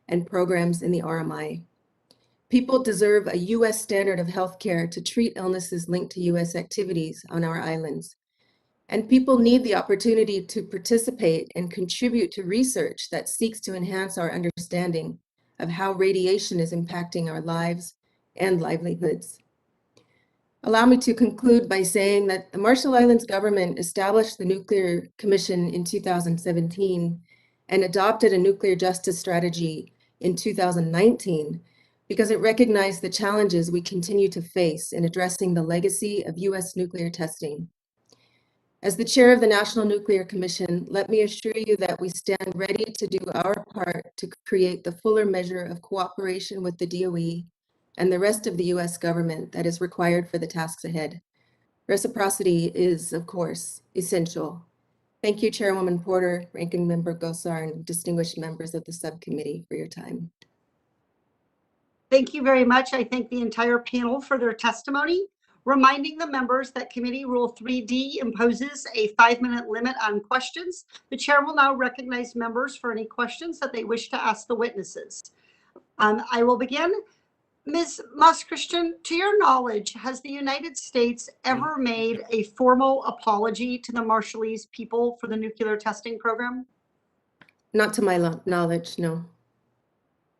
and programs in the RMI. People deserve a U.S. standard of healthcare to treat illnesses linked to U.S. activities on our islands. And people need the opportunity to participate and contribute to research that seeks to enhance our understanding of how radiation is impacting our lives and livelihoods. Allow me to conclude by saying that the Marshall Islands government established the Nuclear Commission in 2017 and adopted a nuclear justice strategy in 2019 because it recognized the challenges we continue to face in addressing the legacy of U.S. nuclear testing. As the chair of the National Nuclear Commission, let me assure you that we stand ready to do our part to create the fuller measure of cooperation with the DOE and the rest of the U.S. government that is required for the tasks ahead. Reciprocity is, of course, essential. Thank you, Chairwoman Porter, Ranking Member Gosar, and distinguished members of the subcommittee for your time. Thank you very much. I thank the entire panel for their testimony. Reminding the members that Committee Rule 3D imposes a 5-minute limit on questions. The chair will now recognize members for any questions that they wish to ask the witnesses. I will begin. Ms. Moss-Christian, to your knowledge, has the United States ever made a formal apology to the Marshallese people for the nuclear testing program? Not to my knowledge, no.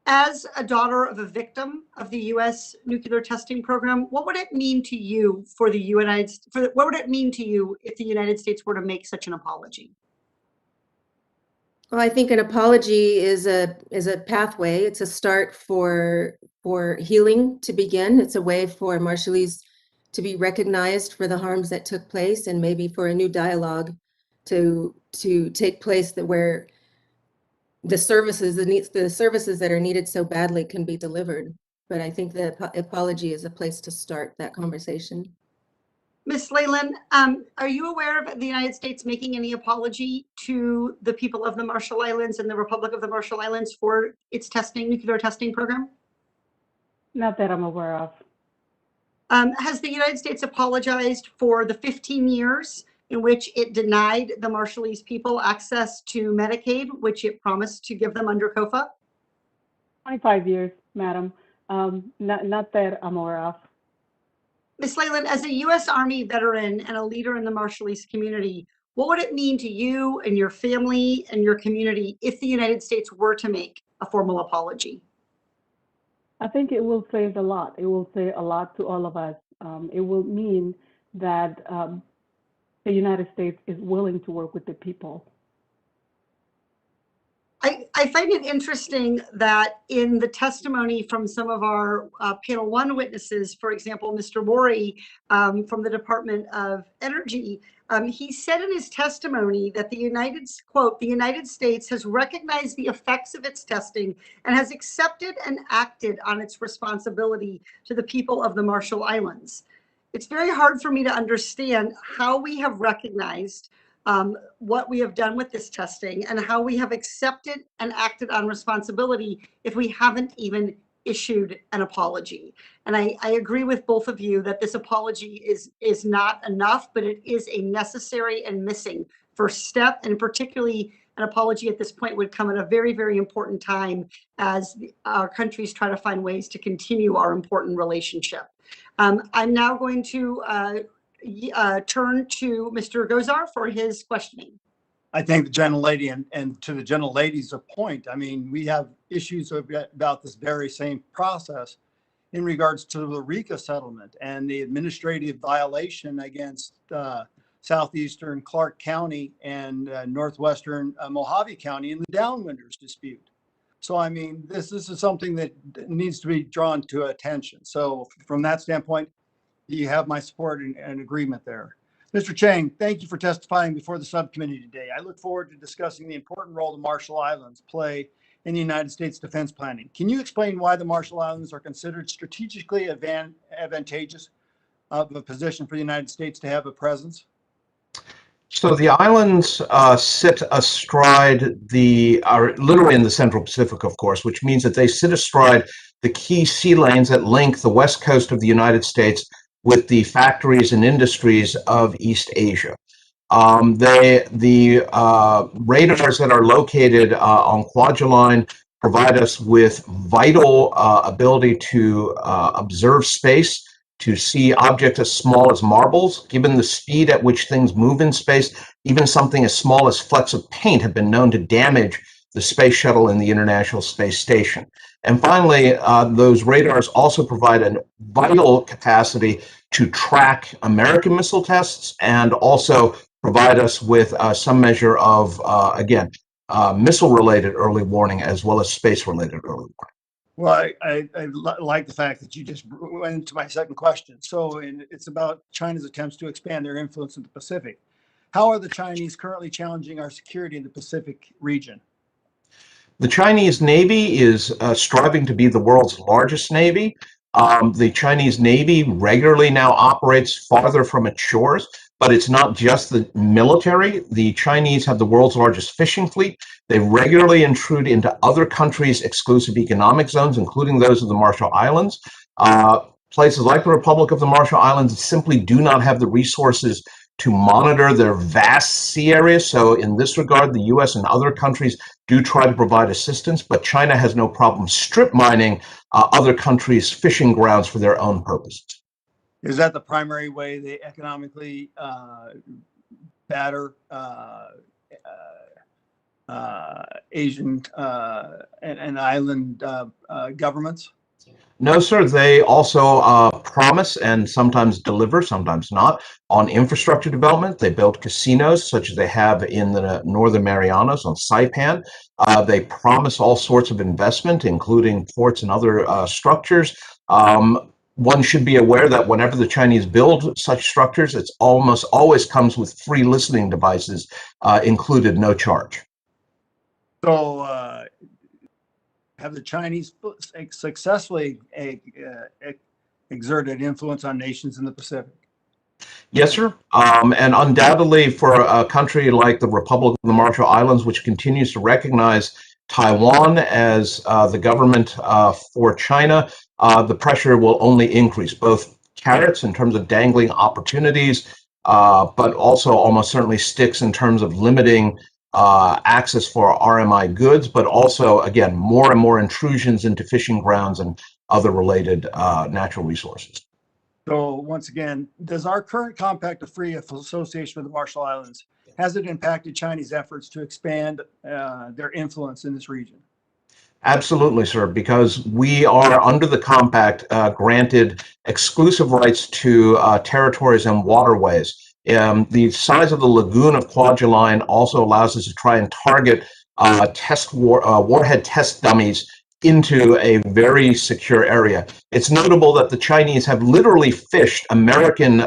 As a daughter of a victim of the U.S. nuclear testing program, what would it mean to you what would it mean to you if the United States were to make such an apology? Well, I think an apology is a pathway. It's a start for healing to begin. It's a way for Marshallese to be recognized for the harms that took place, and maybe for a new dialogue to take place where the services that are needed so badly can be delivered. But I think the apology is a place to start that conversation. Ms. Leyland, are you aware of the United States making any apology to the people of the Marshall Islands and the Republic of the Marshall Islands for its nuclear testing program? Not that I'm aware of. Has the United States apologized for the 15 years in which it denied the Marshallese people access to Medicaid, which it promised to give them under COFA? 25 years, madam. Not that I'm aware of. Ms. Leyland, as a U.S. Army veteran and a leader in the Marshallese community, what would it mean to you and your family and your community if the United States were to make a formal apology? I think it will say a lot. It will say a lot to all of us. It will mean that the United States is willing to work with the people. I find it interesting that in the testimony from some of our panel one witnesses, for example, Mr. Mori from the Department of Energy, he said in his testimony that the United States has recognized the effects of its testing and has accepted and acted on its responsibility to the people of the Marshall Islands. It's very hard for me to understand how we have recognized what we have done with this testing and how we have accepted and acted on responsibility if we haven't even issued an apology. And I agree with both of you that this apology is not enough, but it is a necessary and missing first step. And particularly an apology at this point would come at a very, very important time as our countries try to find ways to continue our important relationship. I'm now going to turn to Mr. Gosar for his questioning. I thank the gentlelady and to the gentlelady's point. I mean, we have issues about this very same process in regards to the RICA settlement and the administrative violation against southeastern Clark County and northwestern Mojave County in the downwinders dispute. So, I mean, this is something that needs to be drawn to attention. So from that standpoint, you have my support and agreement there. Mr. Chang, thank you for testifying before the subcommittee today. I look forward to discussing the important role the Marshall Islands play in the United States defense planning. Can you explain why the Marshall Islands are considered strategically advantageous of a position for the United States to have a presence? So the islands sit astride are literally in the Central Pacific, of course, which means that they sit astride the key sea lanes that link the west coast of the United States with the factories and industries of East Asia. The radars that are located on Kwajalein provide us with vital ability to observe space, to see objects as small as marbles. Given the speed at which things move in space, even something as small as flecks of paint have been known to damage the space shuttle and the International Space Station. And finally, those radars also provide a vital capacity to track American missile tests and also provide us with some measure of, again, missile-related early warning as well as space-related early warning. Well, I like the fact that you just went into my second question. So it's about China's attempts to expand their influence in the Pacific. How are the Chinese currently challenging our security in the Pacific region? The Chinese Navy is striving to be the world's largest Navy. The Chinese Navy regularly now operates farther from its shores, but it's not just the military. The Chinese have the world's largest fishing fleet. They regularly intrude into other countries' exclusive economic zones, including those of the Marshall Islands. Places like the Republic of the Marshall Islands simply do not have the resources to monitor their vast sea areas. So in this regard, the U.S. and other countries do try to provide assistance, but China has no problem strip mining other countries' fishing grounds for their own purposes. Is that the primary way they economically batter Asian and island governments? No, sir. They also promise and sometimes deliver, sometimes not, on infrastructure development. They build casinos, such as they have in the Northern Marianas on Saipan. They promise all sorts of investment, including ports and other structures. One should be aware that whenever the Chinese build such structures, it almost always comes with free listening devices included, no charge. So, have the Chinese successfully exerted influence on nations in the Pacific? Yes, sir. And undoubtedly for a country like the Republic of the Marshall Islands, which continues to recognize Taiwan as the government for China, the pressure will only increase, both carrots in terms of dangling opportunities, but also almost certainly sticks in terms of limiting access for RMI goods, but also, again, more and more intrusions into fishing grounds and other related natural resources. So once again, does our current compact of free association with the Marshall Islands, has it impacted Chinese efforts to expand their influence in this region? Absolutely, sir, because we are under the compact granted exclusive rights to territories and waterways. The size of the lagoon of Kwajalein also allows us to try and target warhead test dummies into a very secure area. It's notable that the Chinese have literally fished American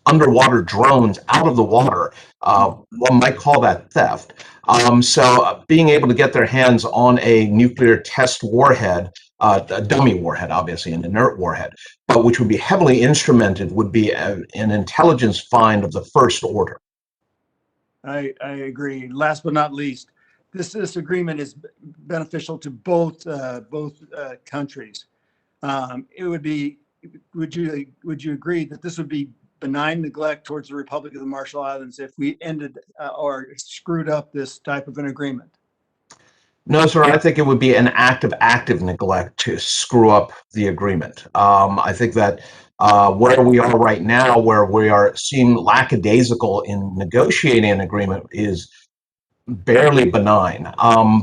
underwater drones out of the water. One might call that theft. So being able to get their hands on a nuclear test warhead, a dummy warhead, obviously an inert warhead, but which would be heavily instrumented, would be an intelligence find of the first order. I agree. Last but not least, this agreement is beneficial to both countries. It would be. Would you agree that this would be benign neglect towards the Republic of the Marshall Islands if we ended or screwed up this type of an agreement? No, sir, I think it would be an act of active neglect to screw up the agreement. I think that where we are right now, where we are seeing lackadaisical in negotiating an agreement, is barely benign.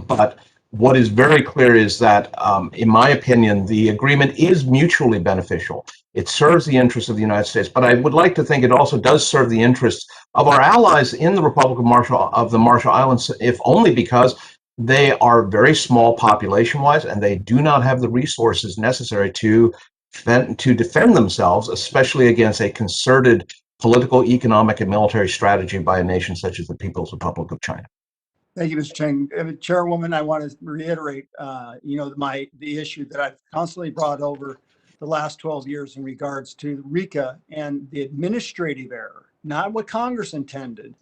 But what is very clear is that, in my opinion, the agreement is mutually beneficial. It serves the interests of the United States, but I would like to think it also does serve the interests of our allies in the Republic of the Marshall Islands, if only because they are very small population-wise, and they do not have the resources necessary to defend themselves, especially against a concerted political, economic, and military strategy by a nation such as the People's Republic of China. Thank you, Mr. Cheng. Chairwoman, I want to reiterate, the issue that I've constantly brought over the last 12 years in regards to RECA and the administrative error, not what Congress intended,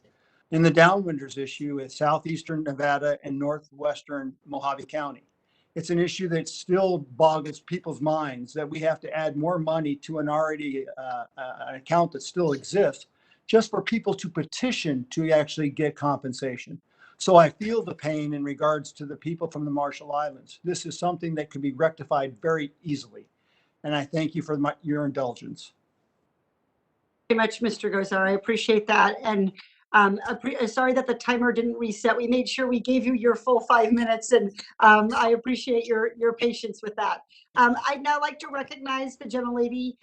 in the downwinders issue at southeastern Nevada and northwestern Mojave County. It's an issue that still boggles people's minds that we have to add more money to an already an account that still exists just for people to petition to actually get compensation. So I feel the pain in regards to the people from the Marshall Islands. This is something that can be rectified very easily. And I thank you for your indulgence. Very much, Mr. Gosar. I appreciate that. And sorry that the timer didn't reset. We made sure we gave you your full 5 minutes, and I appreciate your patience with that. I'd now like to recognize the gentlelady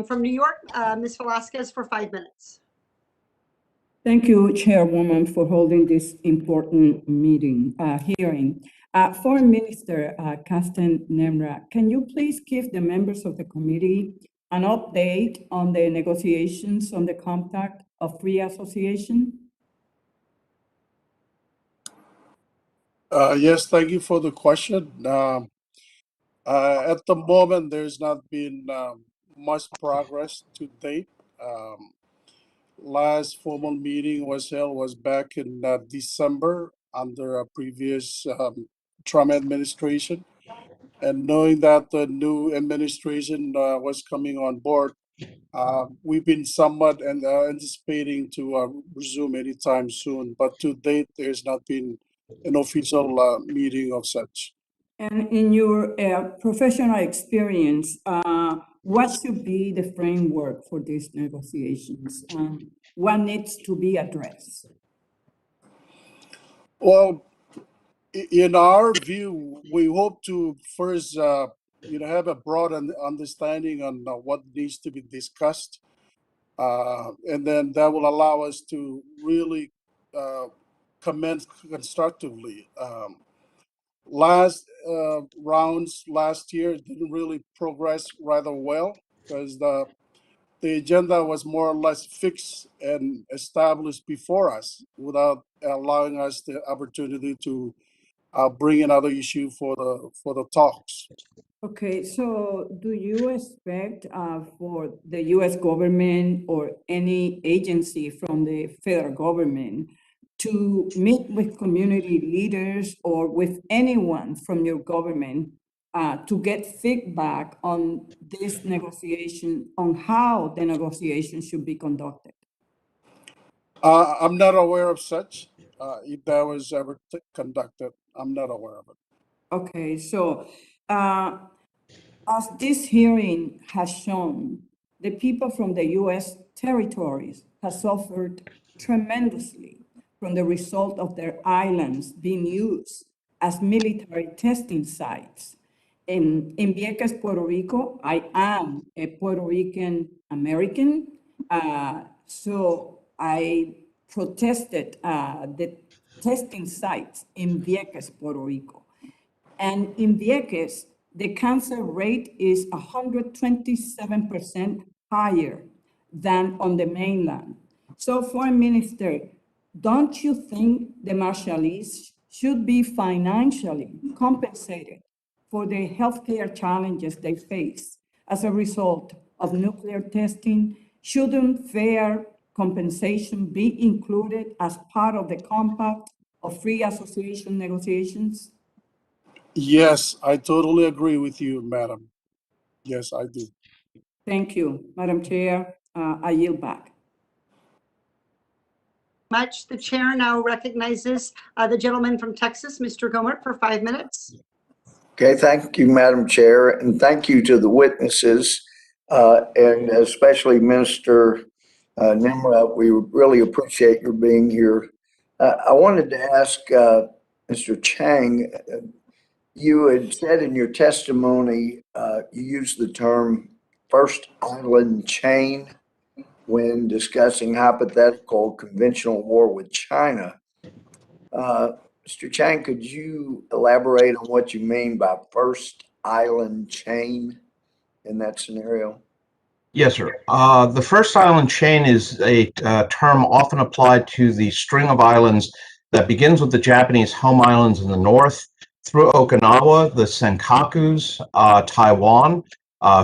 from New York, Ms. Velasquez, for 5 minutes. Thank you, Chairwoman, for holding this important hearing. Foreign Minister Kasten Nemra, can you please give the members of the committee an update on the negotiations on the Compact of Free Association? Yes, thank you for the question. At the moment, there's not been much progress to date. Last formal meeting was back in December under a previous Trump administration. And knowing that the new administration was coming on board, we've been somewhat anticipating to resume anytime soon. But to date, there's not been an official meeting of such. And in your professional experience, what should be the framework for these negotiations? What needs to be addressed? Well, in our view, we hope to first, have a broad understanding on what needs to be discussed, and then that will allow us to really commence constructively. Last rounds last year didn't really progress rather well because the agenda was more or less fixed and established before us without allowing us the opportunity to bring another issue for the talks. Okay, so do you expect for the U.S. government or any agency from the federal government to meet with community leaders or with anyone from your government to get feedback on this negotiation, on how the negotiation should be conducted? I'm not aware of such. If that was ever conducted, I'm not aware of it. Okay, so as this hearing has shown, the people from the U.S. territories have suffered tremendously from the result of their islands being used as military testing sites. In Vieques, Puerto Rico, I am a Puerto Rican American, so I protested the testing sites in Vieques, Puerto Rico. And in Vieques, the cancer rate is 127% higher than on the mainland. So, Foreign Minister, don't you think the Marshallese should be financially compensated for the healthcare challenges they face as a result of nuclear testing? Shouldn't fair compensation be included as part of the compact of free association negotiations? Yes, I totally agree with you, madam. Yes, I do. Thank you, Madam Chair. I yield back. Much. The chair now recognizes the gentleman from Texas, Mr. Gohmert, for 5 minutes. Okay, thank you, Madam Chair, and thank you to the witnesses, and especially Minister Nimra. We really appreciate your being here. I wanted to ask Mr. Chang, you had said in your testimony, you used the term first island chain when discussing hypothetical conventional war with China. Mr. Chang, could you elaborate on what you mean by first island chain in that scenario? Yes, sir. The first island chain is a term often applied to the string of islands that begins with the Japanese home islands in the north, through Okinawa, the Senkakus, Taiwan,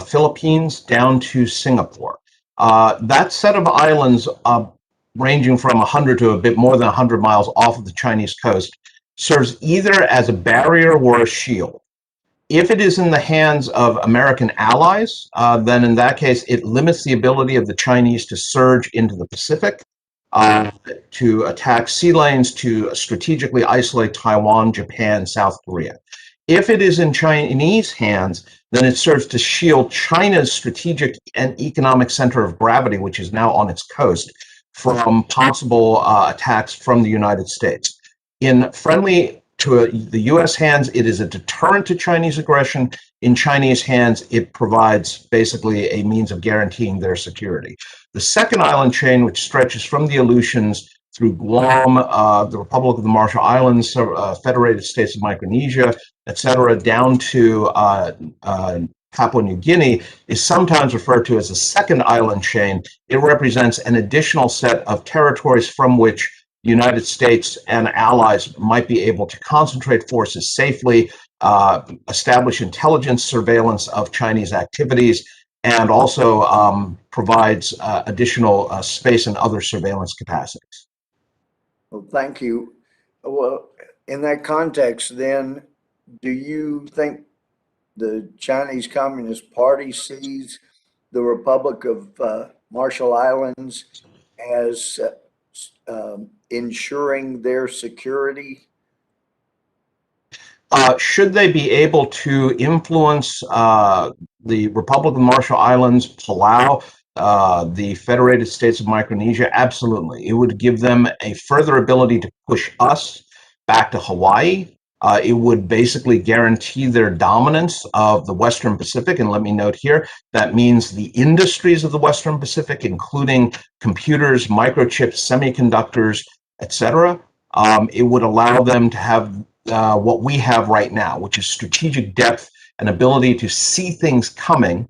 Philippines, down to Singapore. That set of islands, ranging from 100 to a bit more than 100 miles off of the Chinese coast, serves either as a barrier or a shield. If it is in the hands of American allies, then in that case, it limits the ability of the Chinese to surge into the Pacific, to attack sea lanes, to strategically isolate Taiwan, Japan, South Korea. If it is in Chinese hands, then it serves to shield China's strategic and economic center of gravity, which is now on its coast, from possible attacks from the United States. In friendly to the U.S. hands, it is a deterrent to Chinese aggression. In Chinese hands, it provides basically a means of guaranteeing their security. The second island chain, which stretches from the Aleutians through Guam, the Republic of the Marshall Islands, Federated States of Micronesia, etc., down to Papua New Guinea, is sometimes referred to as the second island chain. It represents an additional set of territories from which the United States and allies might be able to concentrate forces safely, establish intelligence surveillance of Chinese activities, and also provides additional space and other surveillance capacities. Well, thank you. Well, in that context, then, do you think the Chinese Communist Party sees the Republic of Marshall Islands as ensuring their security? Should they be able to influence the Republic of the Marshall Islands, Palau, the Federated States of Micronesia? Absolutely. It would give them a further ability to push us back to Hawaii. It would basically guarantee their dominance of the Western Pacific. And let me note here, that means the industries of the Western Pacific, including computers, microchips, semiconductors, etc. It would allow them to have what we have right now, which is strategic depth and ability to see things coming,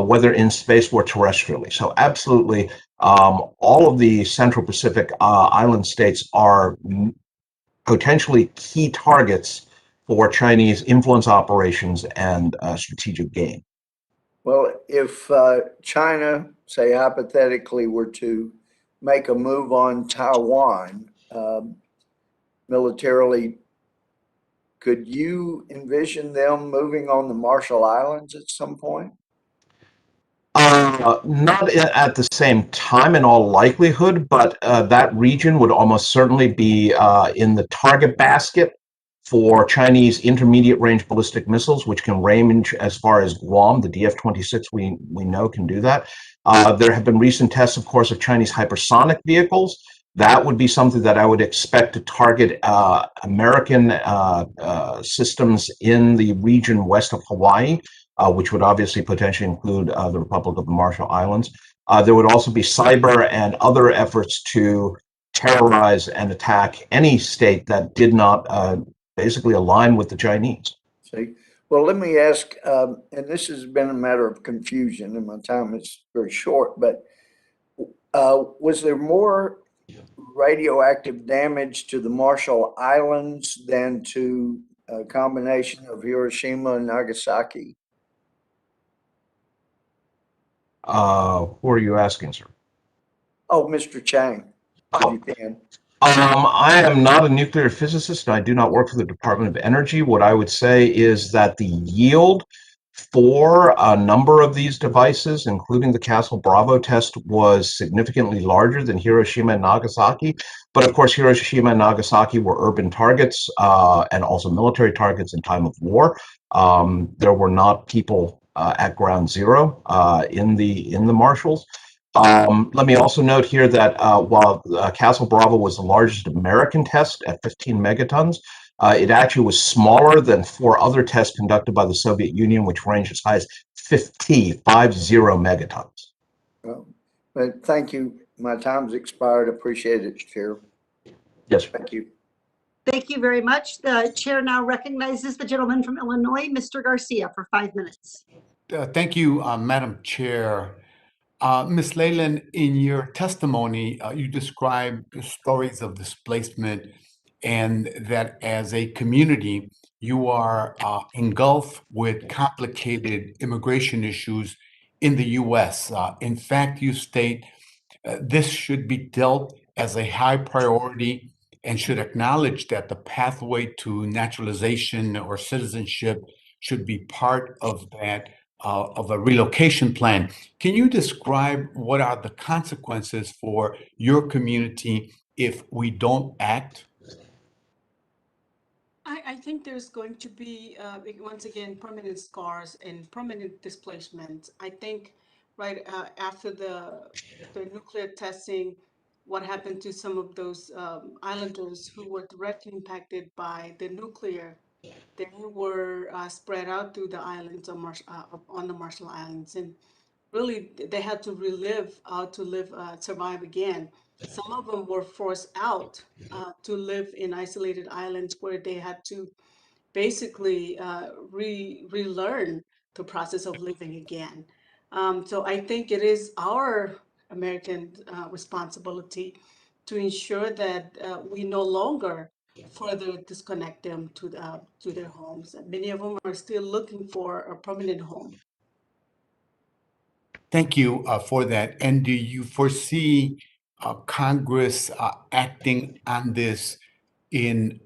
whether in space or terrestrially. So absolutely, all of the Central Pacific island states are potentially key targets for Chinese influence operations and strategic gain. Well, if China, say hypothetically, were to make a move on Taiwan militarily, could you envision them moving on the Marshall Islands at some point? Not at the same time in all likelihood, but that region would almost certainly be in the target basket for Chinese intermediate range ballistic missiles, which can range as far as Guam. The DF-26 we know can do that. There have been recent tests, of course, of Chinese hypersonic vehicles. That would be something that I would expect to target American systems in the region west of Hawaii, which would obviously potentially include the Republic of the Marshall Islands. There would also be cyber and other efforts to terrorize and attack any state that did not basically align with the Chinese. See, well, let me ask, and this has been a matter of confusion, and my time is very short, but was there more radioactive damage to the Marshall Islands than to a combination of Hiroshima and Nagasaki? Who are you asking, sir? Oh, Mr. Chang, if you can. I am not a nuclear physicist, and I do not work for the Department of Energy. What I would say is that the yield for a number of these devices, including the Castle Bravo test, was significantly larger than Hiroshima and Nagasaki. But of course, Hiroshima and Nagasaki were urban targets and also military targets in time of war. There were not people at ground zero in the Marshalls. Let me also note here that while Castle Bravo was the largest American test at 15 megatons, it actually was smaller than 4 other tests conducted by the Soviet Union, which ranged as high as 50 megatons. Well, but thank you. My time's expired. Appreciate it, Chair. Yes, sir. Thank you. Thank you very much. The chair now recognizes the gentleman from Illinois, Mr. Garcia, for 5 minutes. Thank you, Madam Chair. Ms. Leyland, in your testimony, you described the stories of displacement and that as a community, you are engulfed with complicated immigration issues in the U.S. In fact, you state this should be dealt as a high priority and should acknowledge that the pathway to naturalization or citizenship should be part of that of a relocation plan. Can you describe what are the consequences for your community if we don't act? I think there's going to be, once again, permanent scars and permanent displacement. I think right after the nuclear testing, what happened to some of those islanders who were directly impacted by the nuclear, they were spread out through the islands on the Marshall Islands. And really, they had to relive to live, survive again. Some of them were forced out to live in isolated islands where they had to basically relearn the process of living again. So I think it is our American responsibility to ensure that we no longer further disconnect them to their homes. And many of them are still looking for a permanent home. Thank you for that. And do you foresee Congress acting on this in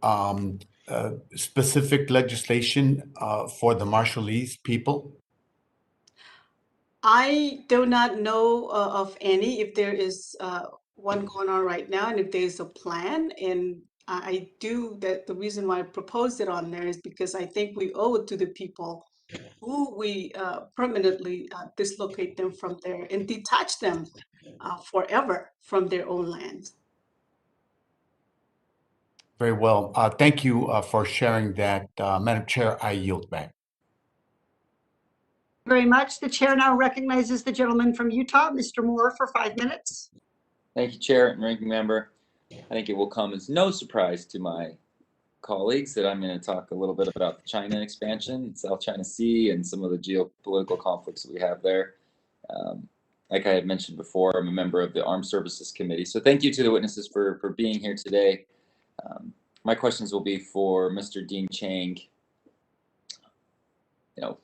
specific legislation for the Marshallese people? I do not know of any, if there is one going on right now, and if there's a plan. And I do that. The reason why I proposed it on there is because I think we owe it to the people who we permanently dislocate them from there and detach them forever from their own lands. Very well. Thank you for sharing that. Madam Chair, I yield back. Very much. The chair now recognizes the gentleman from Utah, Mr. Moore, for 5 minutes. Thank you, Chair and Ranking Member. I think it will come as no surprise to my colleagues that I'm going to talk a little bit about the China expansion, South China Sea, and some of the geopolitical conflicts that we have there. Like I had mentioned before, I'm a member of the Armed Services Committee. So thank you to the witnesses for being here today. My questions will be for Mr. Dean Chang. You know,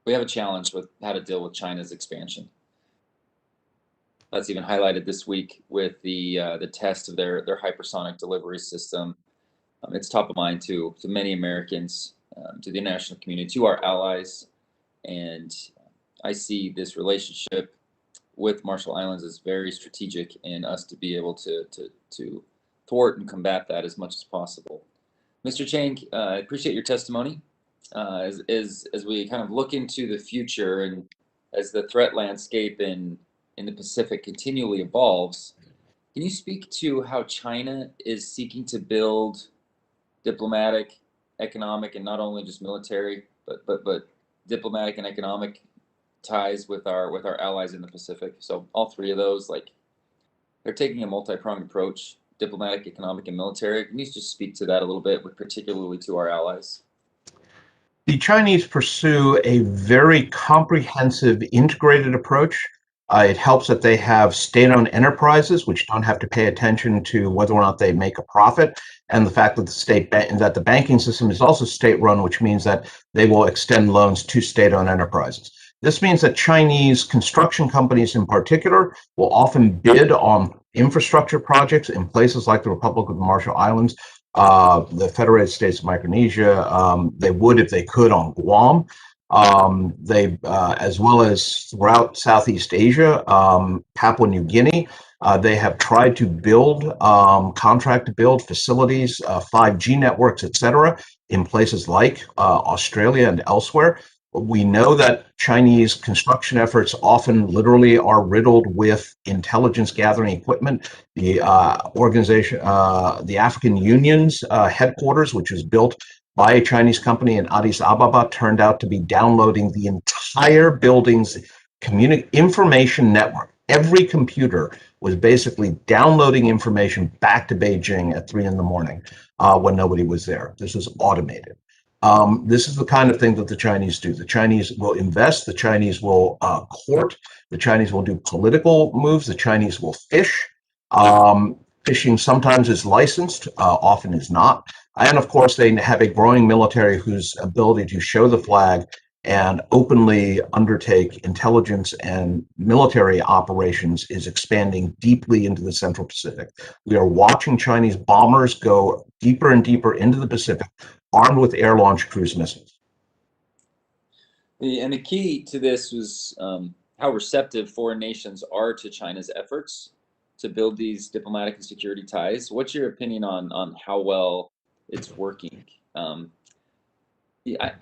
we have a challenge with how to deal with China's expansion. That's even highlighted this week with the test of their hypersonic delivery system. It's top of mind to many Americans, to the international community, to our allies, and I see this relationship with Marshall Islands as very strategic in us to be able to thwart and combat that as much as possible. Mr. Chang, I appreciate your testimony. As we kind of look into the future and as the threat landscape in the Pacific continually evolves, can you speak to how China is seeking to build diplomatic, economic, and not only just military, but diplomatic and economic ties with our allies in the Pacific? So all three of those, like they're taking a multi-pronged approach, diplomatic, economic, and military. Can you just speak to that a little bit, with particularly to our allies? The Chinese pursue a very comprehensive, integrated approach. It helps that they have state-owned enterprises, which don't have to pay attention to whether or not they make a profit, and the fact that the banking system is also state-run, which means that they will extend loans to state-owned enterprises. This means that Chinese construction companies in particular will often bid on infrastructure projects in places like the Republic of the Marshall Islands, the Federated States of Micronesia. They would if they could on Guam. They, as well as throughout Southeast Asia, Papua New Guinea, they have tried to build, contract to build facilities, 5G networks, etc., in places like Australia and elsewhere. We know that Chinese construction efforts often literally are riddled with intelligence gathering equipment. The organization, the African Union's headquarters, which was built by a Chinese company in Addis Ababa, turned out to be downloading the entire building's information network. Every computer was basically downloading information back to Beijing at 3 in the morning when nobody was there. This is automated. This is the kind of thing that the Chinese do. The Chinese will invest, the Chinese will court, the Chinese will do political moves, the Chinese will fish. Fishing sometimes is licensed, often is not. And of course, they have a growing military whose ability to show the flag and openly undertake intelligence and military operations is expanding deeply into the Central Pacific. We are watching Chinese bombers go deeper and deeper into the Pacific, armed with air-launched cruise missiles. And the key to this was how receptive foreign nations are to China's efforts to build these diplomatic and security ties. What's your opinion on how well it's working? I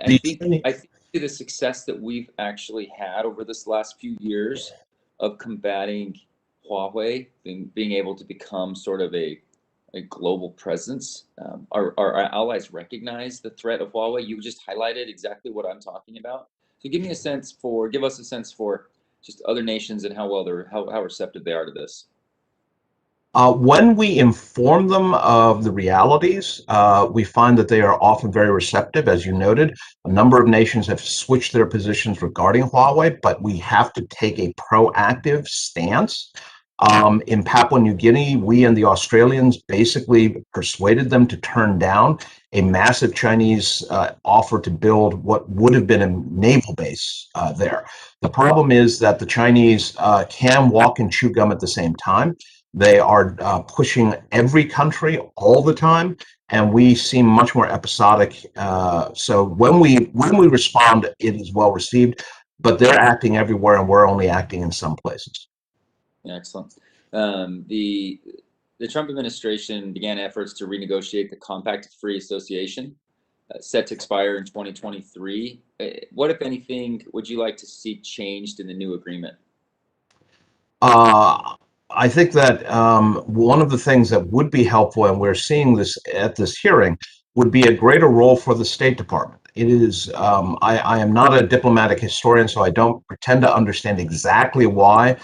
think the success that we've actually had over this last few years of combating Huawei, being able to become sort of a global presence. Our allies recognize the threat of Huawei. You just highlighted exactly what I'm talking about. So give us a sense for just other nations and how receptive they are to this. When we inform them of the realities, we find that they are often very receptive. As you noted, a number of nations have switched their positions regarding Huawei, but we have to take a proactive stance. In Papua New Guinea, we and the Australians basically persuaded them to turn down a massive Chinese offer to build what would have been a naval base there. The problem is that the Chinese can walk and chew gum at the same time. They are pushing every country all the time, and we seem much more episodic. So when we respond, it is well received, but they're acting everywhere, and we're only acting in some places. Excellent. The Trump administration began efforts to renegotiate the Compact of Free Association, set to expire in 2023. What, if anything, would you like to see changed in the new agreement? I think that one of the things that would be helpful, and we're seeing this at this hearing, would be a greater role for the State Department. It is, I am not a diplomatic historian, so I don't pretend to understand exactly why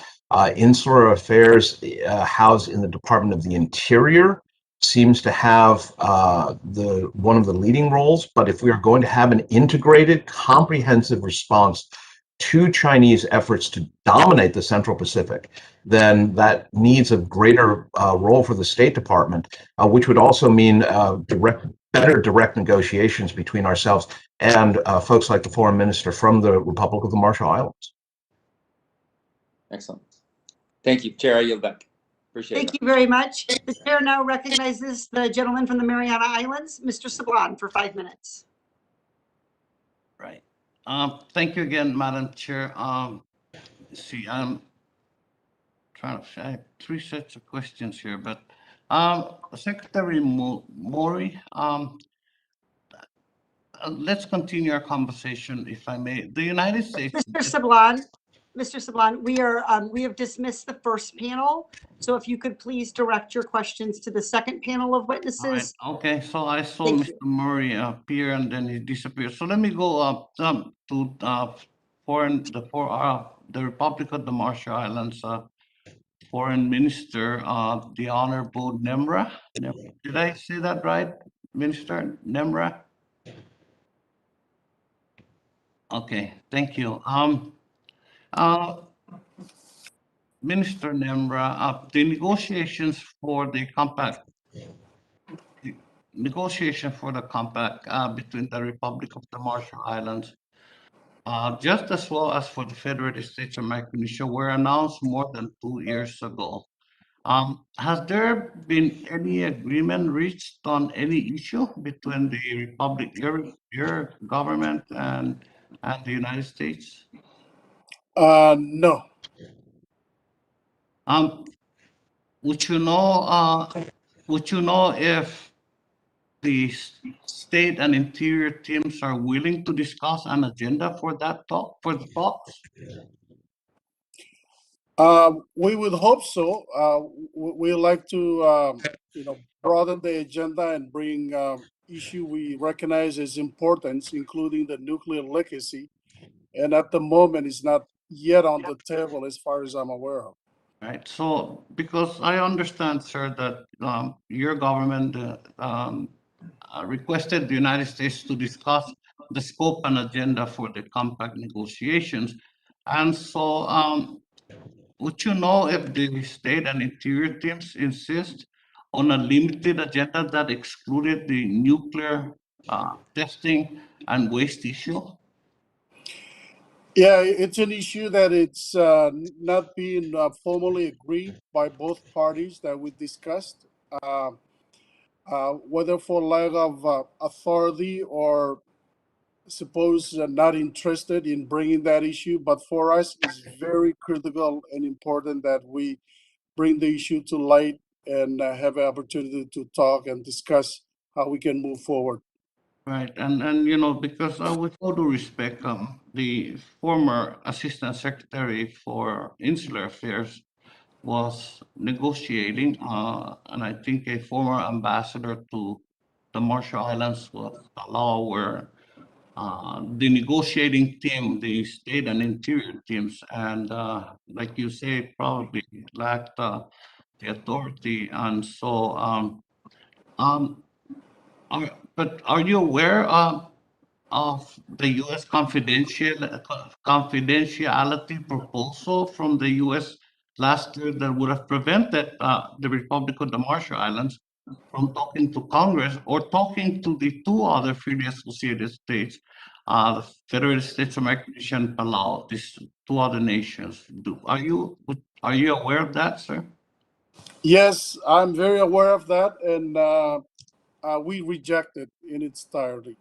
insular affairs housed in the Department of the Interior seems to have one of the leading roles. But if we are going to have an integrated, comprehensive response to Chinese efforts to dominate the Central Pacific, then that needs a greater role for the State Department, which would also mean better direct negotiations between ourselves and folks like the Foreign Minister from the Republic of the Marshall Islands. Excellent. Thank you, Chair. I yield back. Appreciate it. Thank you very much. The chair now recognizes the gentleman from the Mariana Islands, Mr. Sablan, for 5 minutes. Right. Thank you again, Madam Chair. Let's see, I'm trying to, I have 3 sets of questions here, but Secretary Mori, let's continue our conversation, if I may. The United States. Mr. Sablan, we have dismissed the first panel. So if you could please direct your questions to the second panel of witnesses. Right. Okay, so I saw Mr. Mori appear and then he disappeared. So let me go up to the Republic of the Marshall Islands Foreign Minister, the Honorable Nemra. Did I say that right, Minister Nemra? Okay, thank you. Minister Nemra, the negotiations for the compact between the Republic of the Marshall Islands, just as well as for the Federated States of Micronesia, were announced more than 2 years ago. Has there been any agreement reached on any issue between the Republic, your government, and the United States? No. Would you know if the state and interior teams are willing to discuss an agenda for the talks? We would hope so. We like to, broaden the agenda and bring issue we recognize as importance, including the nuclear legacy. And at the moment, it's not yet on the table as far as I'm aware of. Right. So, because I understand, sir, that your government requested the United States to discuss the scope and agenda for the compact negotiations. And so, would you know if the state and interior teams insist on a limited agenda that excluded the nuclear testing and waste issue? Yeah, it's an issue that it's not being formally agreed by both parties that we discussed, whether for lack of authority or suppose not interested in bringing that issue. But for us, it's very critical and important that we bring the issue to light and have an opportunity to talk and discuss how we can move forward. Right, and because with all due respect, the former Assistant Secretary for Insular Affairs was negotiating, and I think a former ambassador to the Marshall Islands was a law where the negotiating team, the state and interior teams, and like you say, probably lacked the authority, and so. But are you aware of the U.S. confidentiality proposal from the U.S. last year that would have prevented the Republic of the Marshall Islands from talking to Congress or talking to the two other freely associated states, the Federated States of Micronesia and Palau, these two other nations? Are you aware of that, sir? Yes, I'm very aware of that, and we reject it in its entirety.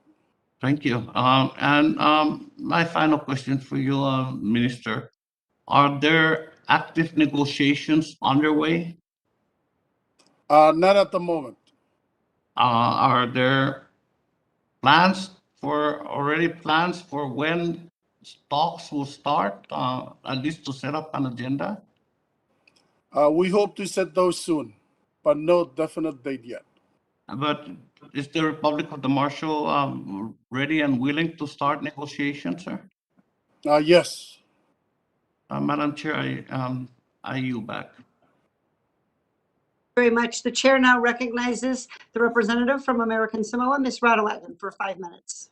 Thank you. My final question for you, Minister, are there active negotiations underway? Not at the moment. Are there plans for when talks will start, at least to set up an agenda? We hope to set those soon, but no definite date yet. But is the Republic of the Marshall ready and willing to start negotiations, sir? Yes. Madam Chair, I yield back. Very much. The chair now recognizes the representative from American Samoa, Ms. Radioactive, for 5 minutes.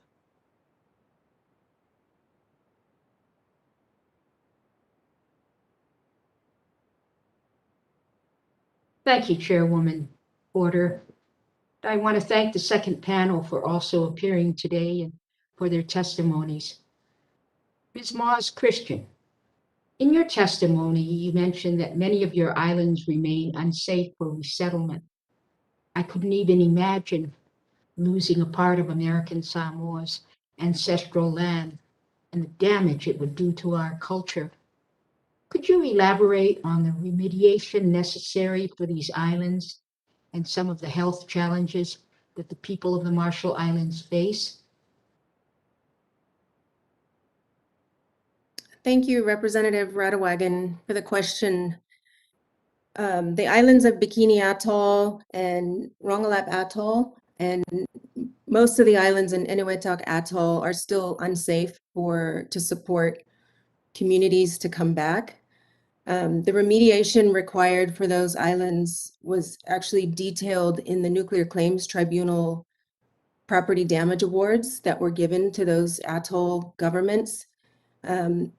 Thank you, Chairwoman Porter. I want to thank the second panel for also appearing today and for their testimonies. Ms. Moss Christian, in your testimony, you mentioned that many of your islands remain unsafe for resettlement. I couldn't even imagine losing a part of American Samoa's ancestral land and the damage it would do to our culture. Could you elaborate on the remediation necessary for these islands and some of the health challenges that the people of the Marshall Islands face? Thank you, Representative Radioactive, for the question. The islands of Bikini Atoll and Ronald Atoll and most of the islands in Enewetak Atoll are still unsafe to support communities to come back. The remediation required for those islands was actually detailed in the Nuclear Claims Tribunal property damage awards that were given to those atoll governments. And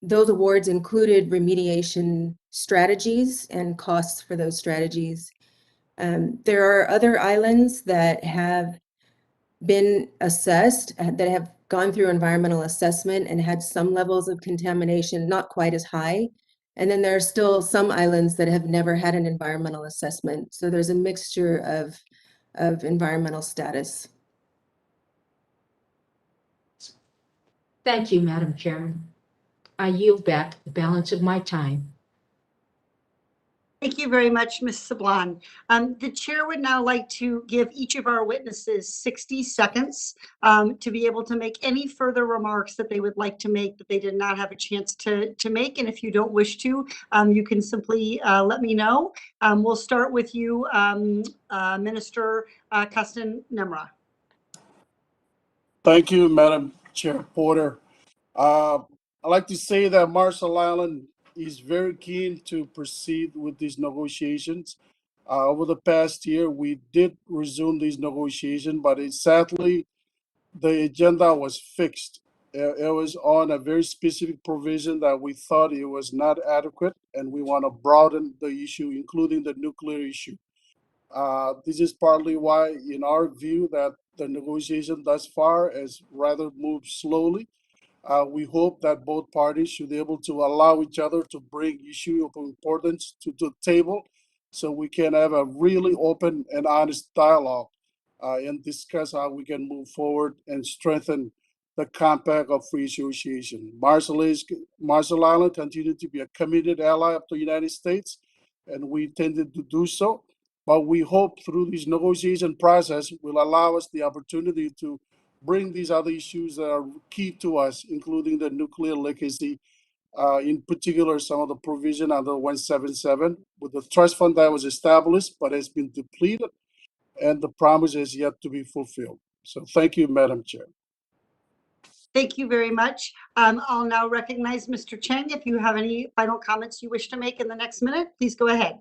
those awards included remediation strategies and costs for those strategies. There are other islands that have been assessed, that have gone through environmental assessment and had some levels of contamination, not quite as high. And then there are still some islands that have never had an environmental assessment. So there's a mixture of environmental status. Thank you, Madam Chairman. I yield back the balance of my time. Thank you very much, Ms. Sablan. The chair would now like to give each of our witnesses 60 seconds to be able to make any further remarks that they would like to make that they did not have a chance to make. And if you don't wish to, you can simply let me know. We'll start with you, Minister Kasten-Nemra. Thank you, Madam Chair Porter. I'd like to say that Marshall Island is very keen to proceed with these negotiations. Over the past year, we did resume these negotiations, but sadly, the agenda was fixed. It was on a very specific provision that we thought it was not adequate, and we want to broaden the issue, including the nuclear issue. This is partly why, in our view, that the negotiation thus far has rather moved slowly. We hope that both parties should be able to allow each other to bring issue of importance to the table so we can have a really open and honest dialogue and discuss how we can move forward and strengthen the compact of free association. Marshall Island continued to be a committed ally of the United States, and we intended to do so. But we hope through this negotiation process will allow us the opportunity to bring these other issues that are key to us, including the nuclear legacy, in particular, some of the provision under 177 with the trust fund that was established but has been depleted, and the promise is yet to be fulfilled. So thank you, Madam Chair. Thank you very much. I'll now recognize Mr. Cheng. If you have any final comments you wish to make in the next minute, please go ahead.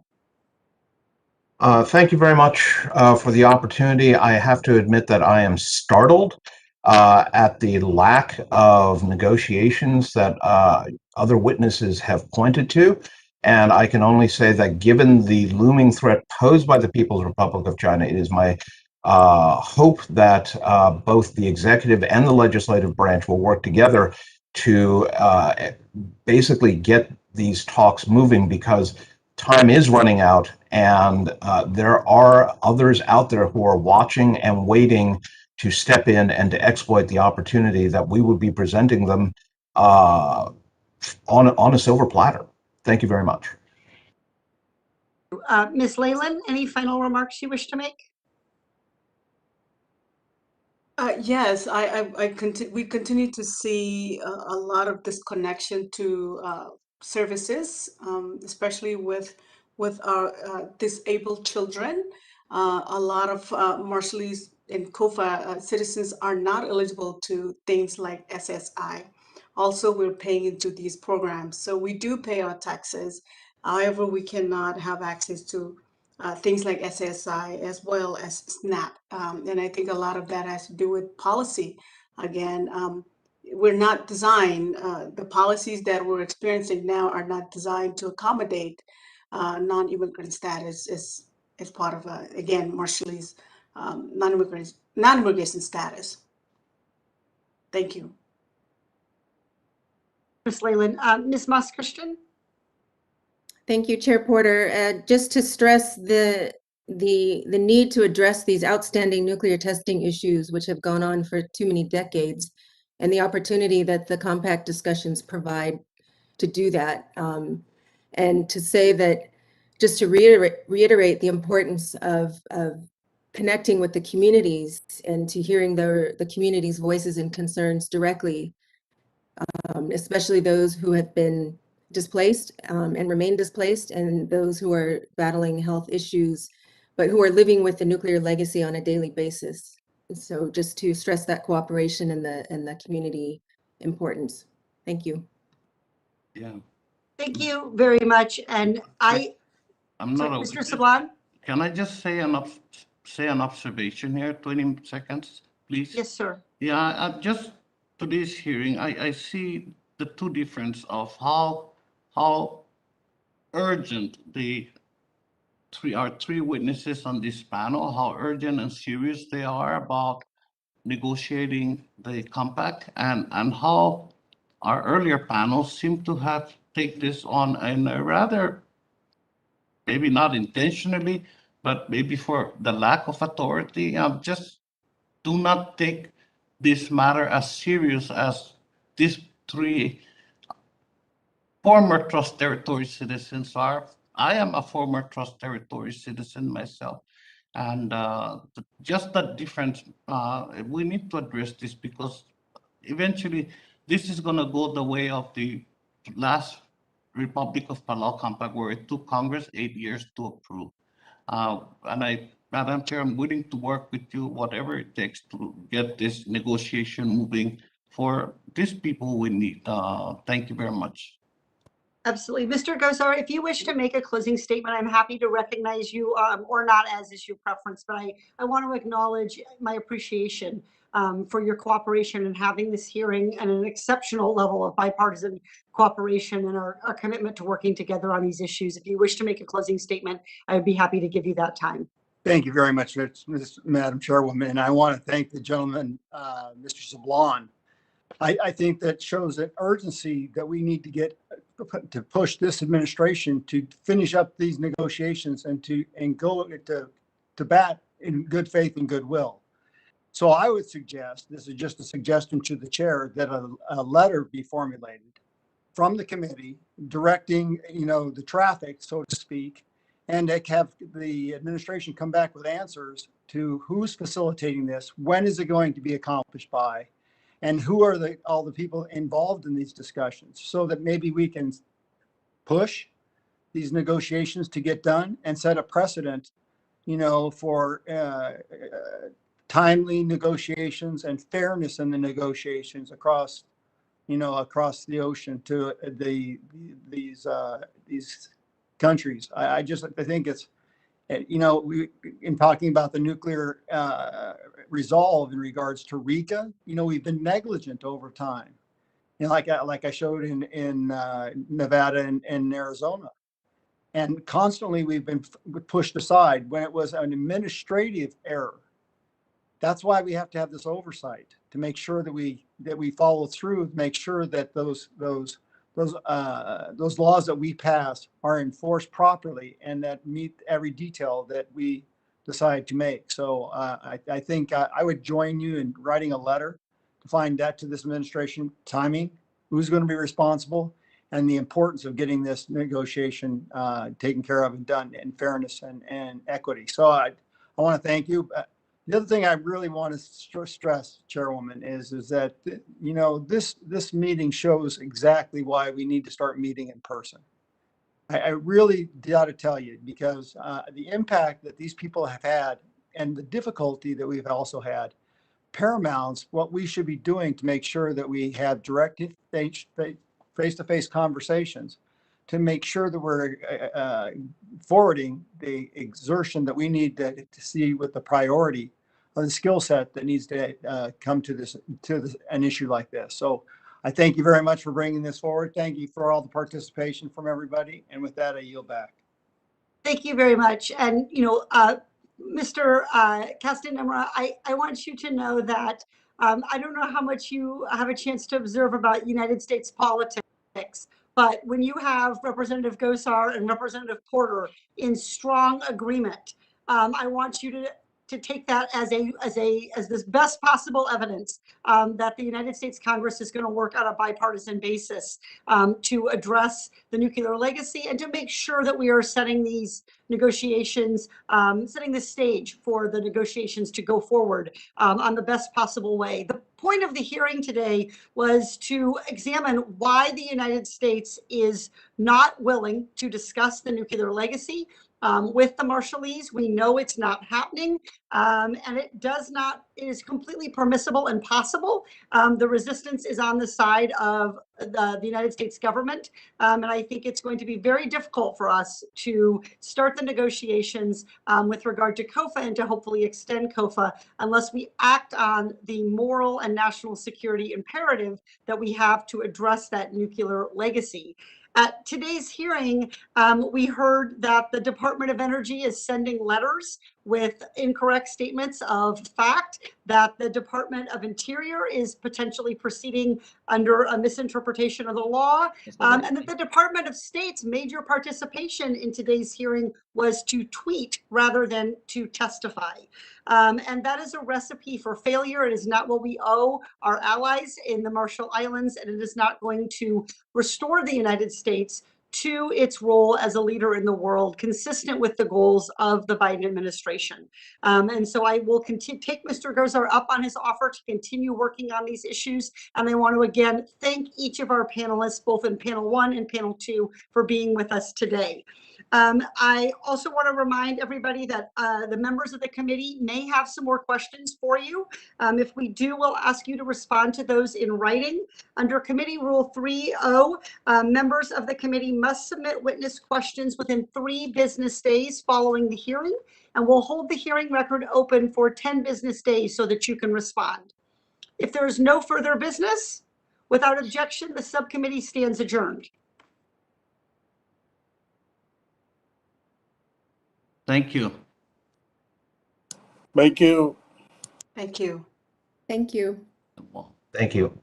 Thank you very much for the opportunity. I have to admit that I am startled at the lack of negotiations that other witnesses have pointed to. And I can only say that given the looming threat posed by the People's Republic of China, it is my hope that both the executive and the legislative branch will work together to basically get these talks moving, because time is running out, and there are others out there who are watching and waiting to step in and to exploit the opportunity that we would be presenting them on a silver platter. Thank you very much. Ms. Leyland, any final remarks you wish to make? Yes, we continue to see a lot of disconnection to services, especially with our disabled children. A lot of Marshallese and COFA citizens are not eligible to things like SSI. Also, we're paying into these programs. So we do pay our taxes. However, we cannot have access to things like SSI as well as SNAP. And I think a lot of that has to do with policy. Again, we're not designed, the policies that we're experiencing now are not designed to accommodate non-immigrant status as part of, again, Marshallese non-immigration status. Thank you. Ms. Leyland. Ms. Moss-Christian? Thank you, Chair Porter. Just to stress the need to address these outstanding nuclear testing issues, which have gone on for too many decades, and the opportunity that the compact discussions provide to do that. And to say that, just to reiterate the importance of connecting with the communities and to hearing the community's voices and concerns directly, especially those who have been displaced and remain displaced, and those who are battling health issues, but who are living with the nuclear legacy on a daily basis. So just to stress that cooperation and the community importance. Thank you. Yeah. Thank you very much. And I'm sorry, not a Mr. witness. Sablan? Can I just say an observation here, 20 seconds, please? Yes, sir. Yeah, just today's hearing, I see the two difference of how urgent our three witnesses on this panel, how urgent and serious they are about negotiating the compact, and how our earlier panels seem to have take this on in a rather, maybe not intentionally, but maybe for the lack of authority. Just do not take this matter as serious as these three former trust territory citizens are. I am a former trust territory citizen myself. And just that difference, we need to address this, because eventually this is going to go the way of the last Republic of Palau Compact, where it took Congress 8 years to approve. Madam Chair, I'm willing to work with you, whatever it takes, to get this negotiation moving for these people we need. Thank you very much. Absolutely. Mr. Gosar, if you wish to make a closing statement, I'm happy to recognize you or not, as is your preference, but I want to acknowledge my appreciation for your cooperation in having this hearing and an exceptional level of bipartisan cooperation and our commitment to working together on these issues. If you wish to make a closing statement, I would be happy to give you that time. Thank you very much, Madam Chairwoman. And I want to thank the gentleman, Mr. Sablan. I think that shows an urgency that we need to get to push this administration to finish up these negotiations and go to bat in good faith and goodwill. So I would suggest, this is just a suggestion to the chair, that a letter be formulated from the committee directing, the traffic, so to speak, and have the administration come back with answers to who's facilitating this, when is it going to be accomplished by, and who are all the people involved in these discussions, so that maybe we can push these negotiations to get done and set a precedent, for timely negotiations and fairness in the negotiations across the ocean to these countries. I think it's, we, in talking about the nuclear resolve in regards to RICA, we've been negligent over time. Like I showed in Nevada and Arizona, and constantly we've been pushed aside when it was an administrative error. That's why we have to have this oversight, to make sure that we follow through, make sure that those laws that we pass are enforced properly and that meet every detail that we decide to make. So I think I would join you in writing a letter to find that to this administration, timing, who's going to be responsible, and the importance of getting this negotiation taken care of and done in fairness and equity. So I want to thank you. The other thing I really want to stress, Chairwoman, is that, this meeting shows exactly why we need to start meeting in person. I really got to tell you, because the impact that these people have had and the difficulty that we've also had paramounts what we should be doing to make sure that we have direct face-to-face conversations, to make sure that we're forwarding the exertion that we need to see with the priority of the skill set that needs to come to an issue like this. So I thank you very much for bringing this forward. Thank you for all the participation from everybody. And with that, I yield back. Thank you very much. And, Mr. Castaneda, I want you to know that I don't know how much you have a chance to observe about United States politics, but when you have Representative Gosar and Representative Porter in strong agreement, I want you to take that as this best possible evidence that the United States Congress is going to work on a bipartisan basis to address the nuclear legacy and to make sure that we are setting these negotiations, setting the stage for the negotiations to go forward on the best possible way. The point of the hearing today was to examine why the United States is not willing to discuss the nuclear legacy with the Marshallese. We know it's not happening, and it does not is completely permissible and possible. The resistance is on the side of the United States government. And I think it's going to be very difficult for us to start the negotiations with regard to COFA and to hopefully extend COFA unless we act on the moral and national security imperative that we have to address that nuclear legacy. At today's hearing, we heard that the Department of Energy is sending letters with incorrect statements of fact, that the Department of Interior is potentially proceeding under a misinterpretation of the law, and that the Department of State's major participation in today's hearing was to tweet rather than to testify. And that is a recipe for failure. It is not what we owe our allies in the Marshall Islands, and it is not going to restore the United States to its role as a leader in the world, consistent with the goals of the Biden administration. And so I will take Mr. Gosar up on his offer to continue working on these issues. And I want to again thank each of our panelists, both in panel 1 and panel 2, for being with us today. I also want to remind everybody that the members of the committee may have some more questions for you. If we do, we'll ask you to respond to those in writing. Under Committee Rule 3.0, members of the committee must submit witness questions within 3 business days following the hearing, and we'll hold the hearing record open for 10 business days so that you can respond. If there is no further business, without objection, the subcommittee stands adjourned. Thank you. Thank you. Thank you. Thank you. Thank you.